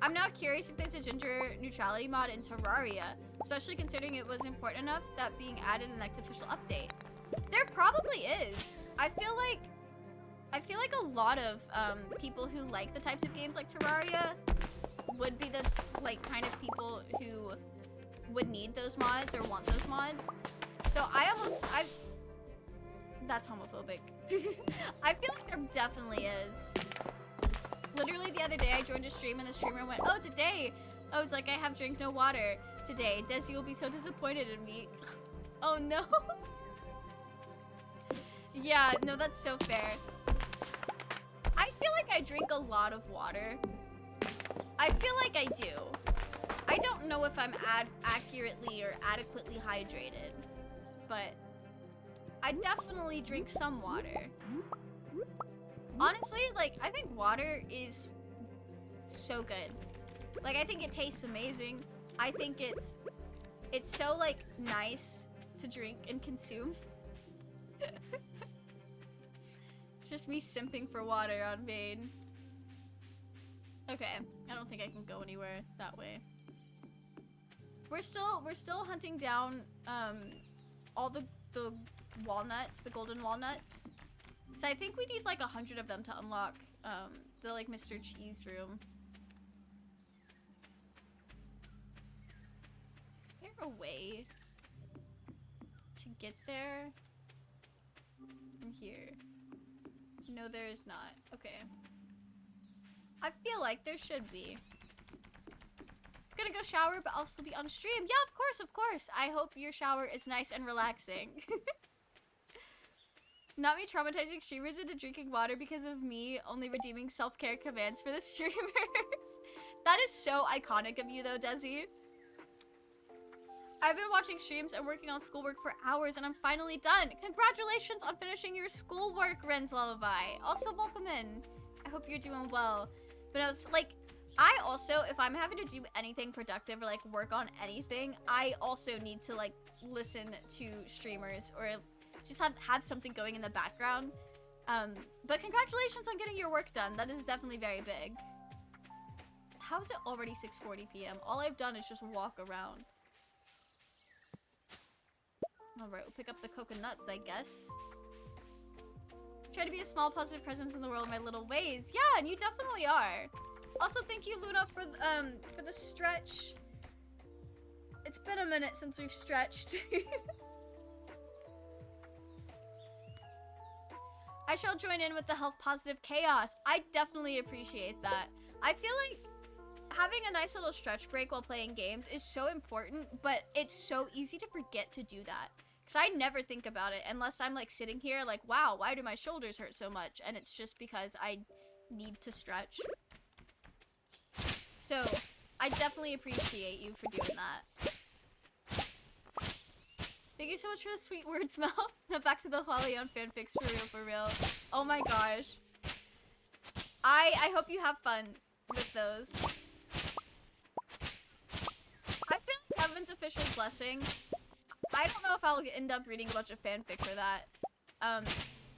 I'm now curious if there's a ginger neutrality mod in Terraria, especially considering it was important enough that being added in the next official update. There probably is. I feel like a lot of people who like the types of games like Terraria would be the like kind of people who would need those mods or want those mods. So that's homophobic. I feel like there definitely is. Literally the other day I joined a stream and the streamer went, oh, today, I was like, I have drink no water today. Desi will be so disappointed in me. Oh no. Yeah, no, that's so fair. I feel like I drink a lot of water. I feel like I do. I don't know if I'm accurately or adequately hydrated, but I definitely drink some water. Honestly, like, I think water is so good. Like, I think it tastes amazing. I think it's so, like, nice to drink and consume. Just me simping for water on main. Okay, I don't think I can go anywhere that way. We're still hunting down all the walnuts, the golden walnuts. So I think we need like 100 of them to unlock the like Mr. Cheese room. Is there a way to get there from here? No, there is not. Okay. I feel like there should be. I'm gonna go shower, but I'll still be on stream. Yeah, of course, of course. I hope your shower is nice and relaxing. Not me traumatizing streamers into drinking water because of me only redeeming self-care commands for the streamers. That is so iconic of you though, Desi. I've been watching streams and working on schoolwork for hours, and I'm finally done. Congratulations on finishing your schoolwork, Ren's Lullaby. Also, welcome in. I hope you're doing well. But no, it's like, I also, if I'm having to do anything productive or like work on anything, I also need to like listen to streamers or just have something going in the background. But congratulations on getting your work done. That is definitely very big. How is it already 6:40 p.m.? All I've done is just walk around. Alright, we'll pick up the coconuts, I guess. Try to be a small positive presence in the world in my little ways. Yeah, and you definitely are. Also, thank you, Luna, for the stretch. It's been a minute since we've stretched. I shall join in with the health positive chaos. I definitely appreciate that. I feel like having a nice little stretch break while playing games is so important, but it's so easy to forget to do that. Because I never think about it unless I'm like sitting here like, wow, why do my shoulders hurt so much? And it's just because I need to stretch. So, I definitely appreciate you for doing that. Thank you so much for the sweet words, Mel. Now back to the Hualian fanfics, for real. Oh my gosh. I hope you have fun with those. I feel like Heaven's official blessing. I don't know if I'll end up reading a bunch of fanfic for that.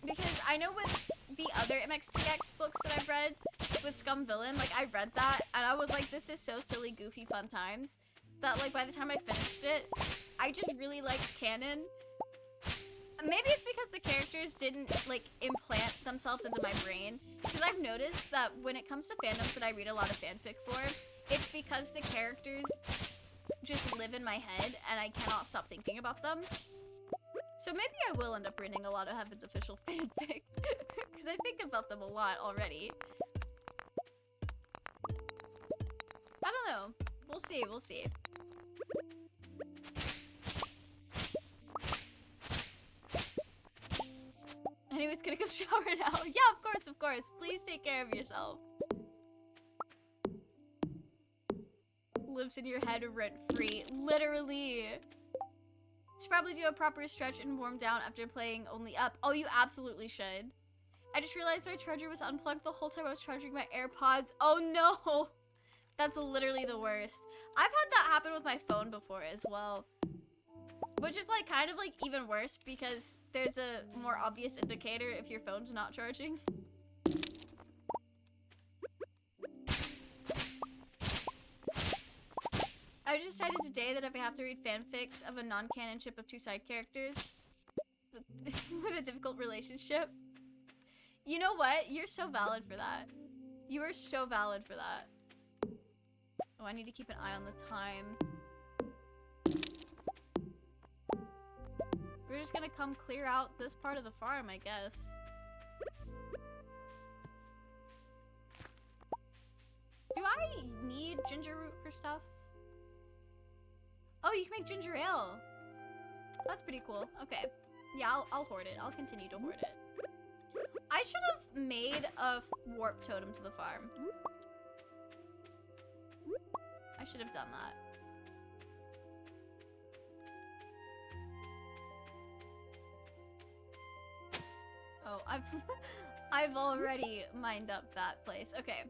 Because I know with the other MXTX books that I've read, with Scum Villain, like I read that and I was like, this is so silly, goofy, fun times, that like by the time I finished it, I just really liked canon. Maybe it's because the characters didn't like implant themselves into my brain, because I've noticed that when it comes to fandoms that I read a lot of fanfic for, it's because the characters just live in my head and I cannot stop thinking about them. So maybe I will end up reading a lot of Heaven's official fanfic, because I think about them a lot already. I don't know. We'll see, we'll see. Anyways, gonna go shower now. Yeah, of course, of course. Please take care of yourself. Lives in your head rent-free. Literally. Should probably do a proper stretch and warm down after playing only up. Oh, you absolutely should. I just realized my charger was unplugged the whole time I was charging my AirPods. Oh no! That's literally the worst. I've had that happen with my phone before as well. Which is like kind of like even worse because there's a more obvious indicator if your phone's not charging. I just decided today that if I have to read fanfics of a non-canon ship of two side characters with a difficult relationship, you know what? You're so valid for that. You are so valid for that. Oh, I need to keep an eye on the time. We're just gonna come clear out this part of the farm, I guess. Do I need ginger root for stuff? Oh, you can make ginger ale. That's pretty cool. Okay. Yeah, I'll hoard it. I'll continue to hoard it. I should have made a warp totem to the farm. I should have done that. Oh, I've already mined up that place. Okay.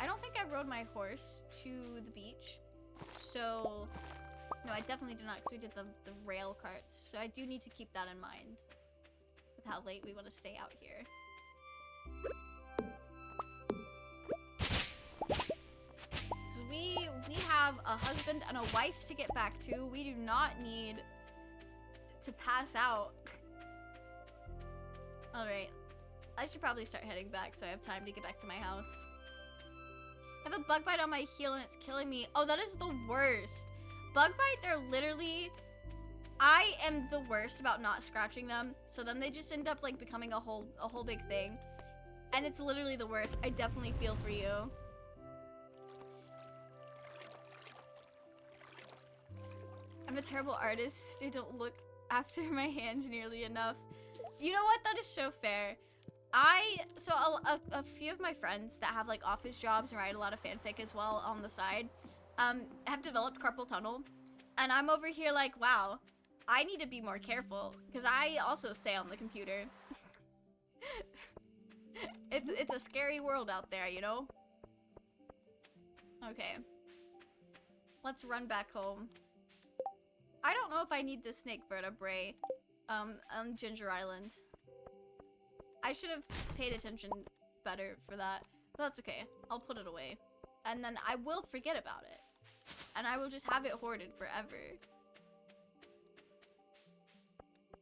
I don't think I rode my horse to the beach. So, no, I definitely do not, because we did the rail carts. So I do need to keep that in mind with how late we want to stay out here. So we have a husband and a wife to get back to. We do not need to pass out. Alright. I should probably start heading back so I have time to get back to my house. I have a bug bite on my heel and it's killing me. Oh, that is the worst. Bug bites are literally... I am the worst about not scratching them. So then they just end up like becoming a whole big thing. And it's literally the worst. I definitely feel for you. I'm a terrible artist. I don't look after my hands nearly enough. You know what? That is so fair. So a few of my friends that have like office jobs and write a lot of fanfic as well on the side, have developed carpal tunnel. And I'm over here like, wow, I need to be more careful because I also stay on the computer. It's a scary world out there, you know? Okay. Let's run back home. I don't know if I need the snake vertebrae on Ginger Island. I should have paid attention better for that. But that's okay. I'll put it away. And then I will forget about it. And I will just have it hoarded forever.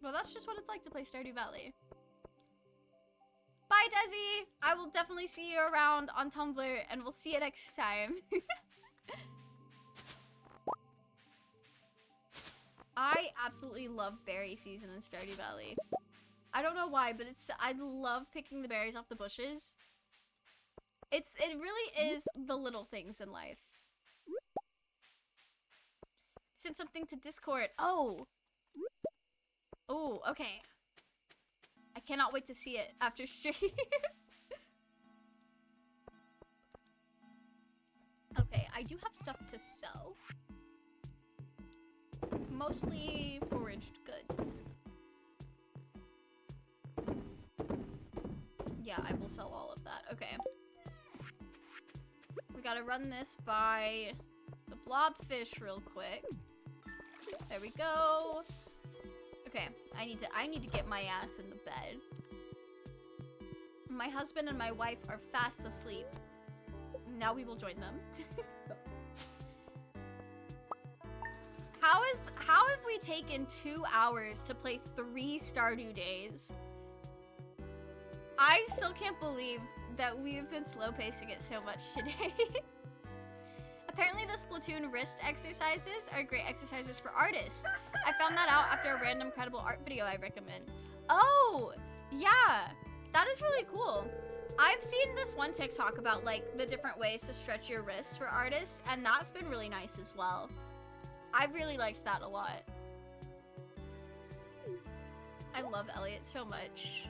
Well, that's just what it's like to play Stardew Valley. Bye, Desi! I will definitely see you around on Tumblr, and we'll see you next time. I absolutely love berry season in Stardew Valley. I don't know why, but I love picking the berries off the bushes. It really is the little things in life. Send something to Discord. Oh! Oh, okay. I cannot wait to see it after stream. Okay, I do have stuff to sell. Mostly foraged goods. Yeah, I will sell all of that. Okay. We gotta run this by the blobfish real quick. There we go. Okay, I need to get my ass in the bed. My husband and my wife are fast asleep. Now we will join them. How have we taken 2 hours to play 3 Stardew days? I still can't believe that we've been slow pacing it so much today. Apparently the Splatoon wrist exercises are great exercises for artists. I found that out after a random credible art video I recommend. Oh, yeah, that is really cool. I've seen this one TikTok about like the different ways to stretch your wrists for artists, and that's been really nice as well. I really liked that a lot. I love Elliot so much.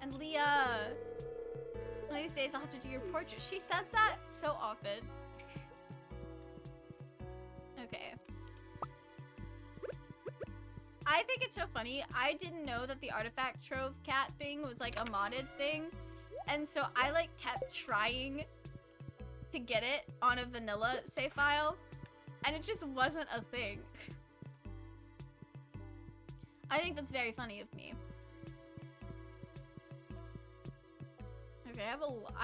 And Leah. One of these days I'll have to do your portrait. She says that so often. Okay. I think it's so funny. I didn't know that the artifact trove cat thing was like a modded thing. And so I like kept trying to get it on a vanilla save file. And it just wasn't a thing. I think that's very funny of me. Okay, I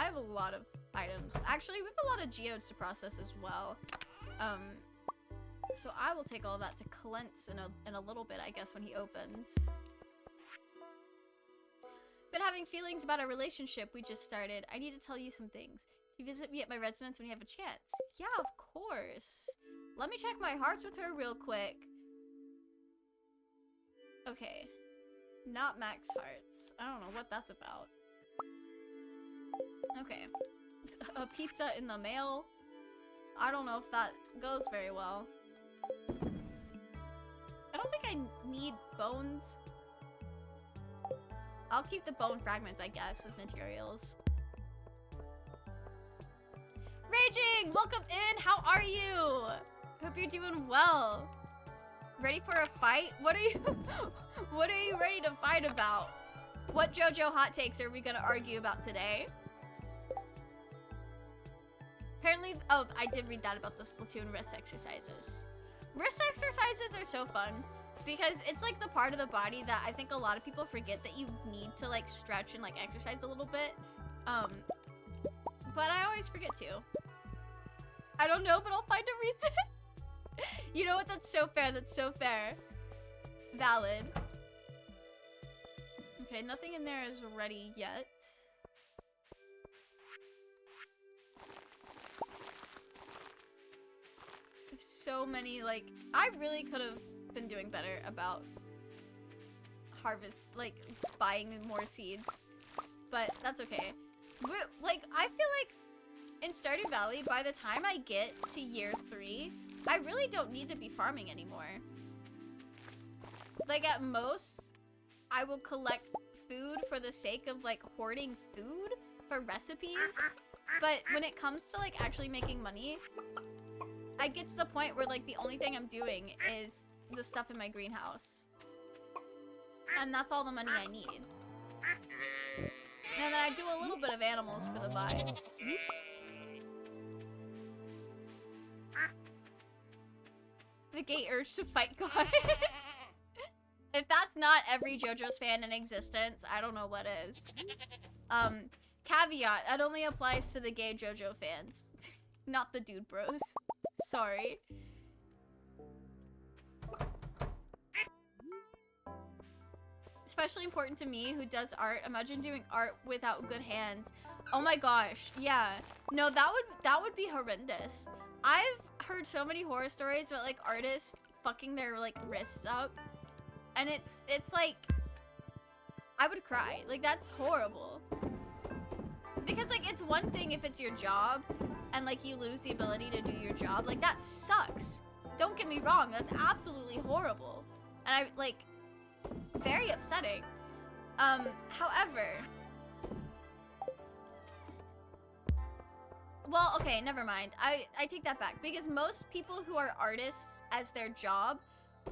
have a lot of items. Actually, we have a lot of geodes to process as well. So I will take all that to Clance in a little bit, I guess, when he opens. Been having feelings about a relationship we just started. I need to tell you some things. You visit me at my residence when you have a chance. Yeah, of course. Let me check my hearts with her real quick. Okay. Not max hearts. I don't know what that's about. Okay. A pizza in the mail. I don't know if that goes very well. I don't think I need bones. I'll keep the bone fragments, I guess, as materials. Raging! Welcome in! How are you? Hope you're doing well. Ready for a fight? What are you ready to fight about? What JoJo hot takes are we gonna argue about today? Apparently, oh, I did read that about the Splatoon wrist exercises. Wrist exercises are so fun because it's like the part of the body that I think a lot of people forget that you need to like stretch and like exercise a little bit. But I always forget to. I don't know, but I'll find a reason. You know what? That's so fair. That's so fair. Valid. Okay, nothing in there is ready yet. So many, like, I really could have been doing better about like buying more seeds, but that's okay. But, like, I feel like in Stardew Valley, by the time I get to year 3, I really don't need to be farming anymore. Like, at most, I will collect food for the sake of like hoarding food for recipes, but when it comes to like actually making money, I get to the point where like the only thing I'm doing is the stuff in my greenhouse. And that's all the money I need. And then I do a little bit of animals for the vibes. The gay urge to fight God. If that's not every JoJo's fan in existence, I don't know what is. Caveat, that only applies to the gay JoJo fans. Not the dude bros. Sorry. Especially important to me who does art. Imagine doing art without good hands. Oh my gosh, yeah. No, that would be horrendous. I've heard so many horror stories about like artists fucking their like wrists up. And it's like, I would cry. Like, that's horrible. Because, like, it's one thing if it's your job and, like, you lose the ability to do your job. Like, that sucks. Don't get me wrong. That's absolutely horrible. And like, very upsetting. However. Well, okay, never mind. I take that back. Because most people who are artists as their job,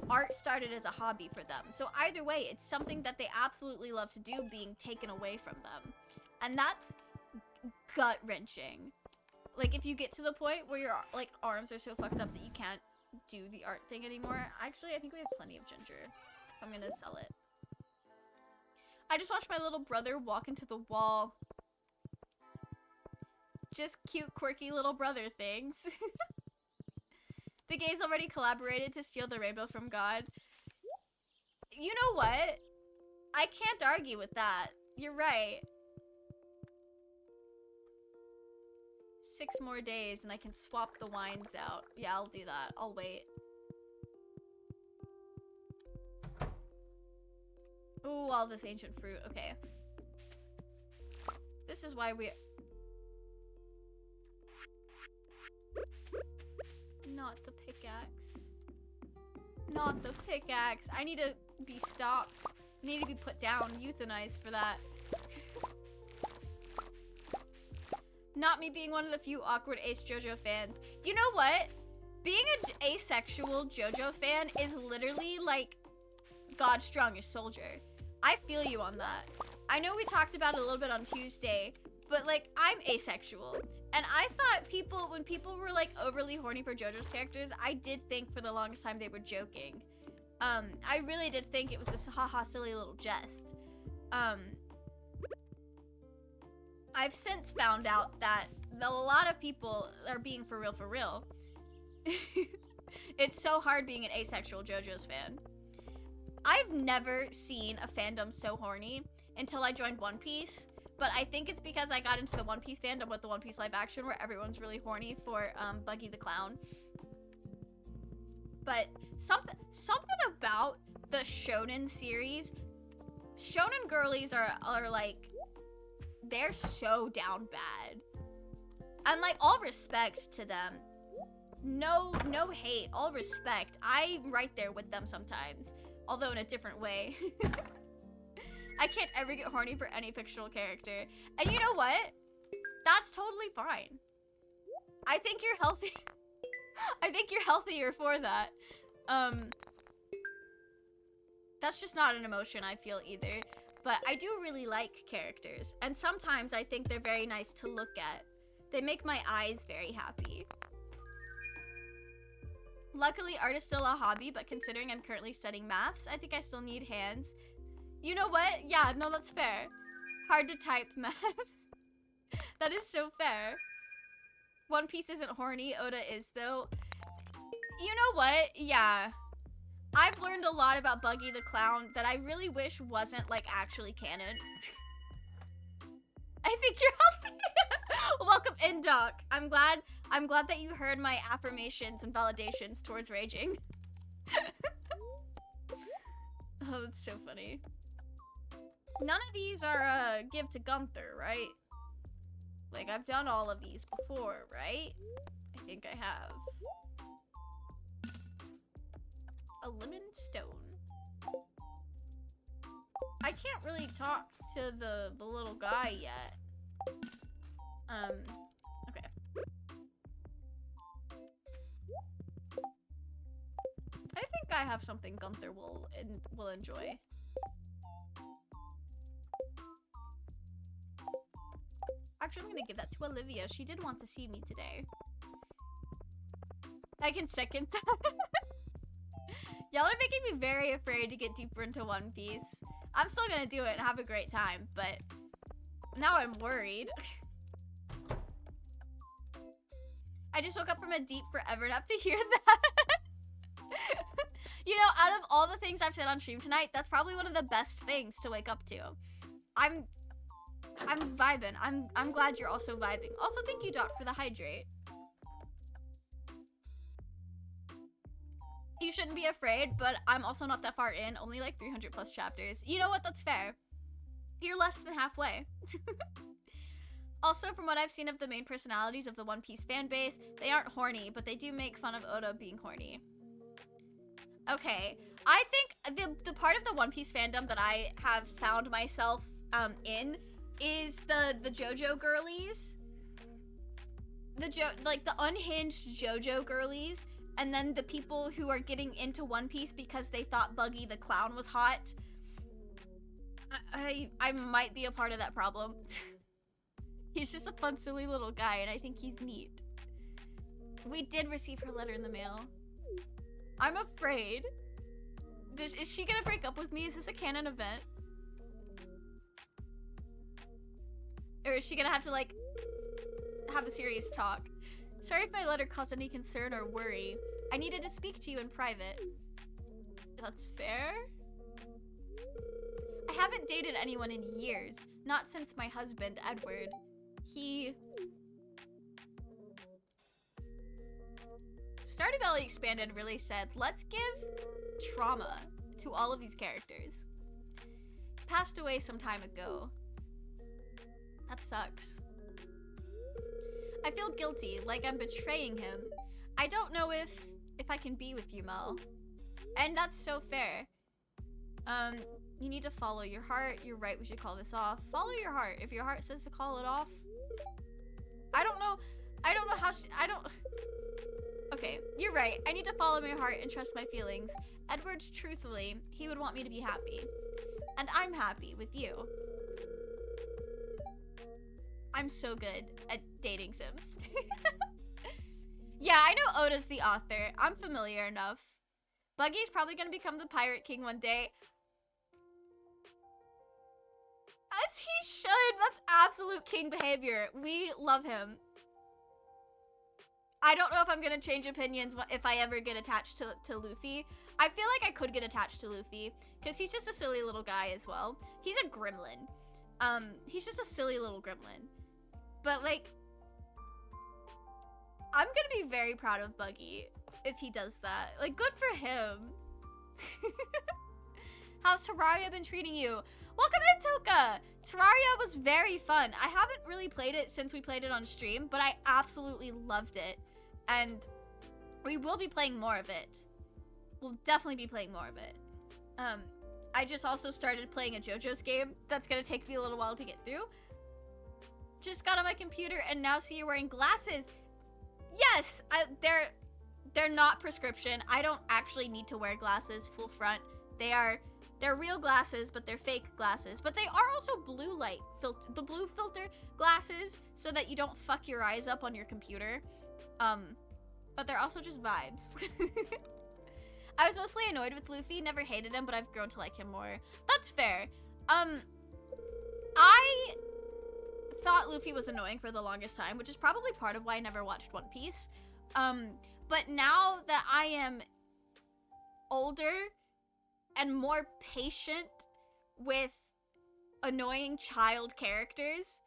art started as a hobby for them. So either way, it's something that they absolutely love to do being taken away from them. And that's gut-wrenching. Like, if you get to the point where your, like, arms are so fucked up that you can't do the art thing anymore. Actually, I think we have plenty of ginger. I'm gonna sell it. I just watched my little brother walk into the wall. Just cute, quirky little brother things. The gays already collaborated to steal the rainbow from God. You know what? I can't argue with that. You're right. 6 more days and I can swap the wines out. Yeah, I'll do that. I'll wait. Ooh, all this ancient fruit. Okay. This is why we... Not the pickaxe. Not the pickaxe. I need to be stopped. I need to be put down, euthanized for that. Not me being one of the few awkward ace JoJo fans. You know what? Being an asexual JoJo fan is literally like God's strongest soldier. I feel you on that. I know we talked about it a little bit on Tuesday, but like I'm asexual. And I thought when people were like overly horny for JoJo's characters, I did think for the longest time they were joking. I really did think it was this haha silly little jest. I've since found out that a lot of people are being for real. It's so hard being an asexual JoJo's fan. I've never seen a fandom so horny until I joined One Piece. But I think it's because I got into the One Piece fandom with the One Piece live action where everyone's really horny for Buggy the Clown. But something about the shonen series, shonen girlies are like, they're so down bad. And like, all respect to them. No hate, all respect. I'm right there with them sometimes, although in a different way. I can't ever get horny for any fictional character. And you know what? That's totally fine. I think you're healthy. I think you're healthier for that. That's just not an emotion I feel either. But I do really like characters. And sometimes I think they're very nice to look at. They make my eyes very happy. Luckily, art is still a hobby, but considering I'm currently studying maths, I think I still need hands. You know what? Yeah, no, that's fair. Hard to type maths. That is so fair. One Piece isn't horny, Oda is though. You know what? Yeah. I've learned a lot about Buggy the Clown that I really wish wasn't like actually canon. I think you're healthy. Welcome in, Doc. I'm glad that you heard my affirmations and validations towards raging. Oh, that's so funny. None of these are give to Gunther, right? Like, I've done all of these before, right? I think I have. A lemon stone. I can't really talk to the little guy yet. Okay. I have something Gunther will enjoy. Actually, I'm gonna give that to Olivia. She did want to see me today. I can second that. Y'all are making me very afraid to get deeper into One Piece. I'm still gonna do it and have a great time, but now I'm worried. I just woke up from a deep forever nap to hear that. You know, out of all the things I've said on stream tonight, that's probably one of the best things to wake up to. I'm vibing. I'm glad you're also vibing. Also, thank you, Doc, for the hydrate. You shouldn't be afraid, but I'm also not that far in. Only like 300 plus chapters. You know what? That's fair. You're less than halfway. Also, from what I've seen of the main personalities of the One Piece fan base, they aren't horny, but they do make fun of Oda being horny. Okay, I think the part of the One Piece fandom that I have found myself in is the JoJo girlies. Like the unhinged JoJo girlies, and then the people who are getting into One Piece because they thought Buggy the Clown was hot. I might be a part of that problem. He's just a fun, silly little guy, and I think he's neat. We did receive her letter in the mail. I'm afraid. Is she gonna break up with me? Is this a canon event? Or is she gonna have to, like, have a serious talk? Sorry if my letter caused any concern or worry. I needed to speak to you in private. That's fair. I haven't dated anyone in years. Not since my husband, Edward. Stardew Valley Expanded really said, let's give trauma to all of these characters. He passed away some time ago. That sucks. I feel guilty, like I'm betraying him. I don't know if I can be with you, Mel. And that's so fair. You need to follow your heart. You're right, we should call this off. Follow your heart. If your heart says to call it off. I don't know how Okay, you're right. I need to follow my heart and trust my feelings. Edward, truthfully, he would want me to be happy. And I'm happy with you. I'm so good at dating sims. Yeah, I know Oda's the author. I'm familiar enough. Buggy's probably gonna become the Pirate King one day. As he should. That's absolute king behavior. We love him. I don't know if I'm gonna change opinions if I ever get attached to Luffy. I feel like I could get attached to Luffy because he's just a silly little guy as well. He's a gremlin. He's just a silly little gremlin. But like, I'm gonna be very proud of Buggy if he does that. Like, good for him. How's Terraria been treating you? Welcome in, Toka! Terraria was very fun. I haven't really played it since we played it on stream, but I absolutely loved it. And we will be playing more of it. We'll definitely be playing more of it. I just also started playing a JoJo's game. That's gonna take me a little while to get through. Just got on my computer and now see you're wearing glasses. Yes, they're not prescription. I don't actually need to wear glasses full front. They're real glasses, but they're fake glasses. But they are also blue light the blue filter glasses so that you don't fuck your eyes up on your computer. But they're also just vibes. I was mostly annoyed with Luffy, never hated him, but I've grown to like him more. That's fair. I thought Luffy was annoying for the longest time, which is probably part of why I never watched One Piece. But now that I am older and more patient with annoying child characters,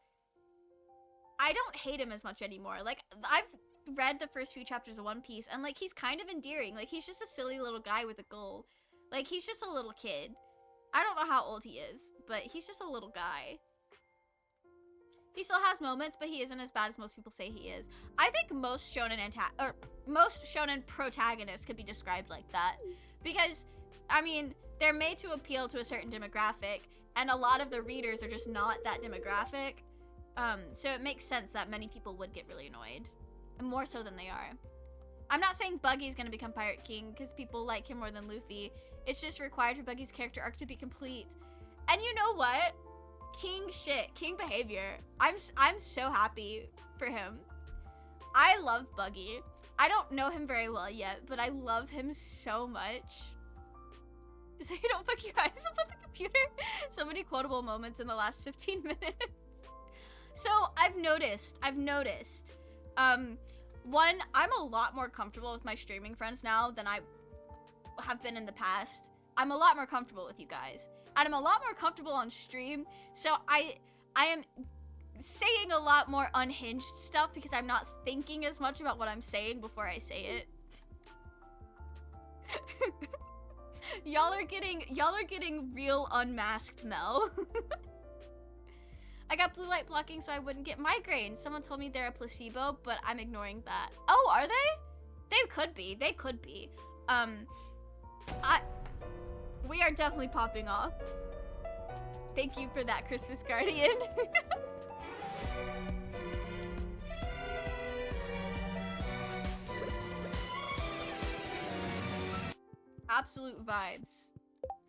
I don't hate him as much anymore. Like, I've read the first few chapters of One Piece, and like, he's kind of endearing. Like, he's just a silly little guy with a goal. Like, he's just a little kid. I don't know how old he is, but he's just a little guy. He still has moments, but he isn't as bad as most people say he is. I think most shonen protagonists could be described like that. Because, I mean, they're made to appeal to a certain demographic, and a lot of the readers are just not that demographic. So it makes sense that many people would get really annoyed. More so than they are. I'm not saying Buggy's gonna become Pirate King because people like him more than Luffy. It's just required for Buggy's character arc to be complete. And you know what? King shit, King behavior. I'm so happy for him. I love Buggy. I don't know him very well yet, but I love him so much. So you don't fuck your eyes up on the computer? So many quotable moments in the last 15 minutes. So I've noticed, one, I'm a lot more comfortable with my streaming friends now than I have been in the past. I'm a lot more comfortable with you guys. And I'm a lot more comfortable on stream. So I am saying a lot more unhinged stuff because I'm not thinking as much about what I'm saying before I say it. Y'all are getting real unmasked Mel. I got blue light blocking so I wouldn't get migraines. Someone told me they're a placebo, but I'm ignoring that. Oh, are they? They could be. They could be. We are definitely popping off. Thank you for that, Christmas Guardian. Absolute vibes.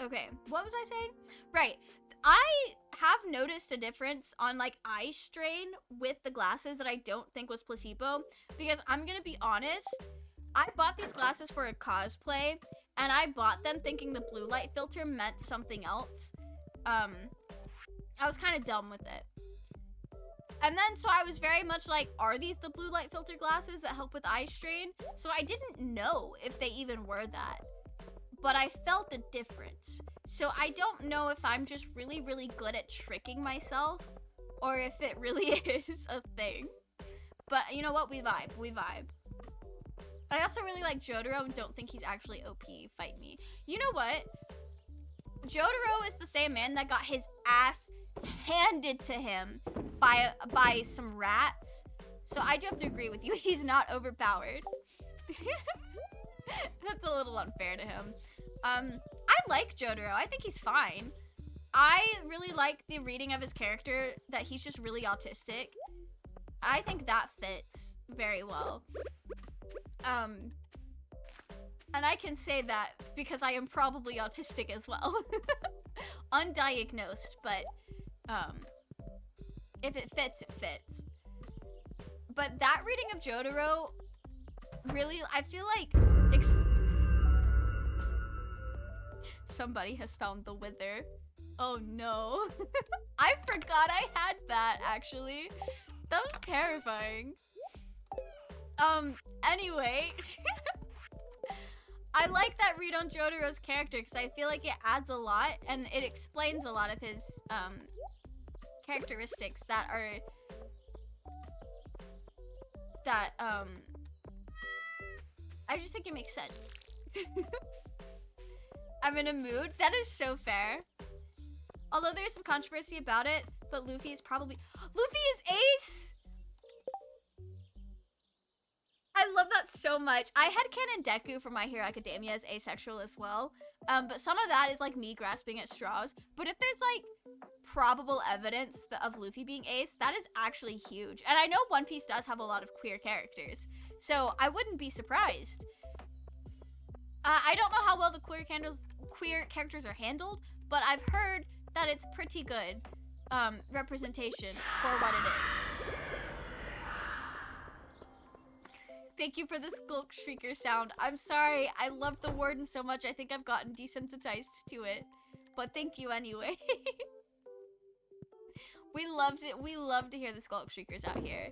Okay, what was I saying? Right, I have noticed a difference on like eye strain with the glasses that I don't think was placebo, because I'm gonna be honest, I bought these glasses for a cosplay and I bought them thinking the blue light filter meant something else. I was kind of dumb with it. And then so I was very much like, are these the blue light filter glasses that help with eye strain? So I didn't know if they even were that. But I felt a difference. So I don't know if I'm just really, really good at tricking myself or if it really is a thing. But you know what? We vibe. We vibe. I also really like Jotaro and don't think he's actually OP. Fight me. You know what? Jotaro is the same man that got his ass handed to him by some rats. So I do have to agree with you. He's not overpowered. That's a little unfair to him. I like Jotaro. I think he's fine. I really like the reading of his character that he's just really autistic. I think that fits very well. And I can say that because I am probably autistic as well. Undiagnosed, but if it fits, it fits. But that reading of Jotaro really, I feel like somebody has found the wither. Oh no. I forgot I had that actually. That was terrifying. Anyway. I like that read on Jotaro's character because I feel like it adds a lot and it explains a lot of his characteristics that are I just think it makes sense. I'm in a mood. That is so fair. Although there's some controversy about it, but Luffy is probably Luffy is ace. I love that so much. I had canon Deku from My Hero Academia as asexual as well. But some of that is like me grasping at straws. But if there's like probable evidence of Luffy being ace, that is actually huge. And I know One Piece does have a lot of queer characters, so I wouldn't be surprised. I don't know how well the queer characters are handled, but I've heard that it's pretty good representation for what it is. Thank you for the Skulk Shrieker sound. I'm sorry, I love the warden so much, I think I've gotten desensitized to it. But thank you anyway. We loved it. We love to hear the Skulk Shriekers out here.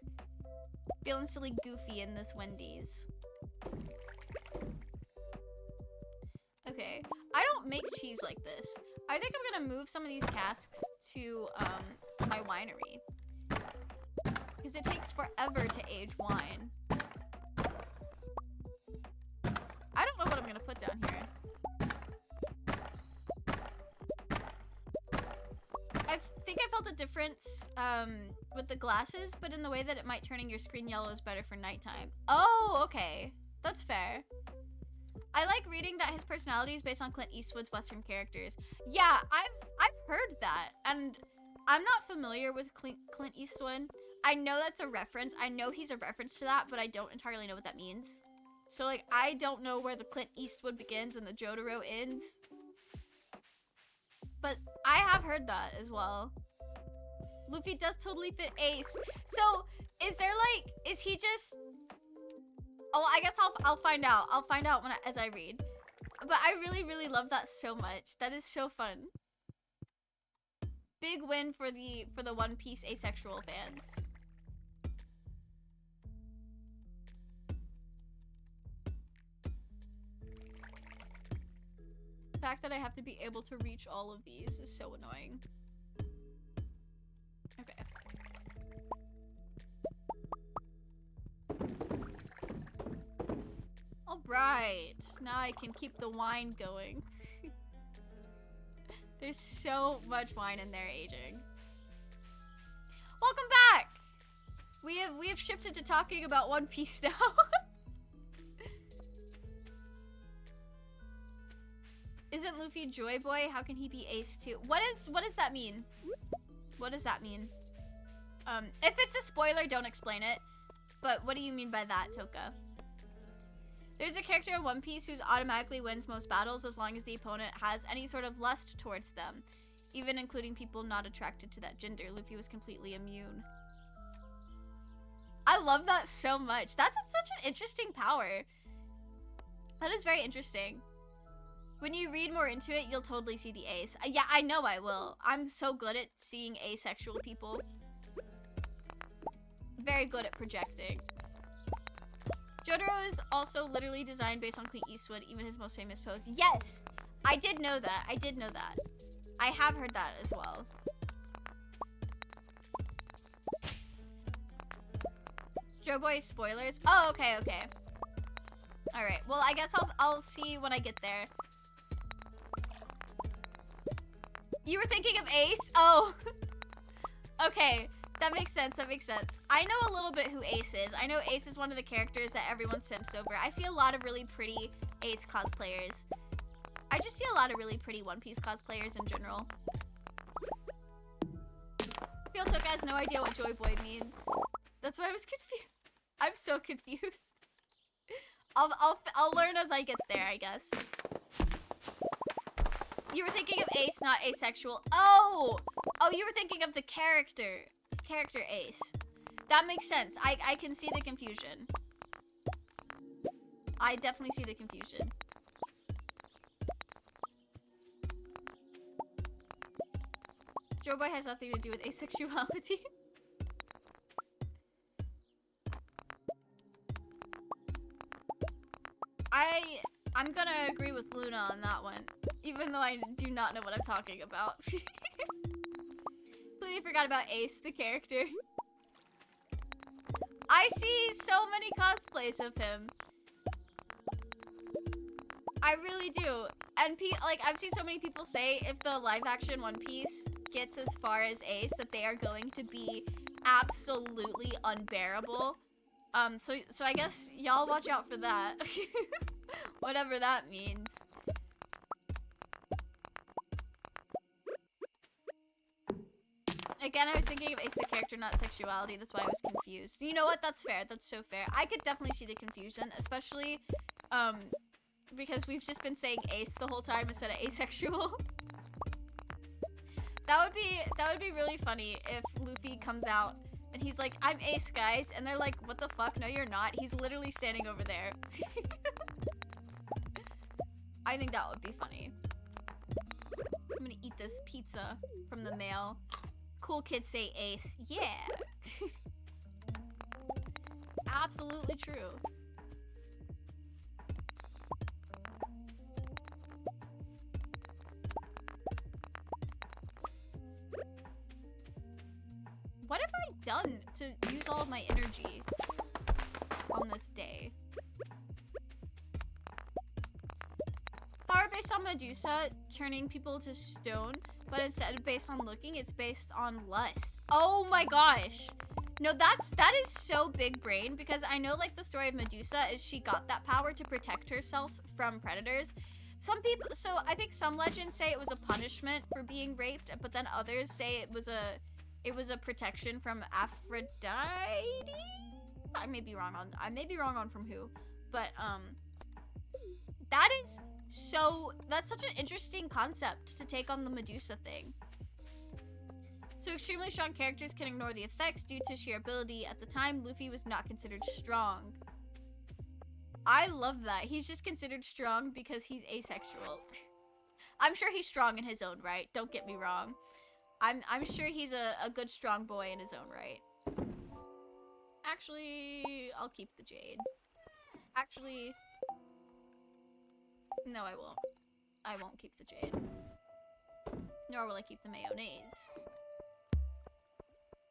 Feeling silly goofy in this Wendy's. Okay, I don't make cheese like this. I think I'm gonna move some of these casks to my winery. Because it takes forever to age wine. I don't know what I'm gonna put down here. I think I felt a difference with the glasses, but in the way that it might turning your screen yellow is better for nighttime. Oh, okay. That's fair. I like reading that his personality is based on Clint Eastwood's Western characters. Yeah, I've heard that, and I'm not familiar with Clint Eastwood. I know that's a reference. I know he's a reference to that, but I don't entirely know what that means. So, like, I don't know where the Clint Eastwood begins and the Jotaro ends. But I have heard that as well. Luffy does totally fit Ace. So, is there, like, is he just... Oh, I guess I'll find out. I'll find out as I read. But I really, really love that so much. That is so fun. Big win for the One Piece asexual fans. The fact that I have to be able to reach all of these is so annoying. Okay. Alright. Now I can keep the wine going. There's so much wine in there aging. Welcome back! We have shifted to talking about One Piece now. Isn't Luffy Joy Boy? How can he be Ace too? What does that mean? What does that mean? If it's a spoiler, don't explain it. But what do you mean by that, Toka? There's a character in One Piece who automatically wins most battles as long as the opponent has any sort of lust towards them, even including people not attracted to that gender. Luffy was completely immune. I love that so much. That's such an interesting power. That is very interesting. When you read more into it, you'll totally see the ace. Yeah, I know I will. I'm so good at seeing asexual people. Very good at projecting. Jotaro is also literally designed based on Clint Eastwood, even his most famous pose. Yes! I did know that. I did know that. I have heard that as well. Joe Boy spoilers? Oh, okay, okay. Alright, well, I guess I'll see when I get there. You were thinking of Ace? Oh. Okay. That makes sense, that makes sense. I know a little bit who Ace is. I know Ace is one of the characters that everyone simps over. I see a lot of really pretty Ace cosplayers. I just see a lot of really pretty One Piece cosplayers in general. Feel Toka has no idea what Joy Boy means. That's why I was confused. I'm so confused. I'll learn as I get there, I guess. You were thinking of Ace, not asexual. Oh! Oh, you were thinking of the character Ace. That makes sense. I can see the confusion. I definitely see the confusion. Joe Boy has nothing to do with asexuality. I'm gonna agree with Luna on that one, even though I do not know what I'm talking about. Completely forgot about Ace, the character. I see so many cosplays of him. I really do. And like, I've seen so many people say if the live action One Piece gets as far as Ace, that they are going to be absolutely unbearable. So I guess y'all watch out for that. Whatever that means. Again, I was thinking of Ace the character, not sexuality. That's why I was confused. You know what? That's fair. That's so fair. I could definitely see the confusion, especially because we've just been saying Ace the whole time instead of asexual. That would be really funny if Luffy comes out and he's like, "I'm Ace, guys," and they're like, "What the fuck? No, you're not. He's literally standing over there." I think that would be funny. I'm gonna eat this pizza from the mail. Cool kids say Ace. Yeah. Absolutely true. What have I done to use all of my energy on this day? Power based on Medusa, turning people to stone, but instead of based on looking, it's based on lust. Oh my gosh. No, that is so big brain, because I know, like, the story of Medusa is she got that power to protect herself from predators. Some people, so I think some legends say it was a punishment for being raped, but then others say it was a protection from Aphrodite. I may be wrong on from who, But that's such an interesting concept to take on the Medusa thing. So extremely strong characters can ignore the effects due to sheer ability. At the time, Luffy was not considered strong. I love that. He's just considered strong because he's asexual. I'm sure he's strong in his own right. Don't get me wrong. I'm sure he's a good strong boy in his own right. Actually, I'll keep the jade. Actually, no, I won't. I won't keep the jade. Nor will I keep the mayonnaise.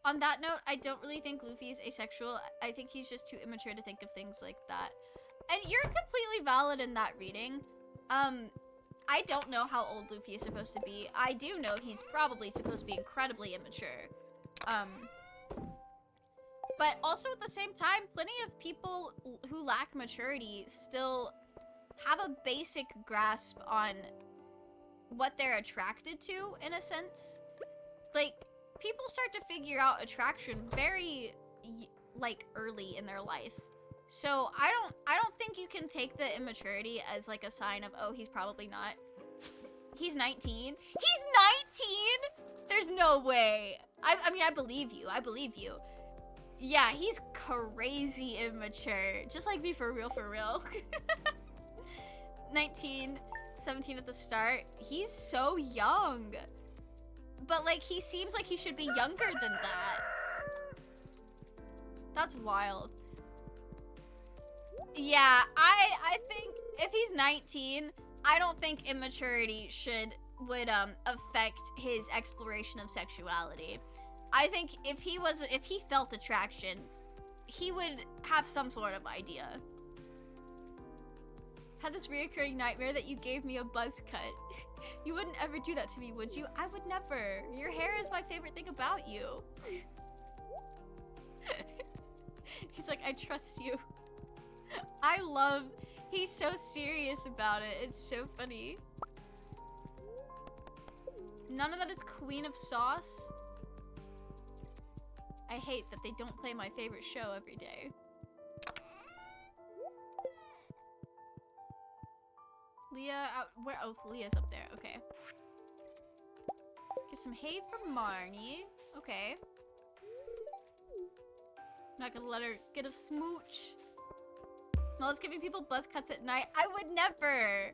On that note, I don't really think Luffy is asexual. I think he's just too immature to think of things like that. And you're completely valid in that reading. I don't know how old Luffy is supposed to be. I do know he's probably supposed to be incredibly immature. But also at the same time, plenty of people who lack maturity still have a basic grasp on what they're attracted to, in a sense. Like, people start to figure out attraction very, like, early in their life. So I don't think you can take the immaturity as like a sign of, oh, he's probably not. He's 19. He's 19? There's no way. I mean, I believe you. I believe you. Yeah, he's crazy immature. Just like me, for real, for real. 19, 17 at the start. He's so young. But like, he seems like he should be younger than that. That's wild. Yeah, I think if he's 19, I don't think immaturity would affect his exploration of sexuality. I think if he felt attraction, he would have some sort of idea. Had this reoccurring nightmare that you gave me a buzz cut. You wouldn't ever do that to me, would you? I would never. Your hair is my favorite thing about you. He's like, I trust you. He's so serious about it. It's so funny. None of that is Queen of Sauce. I hate that they don't play my favorite show every day. Leah out where? Oh, Leah's up there. Okay. Get some hay from Marnie. Okay. Not gonna let her get a smooch. Mel's giving people buzz cuts at night. I would never.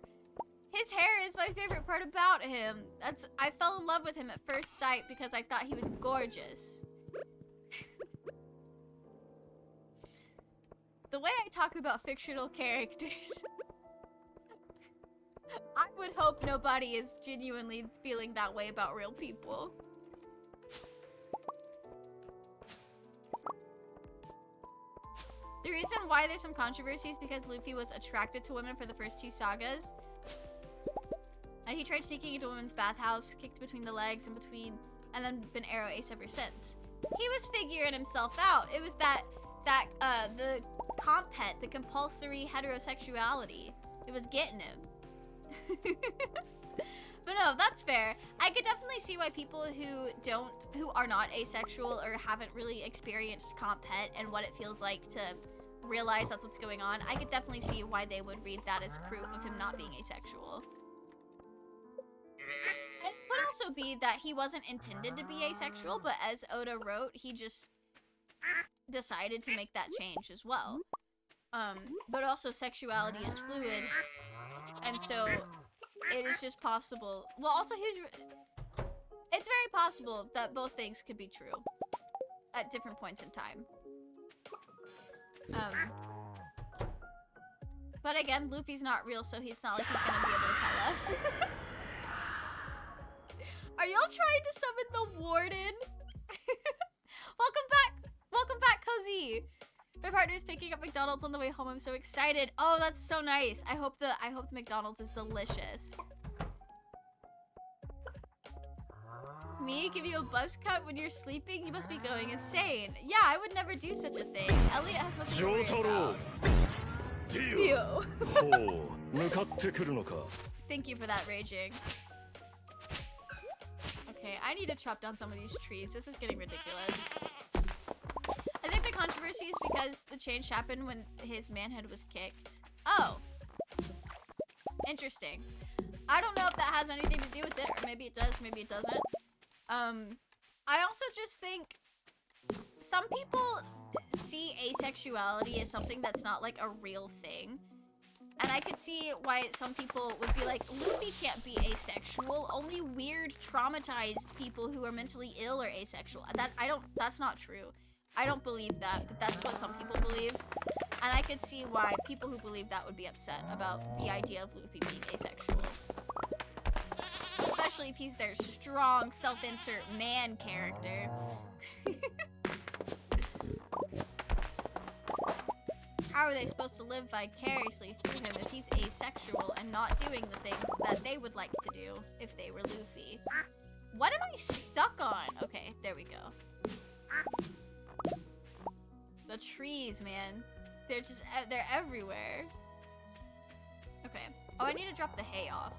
His hair is my favorite part about him. I fell in love with him at first sight because I thought he was gorgeous. The way I talk about fictional characters. I would hope nobody is genuinely feeling that way about real people. The reason why there's some controversy is because Luffy was attracted to women for the first 2 sagas. He tried sneaking into a women's bathhouse, kicked between the legs and then been arrow ace ever since. He was figuring himself out. It was the compet, the compulsory heterosexuality. It was getting him. But no, that's fair. I could definitely see why people who are not asexual or haven't really experienced compet and what it feels like to realize that's what's going on, I could definitely see why they would read that as proof of him not being asexual. And it could also be that he wasn't intended to be asexual, but as Oda wrote, he just decided to make that change as well. But also sexuality is fluid, and so it is just possible. Well, also it's very possible that both things could be true at different points in time. But again, Luffy's not real, so it's not like he's gonna be able to tell us. Are y'all trying to summon the warden? Welcome back, Cozy. My partner's picking up McDonald's on the way home. I'm so excited. Oh, that's so nice. I hope the McDonald's is delicious. Me give you a buzz cut when you're sleeping? You must be going insane. Yeah, I would never do such a thing. Elliot has nothing to worry about. Thank you for that, raging. Okay, I need to chop down some of these trees. This is getting ridiculous. I think the controversy controversy is because the change happened when his manhood was kicked. Oh. Interesting. I don't know if that has anything to do with it, or maybe it does, maybe it doesn't. I also just think some people see asexuality as something that's not like a real thing. And I could see why some people would be like, Luffy can't be asexual. Only weird, traumatized people who are mentally ill are asexual. That's not true. I don't believe that, but that's what some people believe. And I could see why people who believe that would be upset about the idea of Luffy being asexual. Especially if he's their strong, self-insert man character. How are they supposed to live vicariously through him if he's asexual and not doing the things that they would like to do if they were Luffy? What am I stuck on? Okay, there we go. The trees, man. They're everywhere. Okay. Oh, I need to drop the hay off.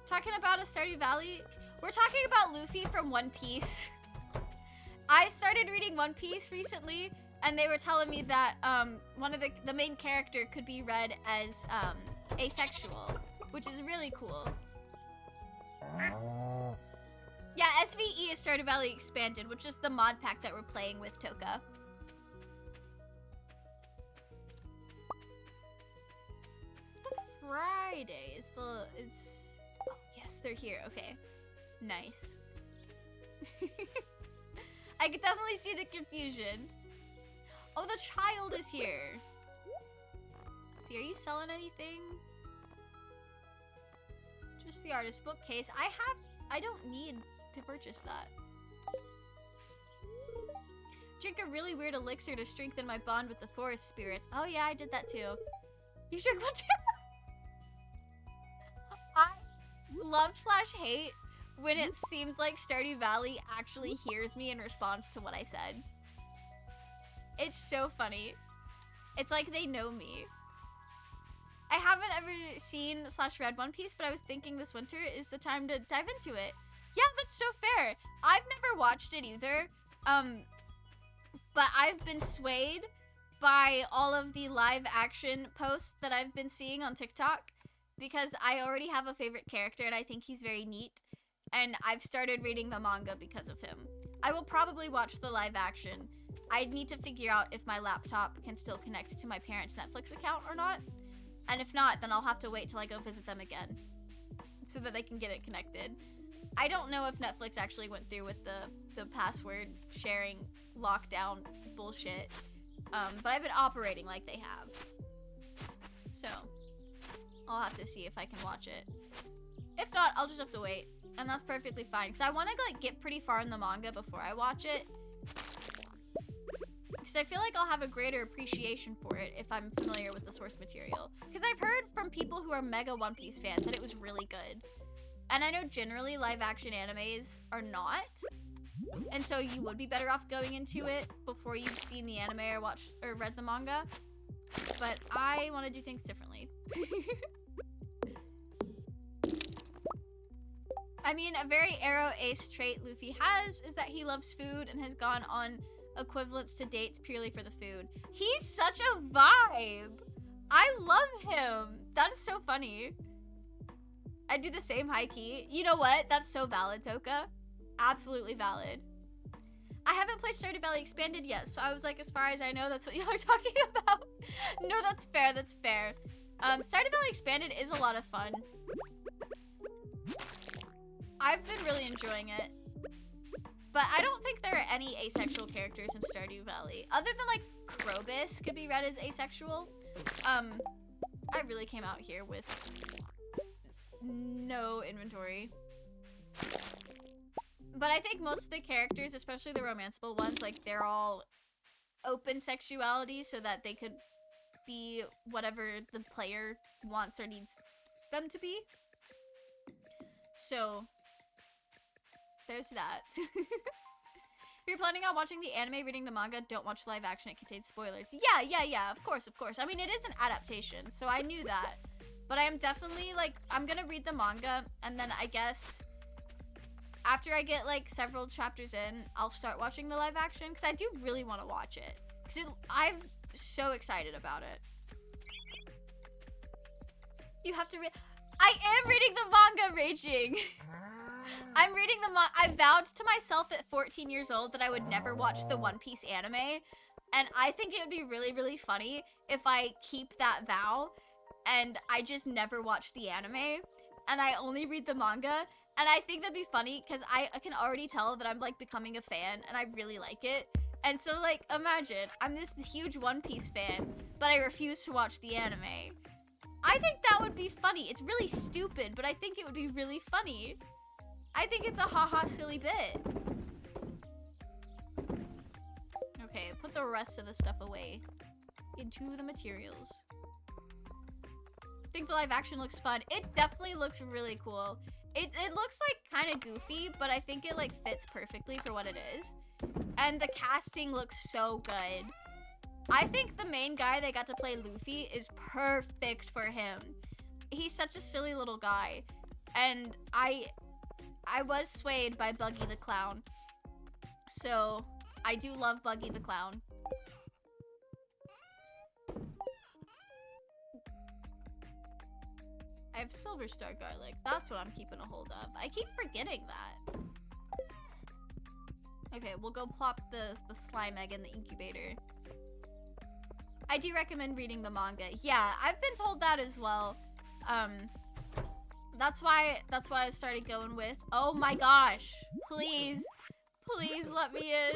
Talking about a Stardew Valley? We're talking about Luffy from One Piece. I started reading One Piece recently, and they were telling me that one of the main character could be read as asexual, which is really cool. Yeah, SVE is Stardew Valley Expanded, which is the mod pack that we're playing with Toka. Friday is oh yes, they're here. Okay, nice. I can definitely see the confusion. Oh, the child is here. Let's see, are you selling anything? Just the artist bookcase. I don't need to purchase that. Drink a really weird elixir to strengthen my bond with the forest spirits. Oh yeah, I did that too. You drank one too? I love/hate when it seems like Stardew Valley actually hears me in response to what I said. It's so funny. It's like they know me. I haven't ever seen/read One Piece, but I was thinking this winter is the time to dive into it. Yeah, that's so fair. I've never watched it either. But I've been swayed by all of the live action posts that I've been seeing on TikTok because I already have a favorite character and I think he's very neat. And I've started reading the manga because of him. I will probably watch the live action. I need to figure out if my laptop can still connect to my parents' Netflix account or not. And if not, then I'll have to wait till I go visit them again so that I can get it connected. I don't know if Netflix actually went through with the password sharing lockdown bullshit, but I've been operating like they have. So I'll have to see if I can watch it. If not, I'll just have to wait, and that's perfectly fine because I want to like get pretty far in the manga before I watch it. Because I feel like I'll have a greater appreciation for it if I'm familiar with the source material. Because I've heard from people who are mega One Piece fans that it was really good. And I know generally live action animes are not. And so you would be better off going into it before you've seen the anime or watched or read the manga. But I want to do things differently. I mean, a very arrow ace trait Luffy has is that he loves food and has gone on equivalents to dates purely for the food. He's such a vibe. I love him. That is so funny. I do the same high key. You know what? That's so valid, Toka. Absolutely valid. I haven't played Stardew Valley Expanded yet, so I was like, as far as I know, that's what y'all are talking about. No, that's fair. That's fair. Stardew Valley Expanded is a lot of fun. I've been really enjoying it. But I don't think there are any asexual characters in Stardew Valley. Other than, like, Krobus could be read as asexual. I really came out here with no inventory. But I think most of the characters, especially the romanceable ones, like, they're all open sexuality so that they could be whatever the player wants or needs them to be. So there's that. If you're planning on watching the anime, reading the manga, don't watch live action. It contains spoilers. Yeah, of course. I mean, it is an adaptation, so I knew that. But I am definitely, like, I'm gonna read the manga, and then I guess after I get, like, several chapters in, I'll start watching the live action, because I do really want to watch it. Because I'm so excited about it. You have to read. I am reading the manga, Raging. I'm reading the manga. I vowed to myself at 14 years old that I would never watch the One Piece anime. And I think it would be really, really funny if I keep that vow and I just never watch the anime and I only read the manga. And I think that'd be funny because I can already tell that I'm like becoming a fan and I really like it. And so like, imagine I'm this huge One Piece fan, but I refuse to watch the anime. I think that would be funny. It's really stupid, but I think it would be really funny. I think it's a haha silly bit. Okay, put the rest of the stuff away into the materials. I think the live action looks fun. It definitely looks really cool. It looks like kind of goofy, but I think it like fits perfectly for what it is. And the casting looks so good. I think the main guy they got to play Luffy is perfect for him. He's such a silly little guy. And I was swayed by Buggy the Clown. So I do love Buggy the Clown. I have Silver Star Garlic. That's what I'm keeping a hold of. I keep forgetting that. Okay, we'll go plop the slime egg in the incubator. I do recommend reading the manga. Yeah, I've been told that as well. That's why I started going with. Oh my gosh. Please let me in.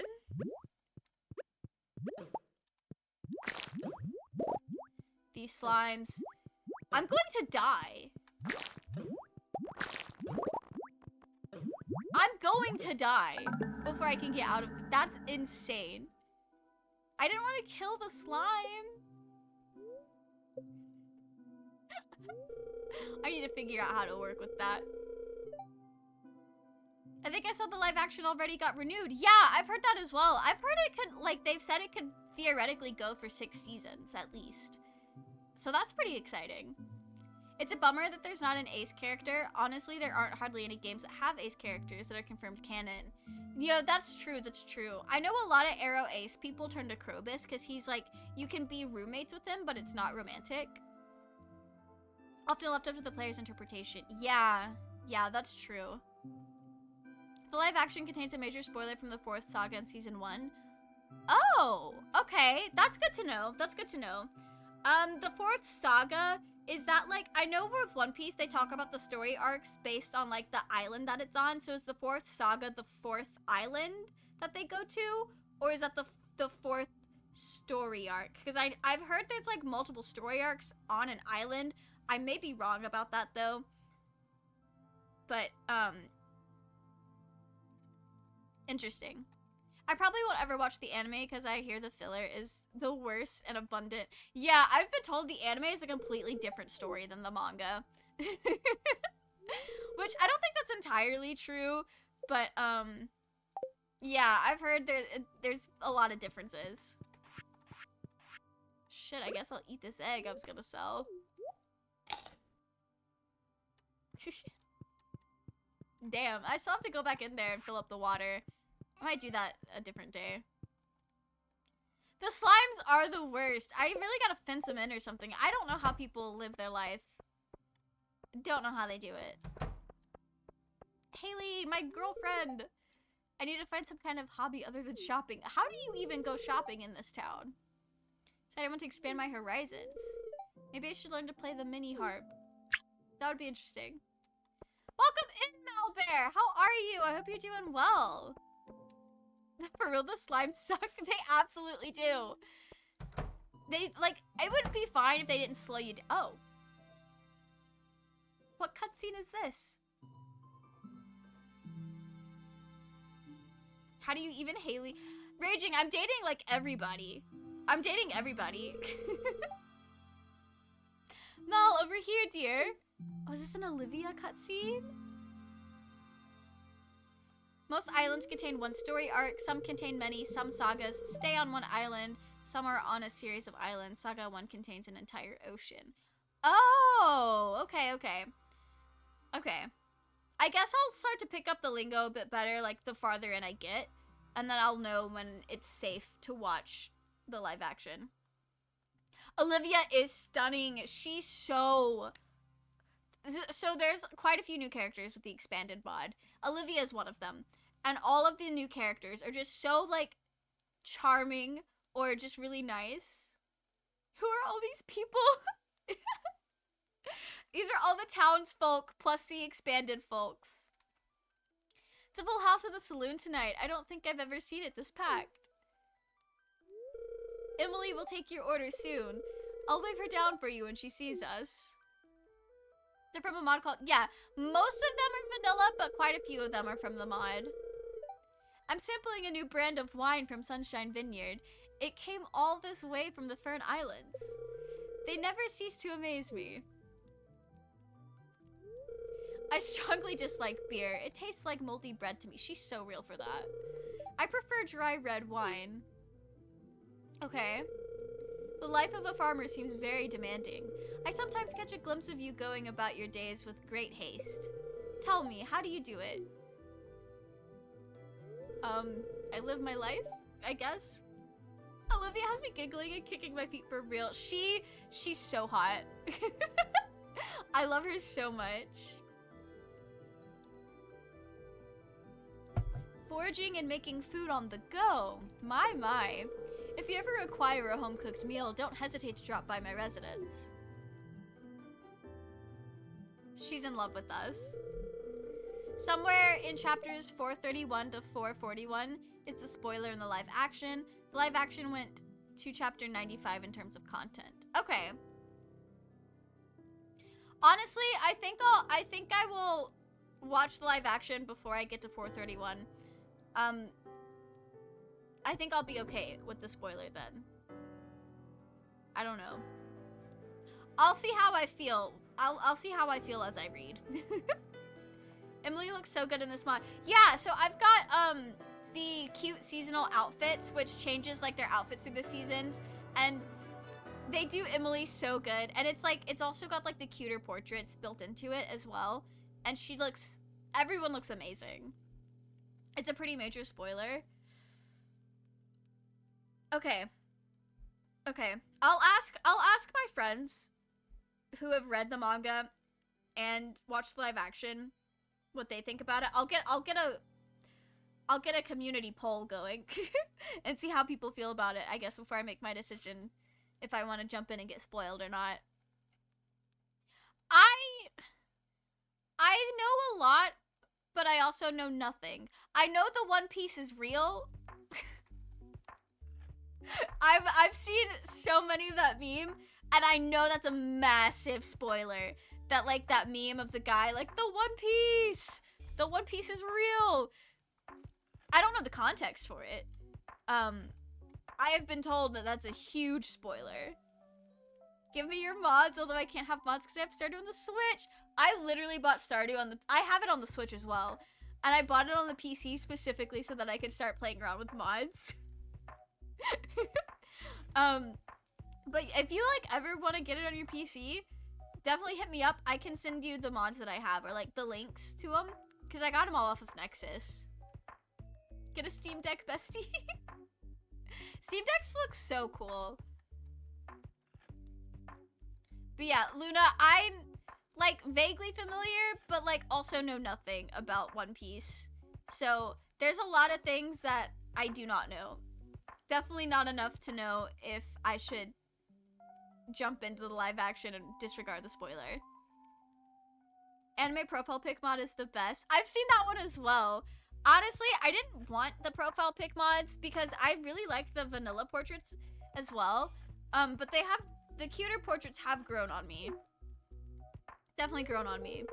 These slimes. I'm going to die. I'm going to die before I can get out of it. That's insane. I didn't want to kill the slime. I need to figure out how to work with that. I think I saw the live action already got renewed. Yeah, I've heard that as well. I've heard it could, like, they've said it could theoretically go for 6 seasons at least. So that's pretty exciting. It's a bummer that there's not an ace character. Honestly, there aren't hardly any games that have ace characters that are confirmed canon. You know, that's true, that's true. I know a lot of Arrow ace people turn to Krobus because he's like, you can be roommates with him, but it's not romantic. Often left up to the player's interpretation. Yeah, that's true. The live action contains a major spoiler from the 4th saga in season 1. Oh, okay, that's good to know, that's good to know. The 4th saga, is that like, I know with One Piece they talk about the story arcs based on like the island that it's on, so is the 4th saga the 4th island that they go to? Or is that the 4th story arc? Because I've heard there's like multiple story arcs on an island. I may be wrong about that though. But, interesting. I probably won't ever watch the anime because I hear the filler is the worst and abundant. Yeah, I've been told the anime is a completely different story than the manga. Which I don't think that's entirely true, but yeah, I've heard there's a lot of differences. Shit, I guess I'll eat this egg I was gonna sell. Damn, I still have to go back in there and fill up the water. I might do that a different day. The slimes are the worst. I really gotta fence them in or something. I don't know how people live their life. Don't know how they do it. Haley, my girlfriend. I need to find some kind of hobby other than shopping. How do you even go shopping in this town? So I want to expand my horizons. Maybe I should learn to play the mini harp. That would be interesting. Welcome in, Malbear! How are you? I hope you're doing well. For real, the slimes suck. They absolutely do. They, like, it would be fine if they didn't slow you down. Oh. What cutscene is this? How do you even Haley? Raging, I'm dating, like, everybody. I'm dating everybody. Mel, over here, dear. Oh, is this an Olivia cutscene? Most islands contain one story arc, some contain many, some sagas stay on one island, some are on a series of islands. Saga 1 contains an entire ocean. Oh, okay. Okay. I guess I'll start to pick up the lingo a bit better, like, the farther in I get, and then I'll know when it's safe to watch the live action. Olivia is stunning. She's so there's quite a few new characters with the expanded mod. Olivia is one of them. And all of the new characters are just so, like, charming or just really nice. Who are all these people? These are all the townsfolk plus the expanded folks. It's a full house at the saloon tonight. I don't think I've ever seen it this packed. Emily will take your order soon. I'll wave her down for you when she sees us. They're from a mod called... Yeah, most of them are vanilla, but quite a few of them are from the mod. I'm sampling a new brand of wine from Sunshine Vineyard. It came all this way from the Fern Islands. They never cease to amaze me. I strongly dislike beer. It tastes like moldy bread to me. She's so real for that. I prefer dry red wine. Okay. The life of a farmer seems very demanding. I sometimes catch a glimpse of you going about your days with great haste. Tell me, how do you do it? I live my life, I guess. Olivia has me giggling and kicking my feet for real. She's so hot. I love her so much. Foraging and making food on the go. My. If you ever require a home-cooked meal, don't hesitate to drop by my residence. She's in love with us. Somewhere in chapters 431 to 441 is the spoiler in the live action. The live action went to chapter 95 in terms of content. Okay. Honestly, I think I will watch the live action before I get to 431. I think I'll be okay with the spoiler then. I don't know. I'll see how I feel. I'll see how I feel as I read. Emily looks so good in this mod. Yeah, so I've got the cute seasonal outfits, which changes like their outfits through the seasons, and they do Emily so good. And it's like it's also got like the cuter portraits built into it as well. And everyone looks amazing. It's a pretty major spoiler. Okay. I'll ask my friends who have read the manga and watched the live action what they think about it. I'll get a community poll going and see how people feel about it, I guess, before I make my decision if I want to jump in and get spoiled or not. I know a lot, but I also know nothing. I know the One Piece is real. I've seen so many of that meme, and I know that's a massive spoiler. That, like, that meme of the guy, like, the One Piece is real. I don't know the context for it. I have been told that that's a huge spoiler. Give me your mods, although I can't have mods because I have Stardew on the Switch. I literally bought Stardew I have it on the Switch as well. And I bought it on the PC specifically so that I could start playing around with mods. But if you, like, ever want to get it on your PC, definitely hit me up. I can send you the mods that I have, or, like, the links to them. Because I got them all off of Nexus. Get a Steam Deck, bestie. Steam Decks look so cool. But yeah, Luna, I'm, like, vaguely familiar, but, like, also know nothing about One Piece. So, there's a lot of things that I do not know. Definitely not enough to know if I should jump into the live action and disregard the spoiler. Anime profile pic mod is the best. I've seen that one as well. Honestly, I didn't want the profile pic mods because I really like the vanilla portraits as well. But the cuter portraits have grown on me. Definitely grown on me.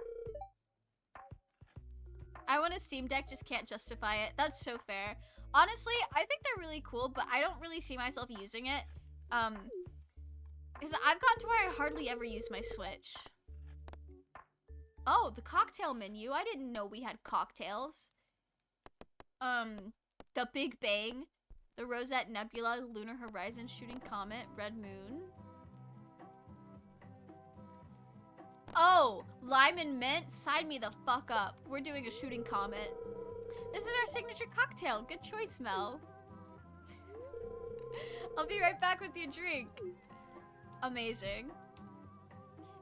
I want a Steam Deck, just can't justify it. That's so fair. Honestly, I think they're really cool, but I don't really see myself using it. Because I've gotten to where I hardly ever use my Switch. Oh, the cocktail menu. I didn't know we had cocktails. The Big Bang, the Rosette Nebula, Lunar Horizon, Shooting Comet, Red Moon. Oh, lime and mint? Sign me the fuck up. We're doing a Shooting Comet. This is our signature cocktail. Good choice, Mel. I'll be right back with your drink. Amazing.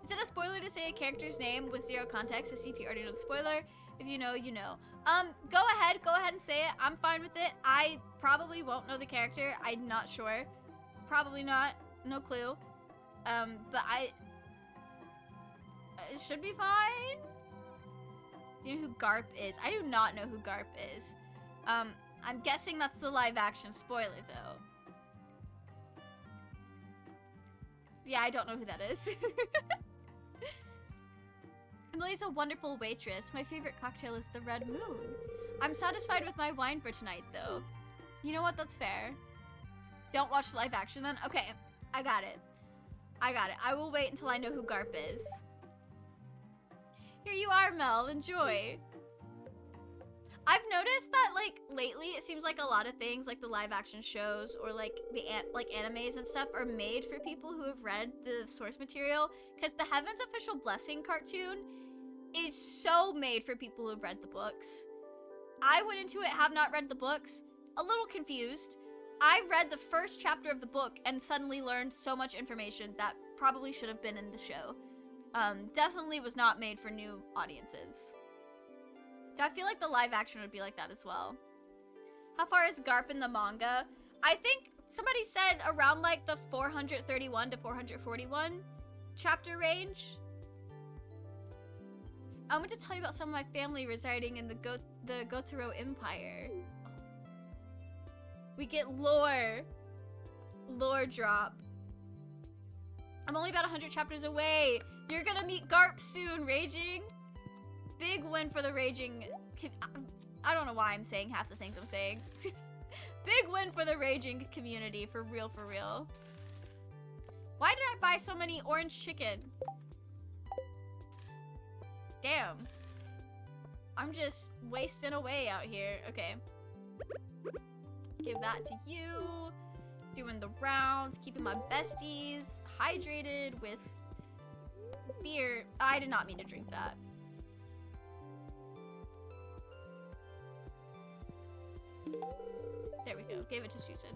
Is it a spoiler to say a character's name with zero context to see if you already know the spoiler? If you know, you know. Go ahead and say it. I'm fine with it. I probably won't know the character. I'm not sure. Probably not. No clue. But it should be fine. Do you know who Garp is? I do not know who Garp is. I'm guessing that's the live action spoiler though. Yeah, I don't know who that is. Emily's a wonderful waitress. My favorite cocktail is the Red Moon. I'm satisfied with my wine for tonight, though. You know what? That's fair. Don't watch live action then? Okay, I got it. I will wait until I know who Garp is. Here you are, Mel. Enjoy. I've noticed that, like, lately it seems like a lot of things, like the live action shows or like the animes and stuff are made for people who have read the source material, because the Heaven's Official Blessing cartoon is so made for people who've read the books. I went into it, have not read the books, a little confused. I read the first chapter of the book and suddenly learned so much information that probably should have been in the show. Definitely was not made for new audiences. I feel like the live action would be like that as well. How far is Garp in the manga? I think somebody said around like the 431 to 441 chapter range. I want to tell you about some of my family residing in the Gotaro Empire. We get lore drop. I'm only about 100 chapters away. You're gonna meet Garp soon, Raging. Big win for the Raging. I don't know why I'm saying half the things I'm saying. Big win for the Raging community, for real, for real. Why did I buy so many orange chicken? Damn. I'm just wasting away out here. Okay. Give that to you. Doing the rounds, keeping my besties hydrated with beer. I did not mean to drink that. There we go. Gave it to Susan.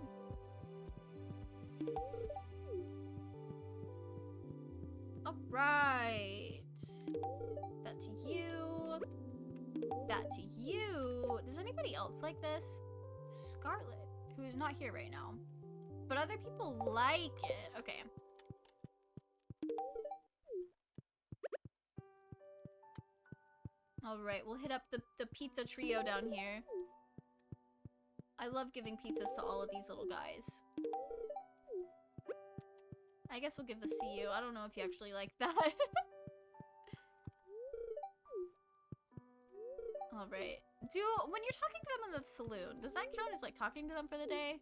Alright. That to you. That to you. Does anybody else like this? Scarlet, who is not here right now. But other people like it. Okay. Alright, we'll hit up the pizza trio down here. I love giving pizzas to all of these little guys. I guess we'll give this to you. I don't know if you actually like that. Alright. When you're talking to them in the saloon, does that count as like talking to them for the day?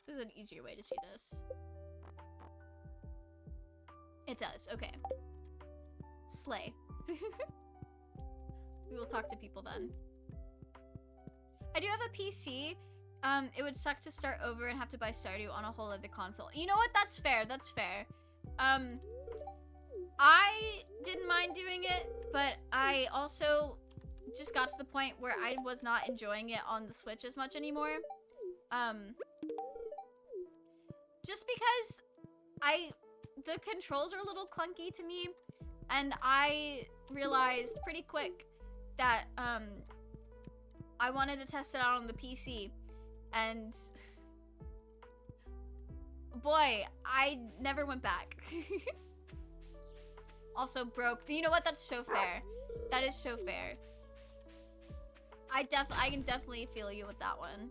This is an easier way to see this. It does, okay. Slay. We will talk to people then. I do have a PC. It would suck to start over and have to buy Stardew on a whole other console. You know what? That's fair. That's fair. I didn't mind doing it, but I also just got to the point where I was not enjoying it on the Switch as much anymore. Just because the controls are a little clunky to me, and I realized pretty quick that, I wanted to test it out on the PC, and boy, I never went back. Also broke. You know what? That's so fair. That is so fair. I can definitely feel you with that one.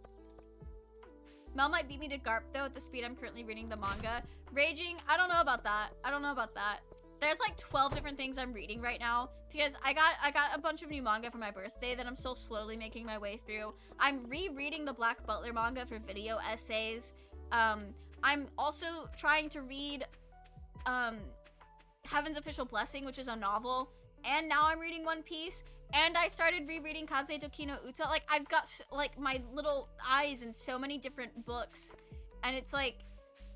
Mel might beat me to Garp though at the speed I'm currently reading the manga. Raging, I don't know about that. I don't know about that. There's like 12 different things I'm reading right now because I got a bunch of new manga for my birthday that I'm still slowly making my way through. I'm rereading the Black Butler manga for video essays. I'm also trying to read Heaven's Official Blessing, which is a novel, and now I'm reading One Piece, and I started rereading Kaze Toki no Uta. Like, I've got like my little eyes in so many different books, and it's like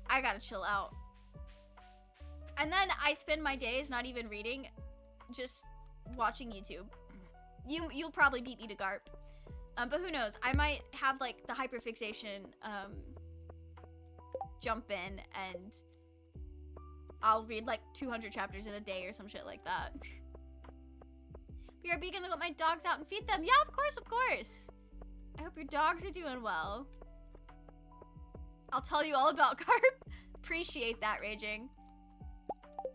I gotta chill out. And then I spend my days not even reading, just watching YouTube. You'll probably beat me to Garp. But who knows? I might have like the hyperfixation jump in and I'll read like 200 chapters in a day or some shit like that. BRB gonna let my dogs out and feed them? Yeah, of course, of course. I hope your dogs are doing well. I'll tell you all about Carp. Appreciate that, Raging.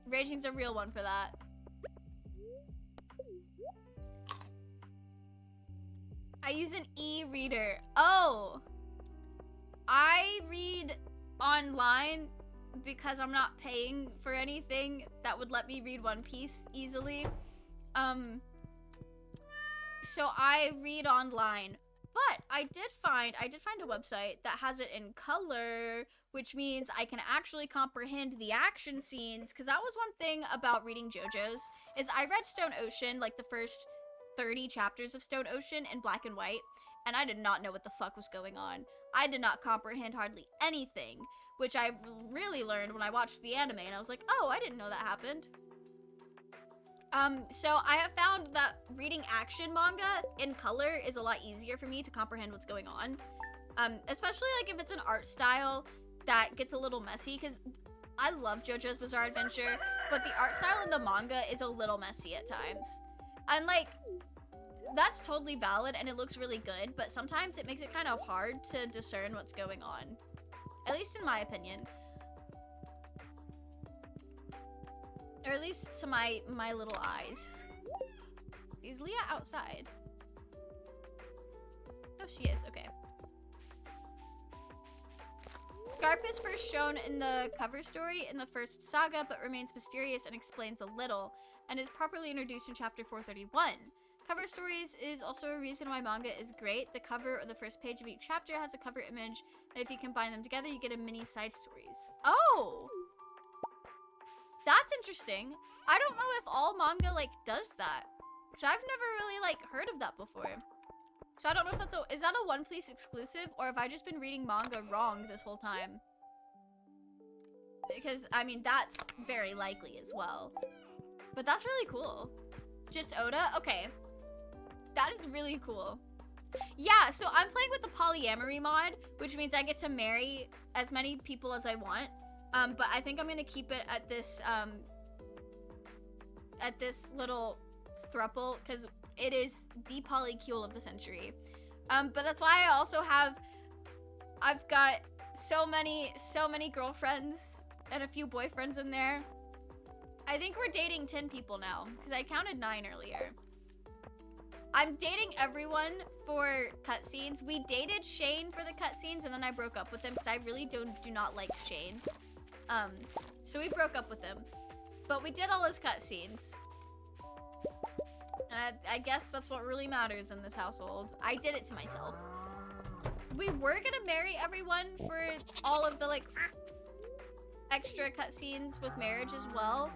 Raging's a real one for that. I use an e-reader. Oh! I read online because I'm not paying for anything that would let me read One Piece easily. So I read online. But I did find a website that has it in color, which means I can actually comprehend the action scenes, because that was one thing about reading JoJo's, is I read Stone Ocean, like the first 30 chapters of Stone Ocean in black and white, and I did not know what the fuck was going on. I did not comprehend hardly anything, which I really learned when I watched the anime, and I was like, oh, I didn't know that happened. So I have found that reading action manga in color is a lot easier for me to comprehend what's going on. Especially like if it's an art style that gets a little messy, because I love JoJo's Bizarre Adventure, but the art style in the manga is a little messy at times. And like, that's totally valid and it looks really good, but sometimes it makes it kind of hard to discern what's going on. At least in my opinion. Or at least to my little eyes. Is Leah outside? Oh, she is. Okay. Garp is first shown in the cover story in the first saga, but remains mysterious and explains a little, and is properly introduced in chapter 431. Cover stories is also a reason why manga is great. The cover or the first page of each chapter has a cover image, and if you combine them together, you get a mini side stories. Oh! That's interesting. I don't know if all manga, like, does that. So I've never really, like, heard of that before. So I don't know if that's is that a One Piece exclusive, or have I just been reading manga wrong this whole time? Because, I mean, that's very likely as well. But that's really cool. Just Oda? Okay. That is really cool. Yeah, so I'm playing with the polyamory mod, which means I get to marry as many people as I want. But I think I'm gonna keep it at this little throuple, because it is the polycule of the century. But that's why I've got so many girlfriends and a few boyfriends in there. I think we're dating 10 people now, because I counted 9 earlier. I'm dating everyone for cutscenes. We dated Shane for the cutscenes, and then I broke up with him because I really do not like Shane. So we broke up with him, but we did all his cutscenes. And I guess that's what really matters in this household. I did it to myself. We were gonna marry everyone for all of the, like, extra cutscenes with marriage as well,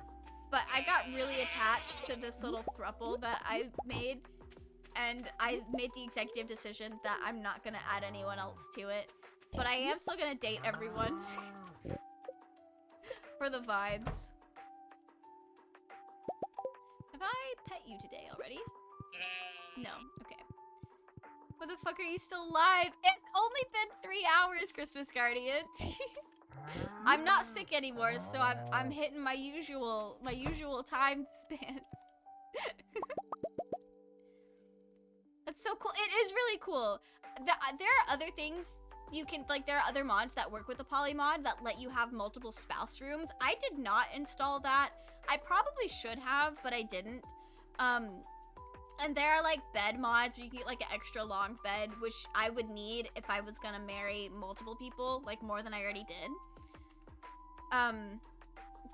but I got really attached to this little throuple that I made, and I made the executive decision that I'm not gonna add anyone else to it. But I am still gonna date everyone. For the vibes. Have I pet you today already? No. Okay. What the fuck, are you still alive? It's only been 3 hours, Christmas Guardian. I'm not sick anymore, so I'm hitting my usual time spans. That's so cool. It is really cool. There are other things you can, like, there are other mods that work with the poly mod that let you have multiple spouse rooms. I did not install that. I probably should have, but I didn't. And there are, like, bed mods where you can get, like, an extra long bed, which I would need if I was gonna marry multiple people, like, more than I already did.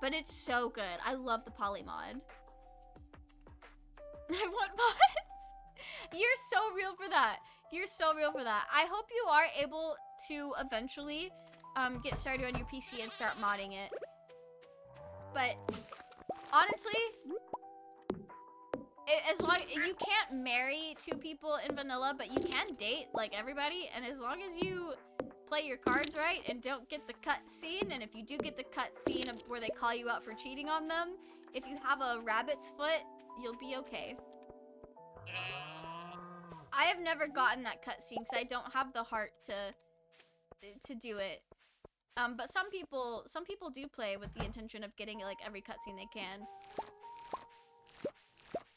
But it's so good. I love the poly mod. I want mods. You're so real for that. You're so real for that. I hope you are able to eventually get started on your PC and start modding it. But honestly, as long you can't marry 2 people in vanilla, but you can date like everybody, and as long as you play your cards right and don't get the cutscene, and if you do get the cutscene where they call you out for cheating on them, if you have a rabbit's foot, you'll be okay. I have never gotten that cutscene because I don't have the heart to do it. But some people do play with the intention of getting like every cutscene they can.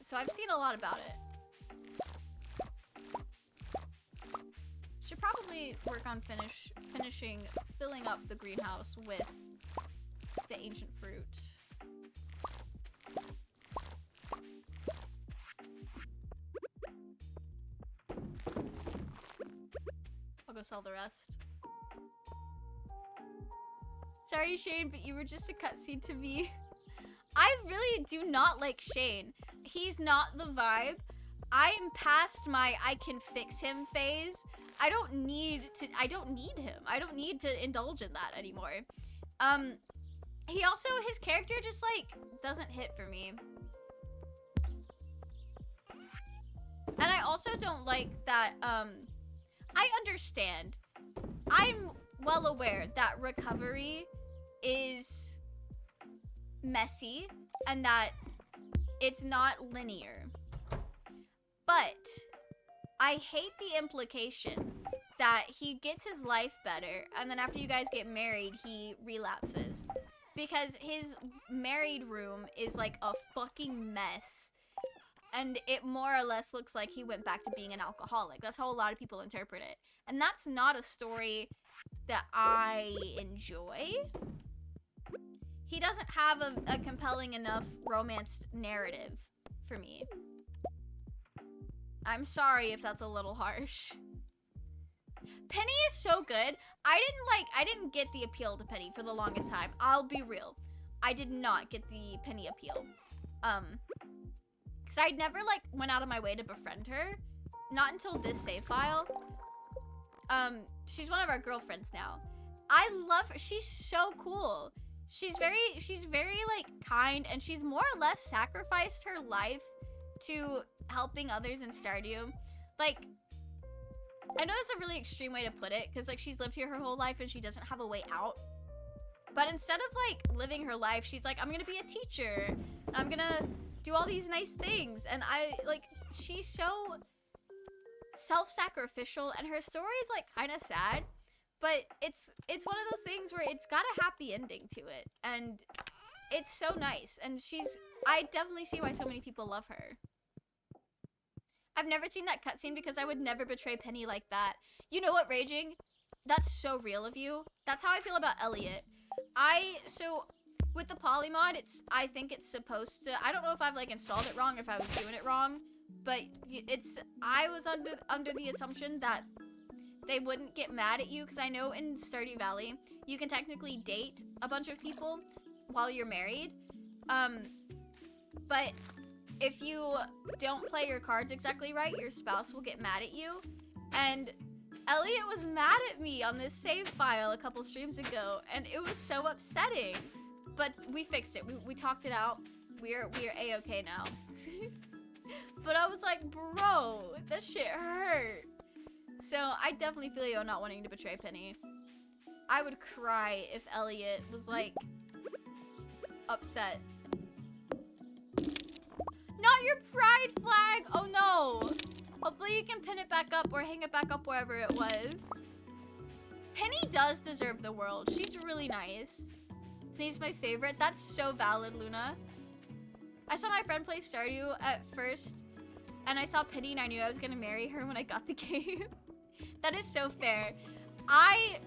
So I've seen a lot about it. Should probably work on filling up the greenhouse with the ancient fruit. I'll go sell the rest. Sorry, Shane, but you were just a cutscene to me. I really do not like Shane. He's not the vibe. I am past my I can fix him phase. I don't need him. I don't need to indulge in that anymore. He also, his character just like doesn't hit for me. And I also don't like that, I understand. I'm well aware that recovery is messy and that it's not linear. But I hate the implication that he gets his life better and then after you guys get married, he relapses. Because his married room is like a fucking mess. And it more or less looks like he went back to being an alcoholic. That's how a lot of people interpret it. And that's not a story that I enjoy. He doesn't have a compelling enough romanced narrative for me. I'm sorry if that's a little harsh. Penny is so good. I didn't get the appeal to Penny for the longest time. I'll be real. I did not get the Penny appeal. Cause I never like went out of my way to befriend her. Not until this save file. She's one of our girlfriends now. I love her. She's so cool. She's very like kind and she's more or less sacrificed her life to helping others in Stardew. Like, I know that's a really extreme way to put it because like she's lived here her whole life and she doesn't have a way out. But instead of like living her life, she's like, I'm gonna be a teacher. I'm gonna do all these nice things. And she's so self-sacrificial and her story is like kind of sad. But it's one of those things where it's got a happy ending to it. And it's so nice. And I definitely see why so many people love her. I've never seen that cutscene because I would never betray Penny like that. You know what, Raging? That's so real of you. That's how I feel about Elliot. So with the polymod, I think it's supposed to, I don't know if I've like installed it wrong, if I was doing it wrong, but I was under the assumption that they wouldn't get mad at you because I know in Stardew Valley, you can technically date a bunch of people while you're married. But if you don't play your cards exactly right, your spouse will get mad at you. And Elliot was mad at me on this save file a couple streams ago, and it was so upsetting. But we fixed it. We talked it out. We're A-okay now. But I was like, bro, that shit hurt. So I definitely feel you on not wanting to betray Penny. I would cry if Elliot was like upset. Not your pride flag! Oh no! Hopefully you can pin it back up or hang it back up wherever it was. Penny does deserve the world. She's really nice. Penny's my favorite. That's so valid, Luna. I saw my friend play Stardew at first, and I saw Penny and I knew I was gonna marry her when I got the game. That is so fair. I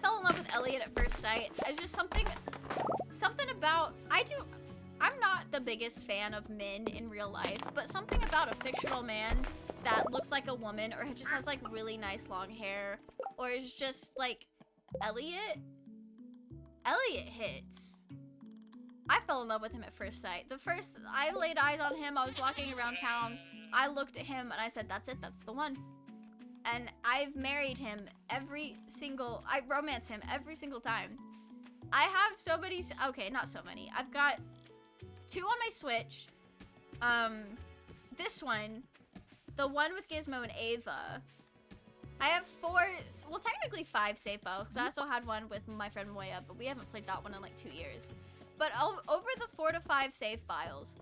fell in love with Elliot at first sight. It's just something about, I'm not the biggest fan of men in real life, but something about a fictional man that looks like a woman or just has like really nice long hair or is just like Elliot hits. I fell in love with him at first sight. I laid eyes on him, I was walking around town, I looked at him and I said, that's it, that's the one. And I've married him I romance him every single time. I have so many, okay, not so many. I've got 2 on my Switch. This one, the one with Gizmo and Ava. I have 4, well technically 5 save files, because I also had one with my friend Moya, but we haven't played that one in like 2 years. But over the 4 to 5 save files,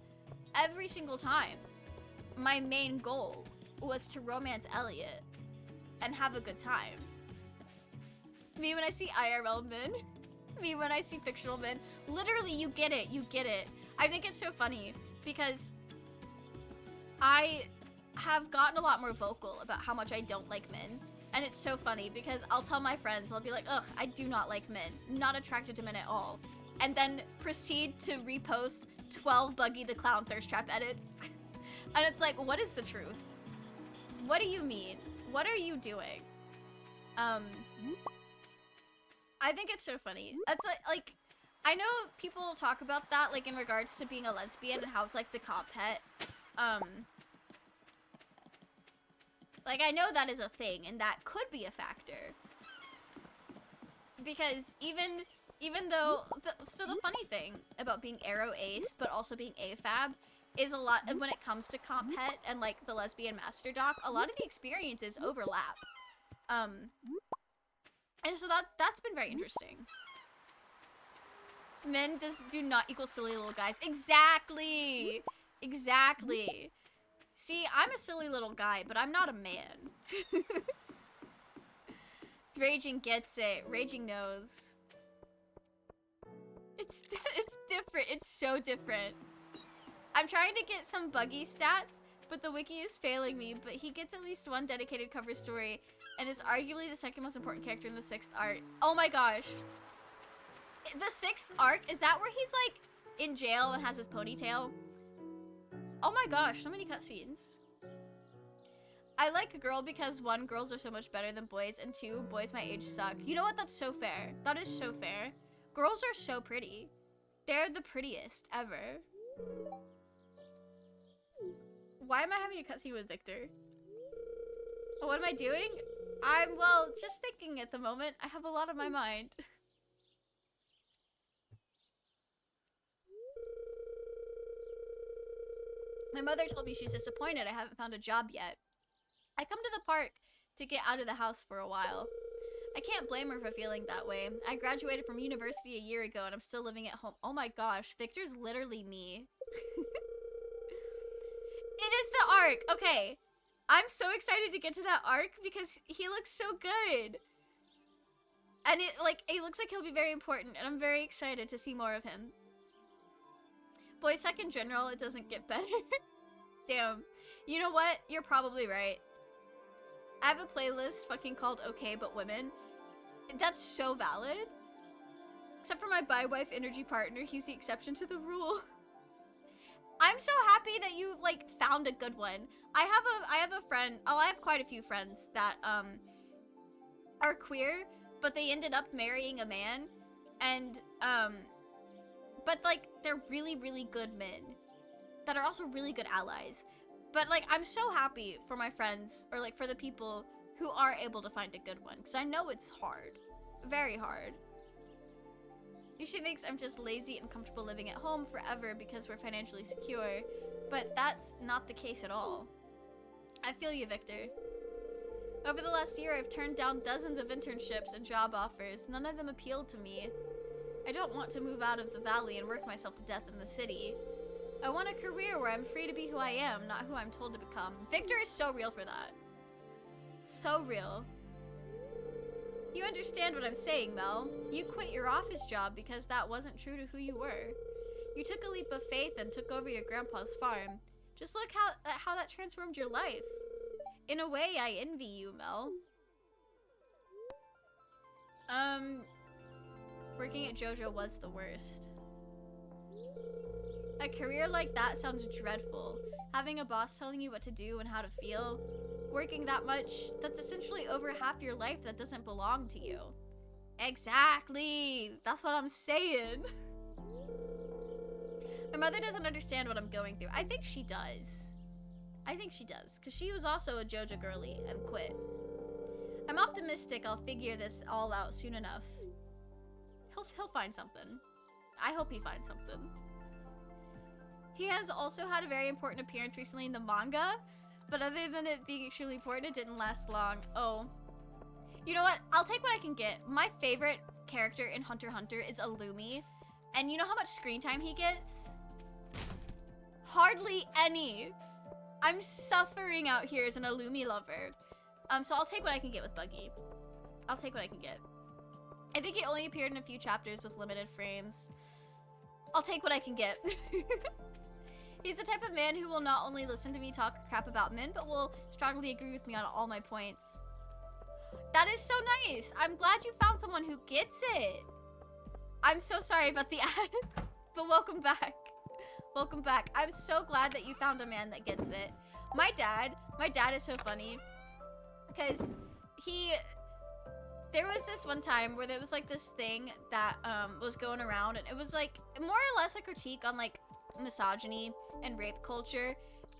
every single time, my main goal was to romance Elliot and have a good time. Me when I see IRL men, me when I see fictional men, literally you get it, you get it. I think it's so funny because I have gotten a lot more vocal about how much I don't like men. And it's so funny because I'll tell my friends, I'll be like, ugh, I do not like men, not attracted to men at all. And then proceed to repost 12 Buggy the Clown Thirst Trap edits. And it's like, what is the truth? What do you mean? What are you doing? I think it's so funny. That's like I know people talk about that like in regards to being a lesbian and how it's like the comp pet. Like I know that is a thing and that could be a factor. Because even though so the funny thing about being aro ace but also being AFAB is a lot when it comes to comp pet and like the lesbian master doc, a lot of the experiences overlap. And so that's been very interesting. Men do not equal silly little guys. Exactly! Exactly. See, I'm a silly little guy, but I'm not a man. Raging gets it. Raging knows. It's different. It's so different. I'm trying to get some Buggy stats, but the wiki is failing me, but he gets at least one dedicated cover story and is arguably the second most important character in the 6th arc. Oh my gosh. The 6th arc, is that where he's like in jail and has his ponytail? Oh my gosh, so many cutscenes. I like a girl because 1, girls are so much better than boys, and 2, boys my age suck. You know what? That's so fair. That is so fair. Girls are so pretty. They're the prettiest ever. Why am I having a cutscene with Victor? What am I doing? I'm, well, just thinking at the moment. I have a lot on my mind. My mother told me she's disappointed I haven't found a job yet. I come to the park to get out of the house for a while. I can't blame her for feeling that way. I graduated from university a year ago and I'm still living at home. Oh my gosh, Victor's literally me. It is the arc. Okay. I'm so excited to get to that arc because he looks so good. And it looks like he'll be very important and I'm very excited to see more of him. Boys Tech in general, it doesn't get better. Damn. You know what? You're probably right. I have a playlist fucking called Okay But Women. That's so valid. Except for my bi-wife energy partner, he's the exception to the rule. I'm so happy that you like found a good one. I have a friend, I have quite a few friends that are queer, but they ended up marrying a man and but like they're really, really good men that are also really good allies. But like I'm so happy for my friends or like for the people who are able to find a good one because I know it's hard. Very hard. Usually thinks I'm just lazy and comfortable living at home forever because we're financially secure, but that's not the case at all. I feel you, Victor. Over the last year, I've turned down dozens of internships and job offers. None of them appealed to me. I don't want to move out of the valley and work myself to death in the city. I want a career where I'm free to be who I am, not who I'm told to become. Victor is so real for that. So real. You understand what I'm saying, Mel. You quit your office job because that wasn't true to who you were. You took a leap of faith and took over your grandpa's farm. Just look how that transformed your life. In a way, I envy you, Mel. Working at JoJo was the worst. A career like that sounds dreadful. Having a boss telling you what to do and how to feel. Working that much, that's essentially over half your life that doesn't belong to you. Exactly! That's what I'm saying. My mother doesn't understand what I'm going through. I think she does. I think she does, because she was also a JoJo girly and quit. I'm optimistic I'll figure this all out soon enough. He'll find something. I hope he finds something. He has also had a very important appearance recently in the manga, but other than it being extremely important, it didn't last long. Oh. You know what? I'll take what I can get. My favorite character in Hunter x Hunter is Illumi, and you know how much screen time he gets? Hardly any. I'm suffering out here as an Illumi lover. So I'll take what I can get with Buggy. I'll take what I can get. I think he only appeared in a few chapters with limited frames. I'll take what I can get. He's the type of man who will not only listen to me talk crap about men, but will strongly agree with me on all my points. That is so nice. I'm glad you found someone who gets it. I'm so sorry about the ads, but welcome back. Welcome back. I'm so glad that you found a man that gets it. My dad is so funny because there was this one time where there was like this thing that was going around, and it was like more or less a critique on like misogyny and rape culture.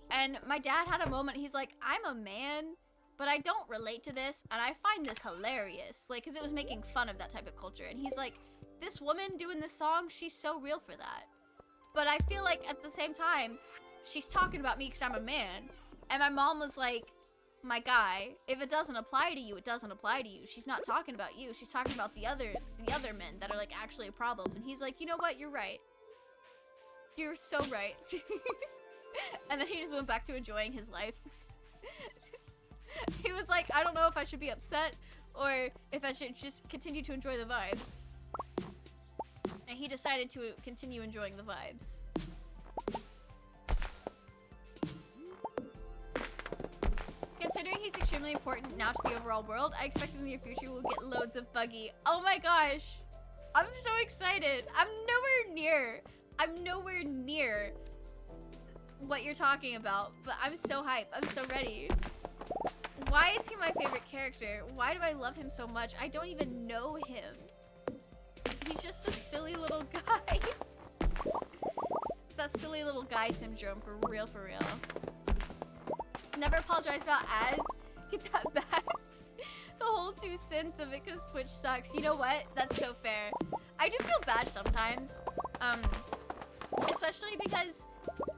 And my dad had a moment, he's like, I'm a man, but I don't relate to this, and I find this hilarious, like, because it was making fun of that type of culture. And he's like, this woman doing this song, she's so real for that. But I feel like at the same time, she's talking about me because I'm a man. And my mom was like, my guy, if it doesn't apply to you, it doesn't apply to you. She's not talking about you. She's talking about the other men that are like actually a problem. And he's like, you know what? You're right. You're so right. And then he just went back to enjoying his life. He was like, I don't know if I should be upset or if I should just continue to enjoy the vibes. And he decided to continue enjoying the vibes. Considering he's extremely important now to the overall world, I expect in the near future we'll get loads of Buggy. Oh my gosh. I'm so excited. I'm nowhere near what you're talking about, but I'm so hyped. I'm so ready. Why is he my favorite character? Why do I love him so much? I don't even know him. He's just a silly little guy. That silly little guy syndrome, for real, for real. Never apologize about ads. Get that back. The whole 2 cents of it because Twitch sucks. You know what? That's so fair. I do feel bad sometimes. Especially because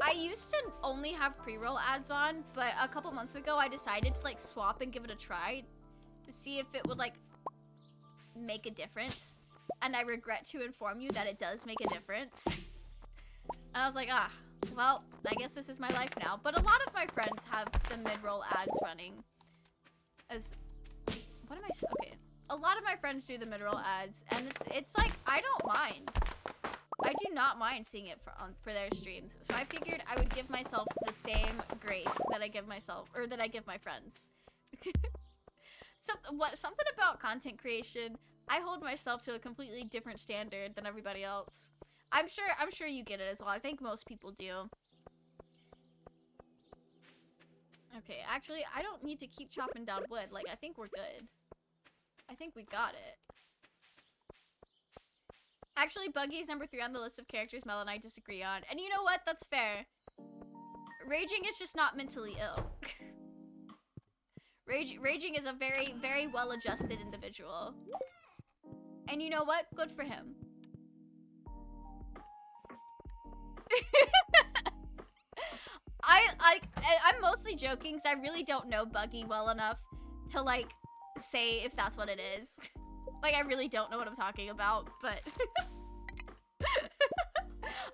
I used to only have pre-roll ads on, but a couple months ago I decided to like swap and give it a try to see if it would like make a difference. And I regret to inform you that it does make a difference. And I was like, well, I guess this is my life now. But a lot of my friends have the mid-roll ads running. Okay. A lot of my friends do the mid-roll ads, and it's like, I don't mind. I do not mind seeing it for their streams. So I figured I would give myself the same grace that I give myself, or that I give my friends. Something about content creation, I hold myself to a completely different standard than everybody else. I'm sure you get it as well. I think most people do. Okay, actually, I don't need to keep chopping down wood. Like, I think we're good. I think we got it. Actually, Buggy's number 3 on the list of characters Mel and I disagree on. And you know what? That's fair. Raging is just not mentally ill. Raging is a very, very well-adjusted individual. And you know what? Good for him. I'm mostly joking because I really don't know Buggy well enough to like say if that's what it is. Like, I really don't know what I'm talking about, but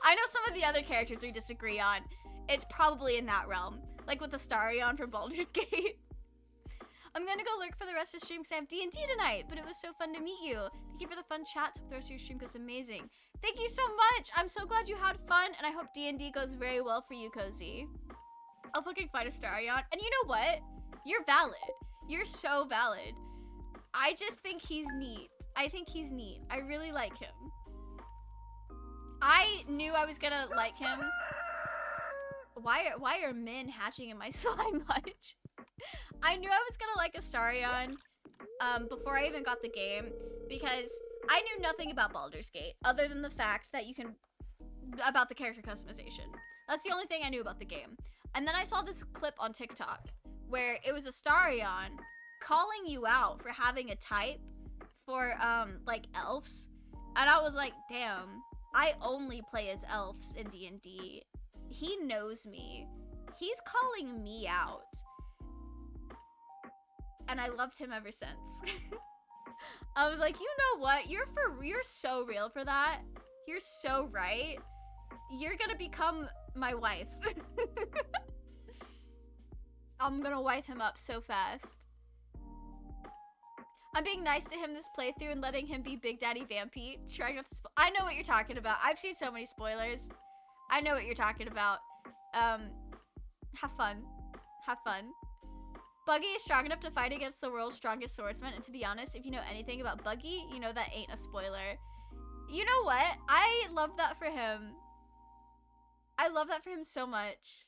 I know some of the other characters we disagree on. It's probably in that realm, like with the Astarion from Baldur's Gate. I'm gonna go lurk for the rest of the stream because I have D&D tonight, but it was so fun to meet you. Thank you for the fun chat. The rest of your stream goes amazing. Thank you so much. I'm so glad you had fun, and I hope D&D goes very well for you, Cozy. I'll fucking fight Astarion. And you know what? You're valid. You're so valid. I just think he's neat. I think he's neat. I really like him. I knew I was gonna like him. Why are men hatching in my slime hutch? I knew I was gonna like Astarion before I even got the game, because I knew nothing about Baldur's Gate other than the fact that you can about the character customization. That's the only thing I knew about the game. And then I saw this clip on TikTok where it was Astarion calling you out for having a type for like elves, and I was like, damn, I only play as elves in D&D. He knows me. He's calling me out. And I loved him ever since. I was like, you know what? You're so real for that. You're so right. You're gonna become my wife. I'm gonna wipe him up so fast. I'm being nice to him this playthrough and letting him be Big Daddy Vampy. Trying not to I know what you're talking about. I've seen so many spoilers. I know what you're talking about. Have fun. Have fun. Buggy is strong enough to fight against the world's strongest swordsman, and to be honest, if you know anything about Buggy, you know that ain't a spoiler. You know what? I love that for him. I love that for him so much.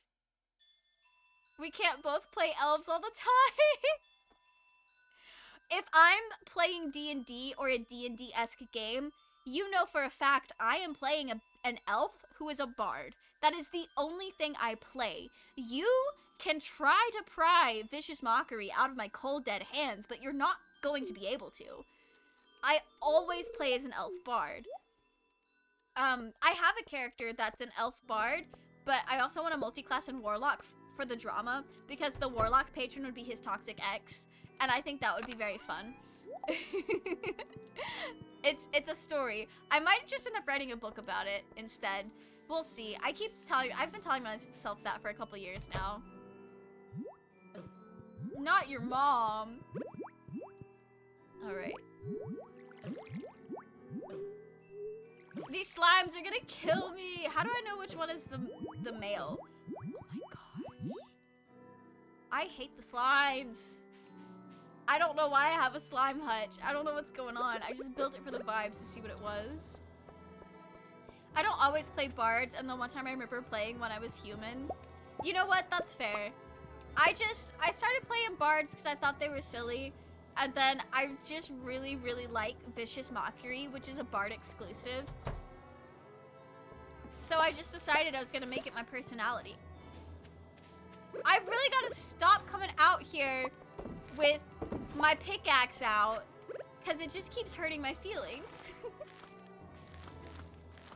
We can't both play elves all the time. If I'm playing D&D or a D&D-esque game, you know for a fact I am playing an elf who is a bard. That is the only thing I play. You can try to pry Vicious Mockery out of my cold dead hands, but you're not going to be able to. I always play as an elf bard. I have a character that's an elf bard, but I also want a multi-class and warlock for the drama, because the warlock patron would be his toxic ex, and I think that would be very fun. It's a story. I might just end up writing a book about it instead. We'll see. I've been telling myself that for a couple years now. Not your mom. Alright. These slimes are gonna kill me. How do I know which one is the male? Oh my gosh. I hate the slimes. I don't know why I have a slime hutch. I don't know what's going on. I just built it for the vibes to see what it was. I don't always play bards, and the one time I remember playing when I was human. You know what? That's fair. I started playing bards because I thought they were silly, and then I just really, really like Vicious Mockery, which is a bard exclusive. So I just decided I was gonna make it my personality. I really gotta stop coming out here with my pickaxe out, because it just keeps hurting my feelings.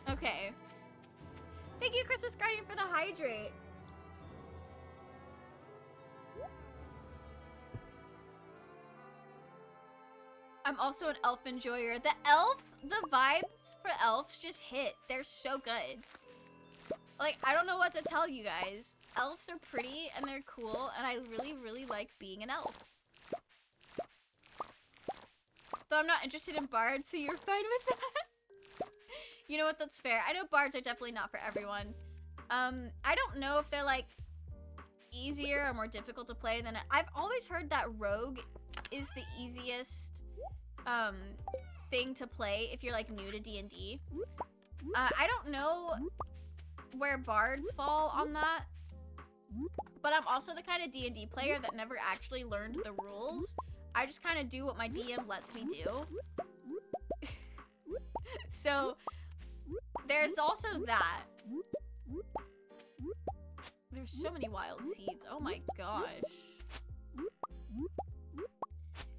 Okay. Thank you, Christmas Guardian, for the hydrate. I'm also an elf enjoyer. The vibes for elves just hit. They're so good. Like, I don't know what to tell you guys. Elves are pretty and they're cool, and I really, really like being an elf. Though I'm not interested in bards, so you're fine with that. You know what, that's fair. I know bards are definitely not for everyone. I don't know if they're like easier or more difficult to play than I've always heard that rogue is the easiest thing to play if you're like new to D&D. I don't know where bards fall on that, but I'm also the kind of D&D player that never actually learned the rules. I just kind of do what my DM lets me do. So there's also that. There's so many wild seeds. Oh my gosh.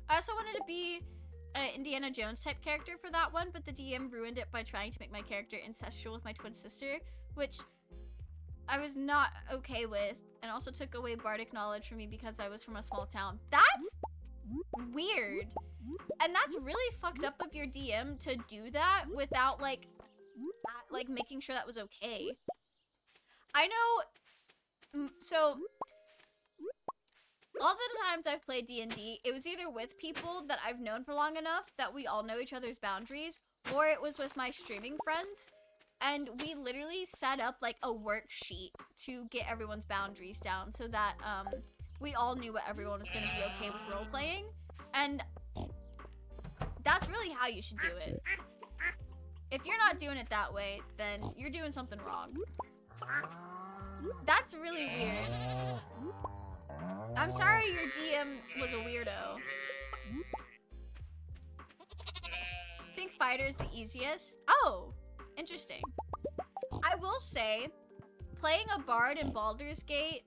I also wanted to be an Indiana Jones type character for that one, but the DM ruined it by trying to make my character incestual with my twin sister, which I was not okay with, and also took away bardic knowledge from me because I was from a small town. That's weird. And that's really fucked up of your DM to do that without like making sure that was okay. I know, so all the times I've played D&D, it was either with people that I've known for long enough that we all know each other's boundaries, or it was with my streaming friends, and we literally set up like a worksheet to get everyone's boundaries down so that we all knew what everyone was going to be okay with role-playing, and that's really how you should do it. If you're not doing it that way, then you're doing something wrong. That's really weird. I'm sorry your DM was a weirdo. I think fighter's the easiest. Oh, interesting. I will say, playing a bard in Baldur's Gate,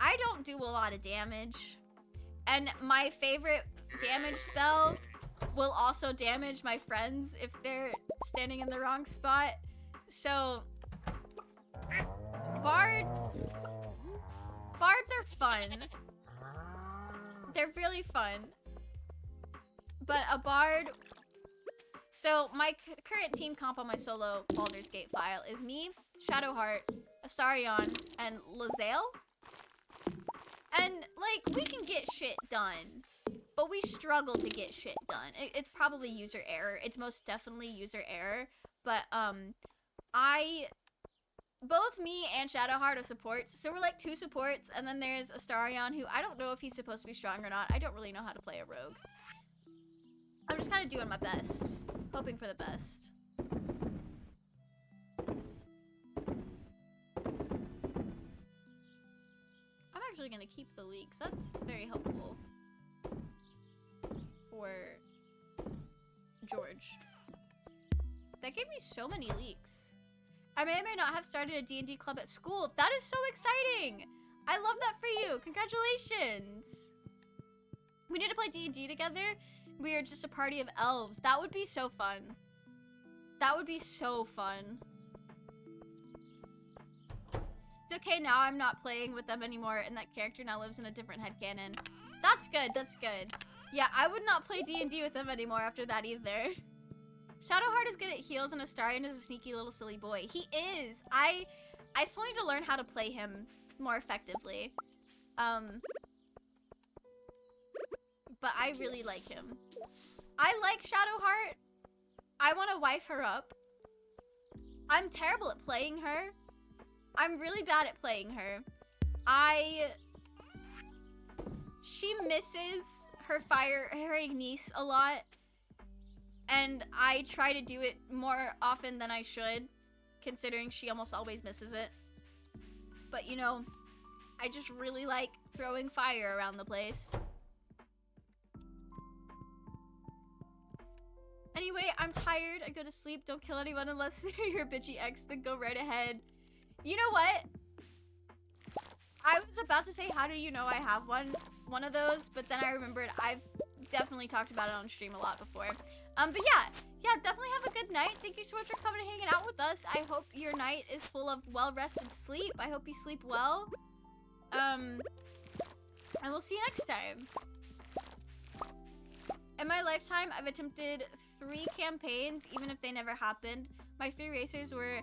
I don't do a lot of damage. And my favorite damage spell will also damage my friends if they're standing in the wrong spot. So, bards are fun. They're really fun. But a bard... So, my current team comp on my solo Baldur's Gate file is me, Shadowheart, Astarion, and Lae'zel. And, like, we can get shit done, but we struggle to get shit done. It's probably user error. It's most definitely user error. But, both me and Shadowheart are supports, so we're like 2 supports, and then there's Astarion, who I don't know if he's supposed to be strong or not. I don't really know how to play a rogue. I'm just kind of doing my best, hoping for the best. I'm actually gonna keep the leeks. That's very helpful for George. That gave me so many leeks. I may or may not have started a D&D club at school. That is so exciting! I love that for you. Congratulations. We need to play D&D together. We are just a party of elves. That would be so fun. That would be so fun. It's okay now I'm not playing with them anymore and that character now lives in a different headcanon. That's good, that's good. Yeah, I would not play D&D with them anymore after that either. Shadowheart is good at heals and Astarion is a sneaky little silly boy. He is. I still need to learn how to play him more effectively. But I really like him. I like Shadowheart. I want to wife her up. I'm terrible at playing her. I'm really bad at playing her. She misses her Ignis a lot. And I try to do it more often than I should, considering she almost always misses it. But, you know, I just really like throwing fire around the place. Anyway, I'm tired. I go to sleep. Don't kill anyone unless they're your bitchy ex, then go right ahead. You know what? I was about to say, how do you know I have one of those, but then I remembered I've definitely talked about it on stream a lot before. But yeah, definitely have a good night. Thank you so much for coming and hanging out with us. I hope your night is full of well-rested sleep. I hope you sleep well. And we'll see you next time. In my lifetime, I've attempted 3 campaigns, even if they never happened. My 3 racers were,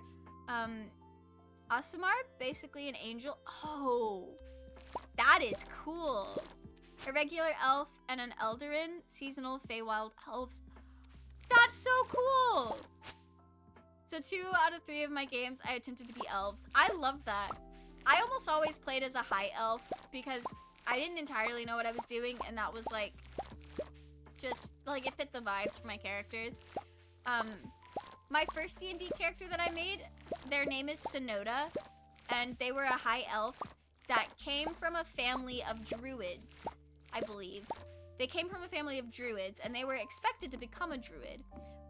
Asimar, basically an angel. Oh, that is cool. A regular elf and an Eldarin, seasonal Feywild elves. That's so cool! So 2 out of 3 of my games, I attempted to be elves. I love that. I almost always played as a high elf because I didn't entirely know what I was doing, and that was like, just like it fit the vibes for my characters. My first D&D character that I made, their name is Sonoda, and they were a high elf that came from a family of druids, I believe. They came from a family of druids, and they were expected to become a druid,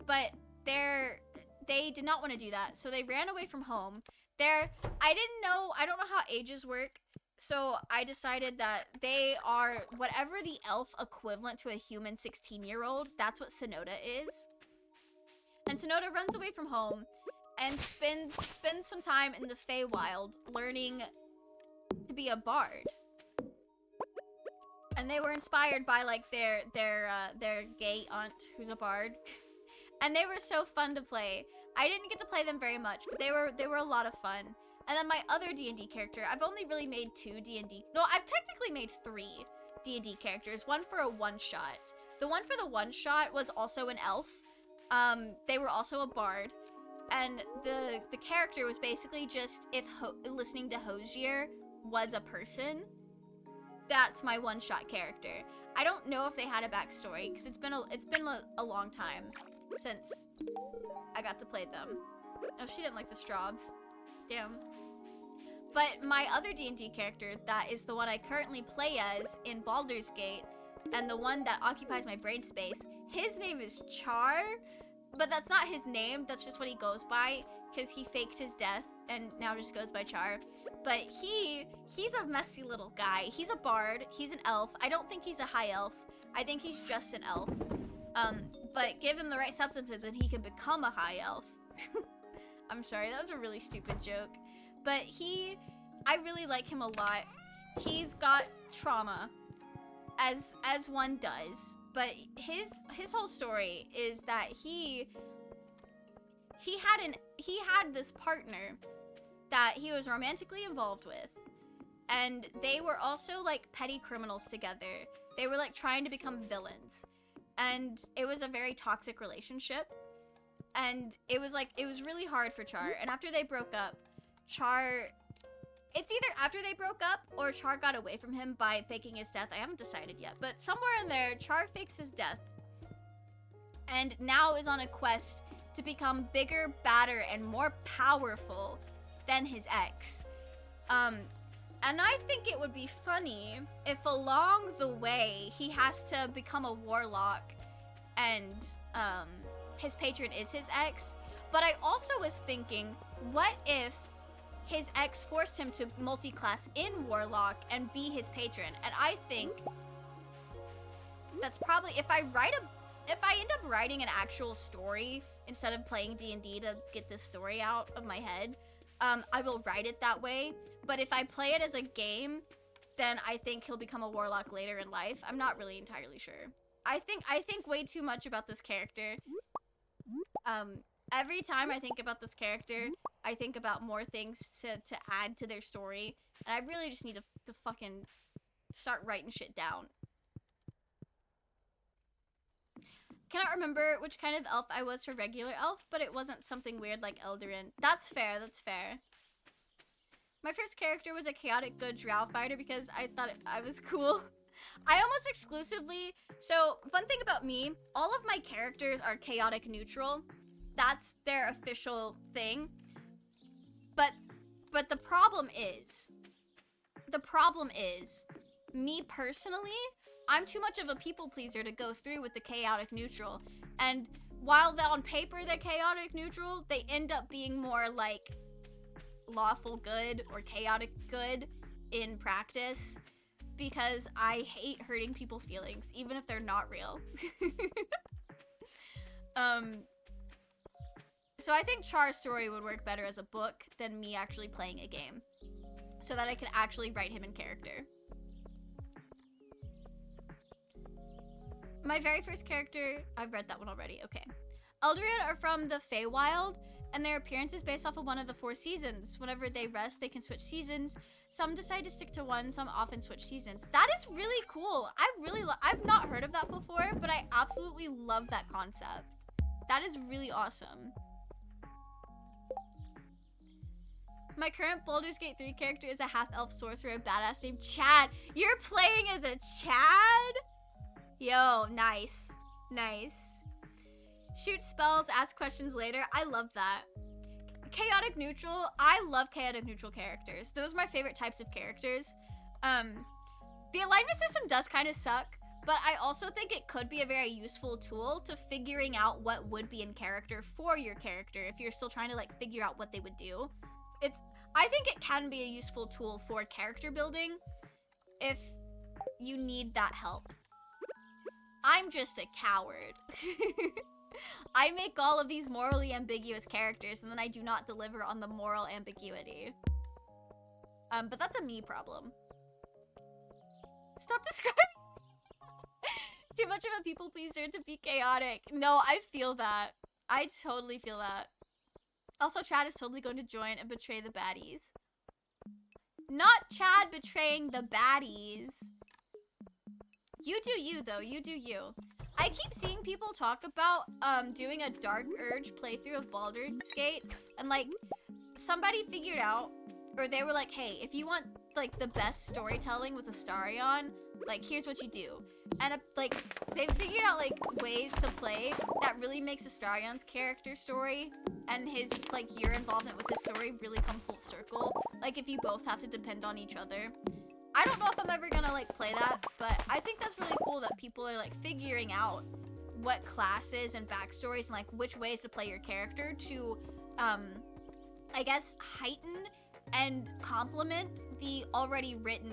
but they did not want to do that, so they ran away from home. I don't know how ages work, so I decided that they are whatever the elf equivalent to a human 16-year-old, that's what Sonoda is. And Sonoda runs away from home and spends some time in the Feywild learning to be a bard. And they were inspired by like their gay aunt who's a bard. And they were so fun to play. I didn't get to play them very much, but they were a lot of fun. And then my other D&D character, I've only really made 2 D&D. No, I've technically made 3 D&D characters, one for a one-shot. The one for the one-shot was also an elf. They were also a bard. And the character was basically just if listening to Hosier was a person. That's my one-shot character. I don't know if they had a backstory because it's been a long time since I got to play them. Oh, she didn't like the Straubs. Damn. But my other D&D character, that is the one I currently play as in Baldur's Gate, and the one that occupies my brain space, his name is Char, but that's not his name, that's just what he goes by, because he faked his death and now just goes by Char. But he's a messy little guy. He's a bard, he's an elf. I don't think he's a high elf. I think he's just an elf. But give him the right substances and he can become a high elf. I'm sorry, that was a really stupid joke. But I really like him a lot. He's got trauma, as one does. But his whole story is that he had this partner that he was romantically involved with, and they were also like petty criminals together. They were like trying to become villains, and it was a very toxic relationship, and it was really hard for Char. And after they broke up, Char, it's either after they broke up or Char got away from him by faking his death. I haven't decided yet, but somewhere in there, Char fakes his death and now is on a quest to become bigger, badder, and more powerful than his ex. And I think it would be funny if along the way he has to become a warlock and his patron is his ex. But I also was thinking, what if his ex forced him to multi-class in warlock and be his patron? And I think that's probably, if I end up writing an actual story instead of playing D&D to get this story out of my head, I will write it that way. But if I play it as a game, then I think he'll become a warlock later in life. I'm not really entirely sure. I think way too much about this character. Every time I think about this character, I think about more things to add to their story. And I really just need to fucking start writing shit down. Cannot remember which kind of elf I was for regular elf, but it wasn't something weird like Eldarin. That's fair, that's fair. My first character was a chaotic good drow fighter because I thought I was cool. I almost exclusively, so fun thing about me, all of my characters are chaotic neutral. That's their official thing. But the problem is, me personally, I'm too much of a people pleaser to go through with the chaotic neutral. And while on paper they're chaotic neutral, they end up being more like lawful good or chaotic good in practice, because I hate hurting people's feelings, even if they're not real. So I think Char's story would work better as a book than me actually playing a game, so that I can actually write him in character. My very first character, I've read that one already, okay. Eldarin are from the Feywild, and their appearance is based off of one of the 4 seasons. Whenever they rest, they can switch seasons. Some decide to stick to one, some often switch seasons. That is really cool. I've not heard of that before, but I absolutely love that concept. That is really awesome. My current Baldur's Gate 3 character is a half-elf sorcerer, badass named Chad. You're playing as a Chad? Yo, nice. Nice. Shoot spells, ask questions later. I love that. Chaotic neutral. I love chaotic neutral characters. Those are my favorite types of characters. The alignment system does kind of suck, but I also think it could be a very useful tool to figuring out what would be in character for your character if you're still trying to like figure out what they would do. I think it can be a useful tool for character building if you need that help. I'm just a coward. I make all of these morally ambiguous characters and then I do not deliver on the moral ambiguity. But that's a me problem. Stop describing. Too much of a people pleaser to be chaotic. No, I feel that. I totally feel that. Also, Chad is totally going to join and betray the baddies. Not Chad betraying the baddies. You do you, though. You do you. I keep seeing people talk about doing a Dark Urge playthrough of Baldur's Gate, and like somebody figured out, or they were like, hey, if you want like the best storytelling with Astarion, like here's what you do. And like they figured out like ways to play that really makes Astarion's character story and his like your involvement with his story really come full circle. Like if you both have to depend on each other. I don't know if I'm ever gonna like play that, but I think that's really cool that people are like figuring out what classes and backstories and like which ways to play your character to I guess heighten and complement the already written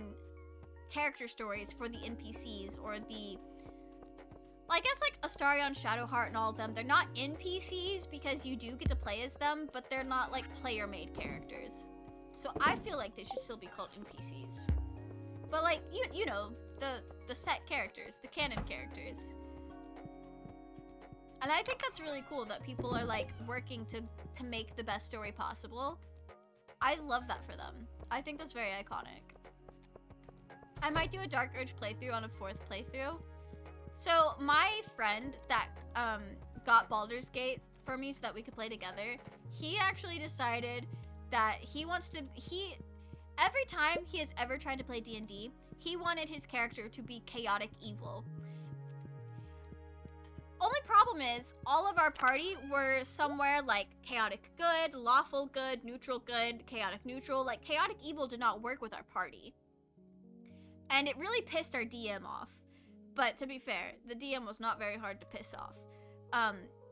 character stories for the NPCs or the, well, I guess like Astarion, Shadowheart, and all of them. They're not NPCs because you do get to play as them, but they're not like player-made characters. So I feel like they should still be called NPCs. But like you know the set characters, the canon characters. And I think that's really cool that people are like working to make the best story possible. I love that for them. I think that's very iconic. I might do a Dark Urge playthrough on a 4th playthrough. So my friend that got Baldur's Gate for me so that we could play together, he actually decided that he wants to, every time he has ever tried to play D&D, he wanted his character to be chaotic evil. Only problem is, all of our party were somewhere like chaotic good, lawful good, neutral good, chaotic neutral. Like, chaotic evil did not work with our party. And it really pissed our DM off. But to be fair, the DM was not very hard to piss off.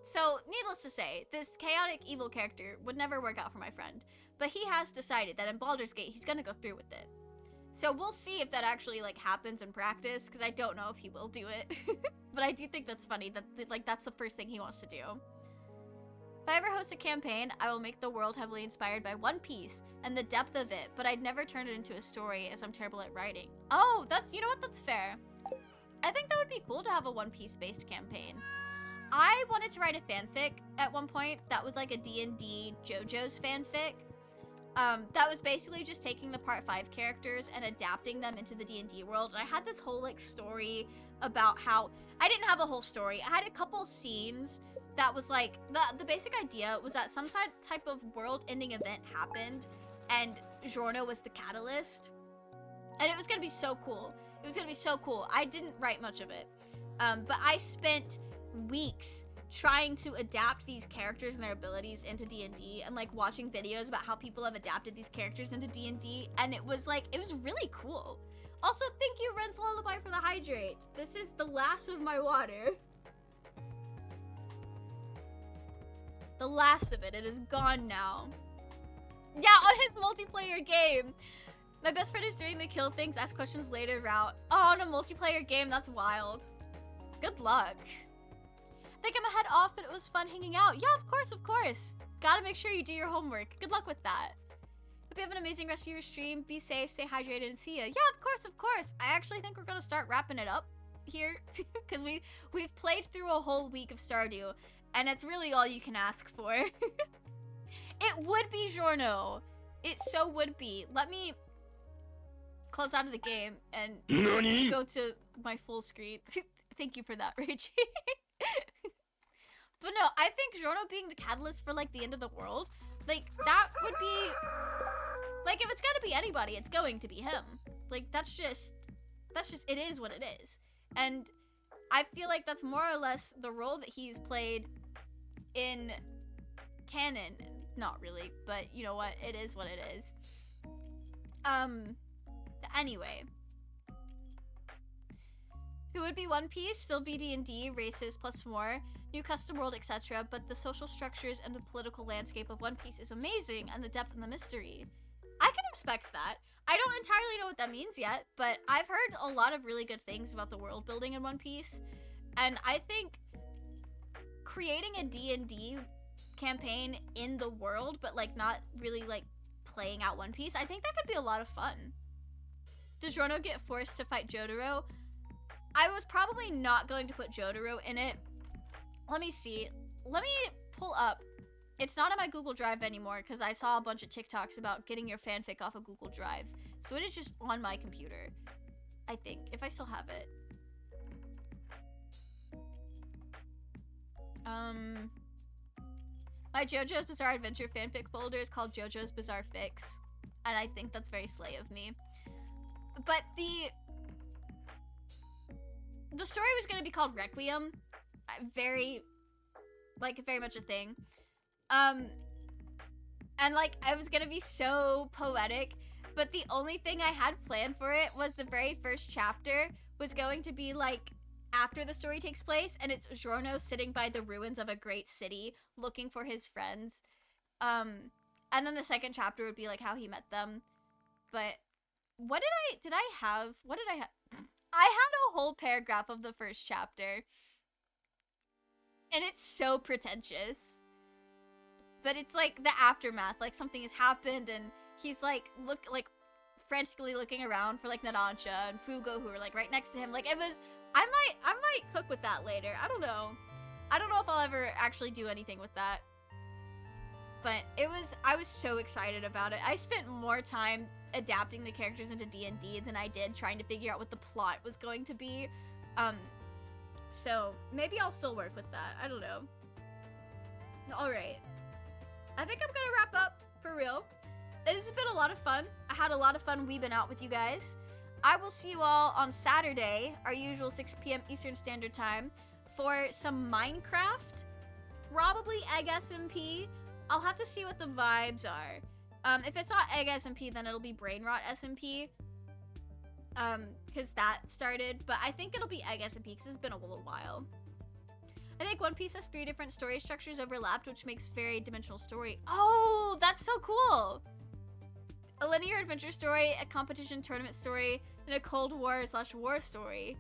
So, needless to say, this chaotic evil character would never work out for my friend. But he has decided that in Baldur's Gate, he's gonna go through with it. So we'll see if that actually, like, happens in practice, because I don't know if he will do it. But I do think that's funny, that, like, that's the first thing he wants to do. If I ever host a campaign, I will make the world heavily inspired by One Piece and the depth of it, but I'd never turn it into a story as I'm terrible at writing. Oh, that's, you know what, that's fair. I think that would be cool to have a One Piece based campaign. I wanted to write a fanfic at one point that was like a D&D JoJo's fanfic. That was basically just taking the Part 5 characters and adapting them into the D&D world. And I had this whole, like, story about how... I didn't have a whole story. I had a couple scenes that was, like... The basic idea was that some type of world-ending event happened, and Giorno was the catalyst. And it was gonna be so cool. It was gonna be so cool. I didn't write much of it. But I spent weeks trying to adapt these characters and their abilities into D&D, and like watching videos about how people have adapted these characters into D&D, and it was really cool. Also, thank you, Ren's Lullaby, for the hydrate. This is the last of my water. The last of it. It is gone now. Yeah, on his multiplayer game. My best friend is doing the kill things, ask questions later route. Oh, on a multiplayer game, that's wild. Good luck. I think I'm gonna head off, but it was fun hanging out. Yeah, of course, of course. Gotta make sure you do your homework. Good luck with that. Hope you have an amazing rest of your stream. Be safe, stay hydrated, and see ya. Yeah, of course, of course. I actually think we're gonna start wrapping it up here, because we've played through a whole week of Stardew, and it's really all you can ask for. It would be Giorno. It so would be. Let me close out of the game and go to my full screen. Thank you for that, Rachie. But no, I think Giorno being the catalyst for, like, the end of the world, like, that would be, like, if it's gonna be anybody, it's going to be him. Like, that's just, it is what it is. And I feel like that's more or less the role that he's played in canon. Not really, but you know what? It is what it is. Anyway. Who would be One Piece, still be D&D, races plus more, new custom world, etc. But the social structures and the political landscape of One Piece is amazing, and the depth and the mystery. I can expect that. I don't entirely know what that means yet, but I've heard a lot of really good things about the world building in One Piece, and I think creating a D&D campaign in the world, but like not really like playing out One Piece, I think that could be a lot of fun. Does Giorno get forced to fight Jotaro? I was probably not going to put Jotaro in it. Let me see. Let me pull up. It's not on my Google Drive anymore because I saw a bunch of TikToks about getting your fanfic off of Google Drive. So it is just on my computer, I think, if I still have it. My JoJo's Bizarre Adventure fanfic folder is called JoJo's Bizarre Fix, and I think that's very slay of me. But the story was going to be called Requiem. Very much a thing. And like, I was going to be so poetic, but the only thing I had planned for it was the very first chapter was going to be like after the story takes place, and it's Giorno sitting by the ruins of a great city looking for his friends. And then the second chapter would be like how he met them. But what did I have? I had a whole paragraph of the first chapter. And it's so pretentious. But it's like the aftermath, like something has happened and he's like frantically looking around for like Narancia and Fugo who are like right next to him. Like it was, I might cook with that later. I don't know. I don't know if I'll ever actually do anything with that. But I was so excited about it. I spent more time adapting the characters into D&D than I did trying to figure out what the plot was going to be. So maybe I'll still work with that. I don't know. All right. I think I'm gonna wrap up for real. This has been a lot of fun. I had a lot of fun weebing out with you guys. I will see you all on Saturday, our usual 6 p.m. Eastern Standard Time, for some Minecraft. Probably Egg SMP. I'll have to see what the vibes are. If it's not Egg SMP, then it'll be Brain Rot SMP. Because that started. But I think it'll be Egg SMP because it's been a little while. I think One Piece has 3 different story structures overlapped, which makes very dimensional story. Oh, that's so cool! A linear adventure story, a competition tournament story, and a Cold War/war story.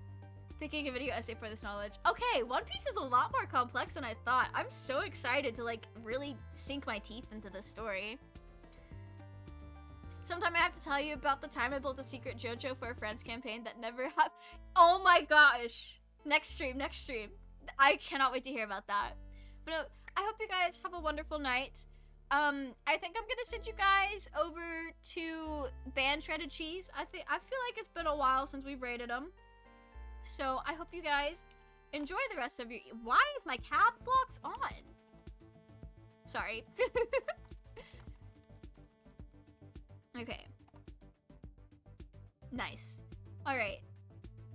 Thinking a video essay for this knowledge. Okay, One Piece is a lot more complex than I thought. I'm so excited to like really sink my teeth into this story. Sometime I have to tell you about the time I built a secret JoJo for a friend's campaign that never happened. Oh my gosh! Next stream. I cannot wait to hear about that. But no, I hope you guys have a wonderful night. I think I'm gonna send you guys over to Band Shredded Cheese. I feel like it's been a while since we've rated them. So I hope you guys enjoy the rest of your. Why is my caps locks on? Sorry. Okay. Nice. All right.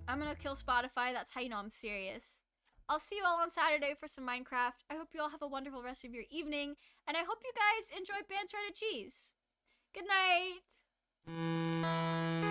I'm gonna kill Spotify. That's how you know I'm serious. I'll see you all on Saturday for some Minecraft. I hope you all have a wonderful rest of your evening, and I hope you guys enjoy Band Shredded Cheese. Good night.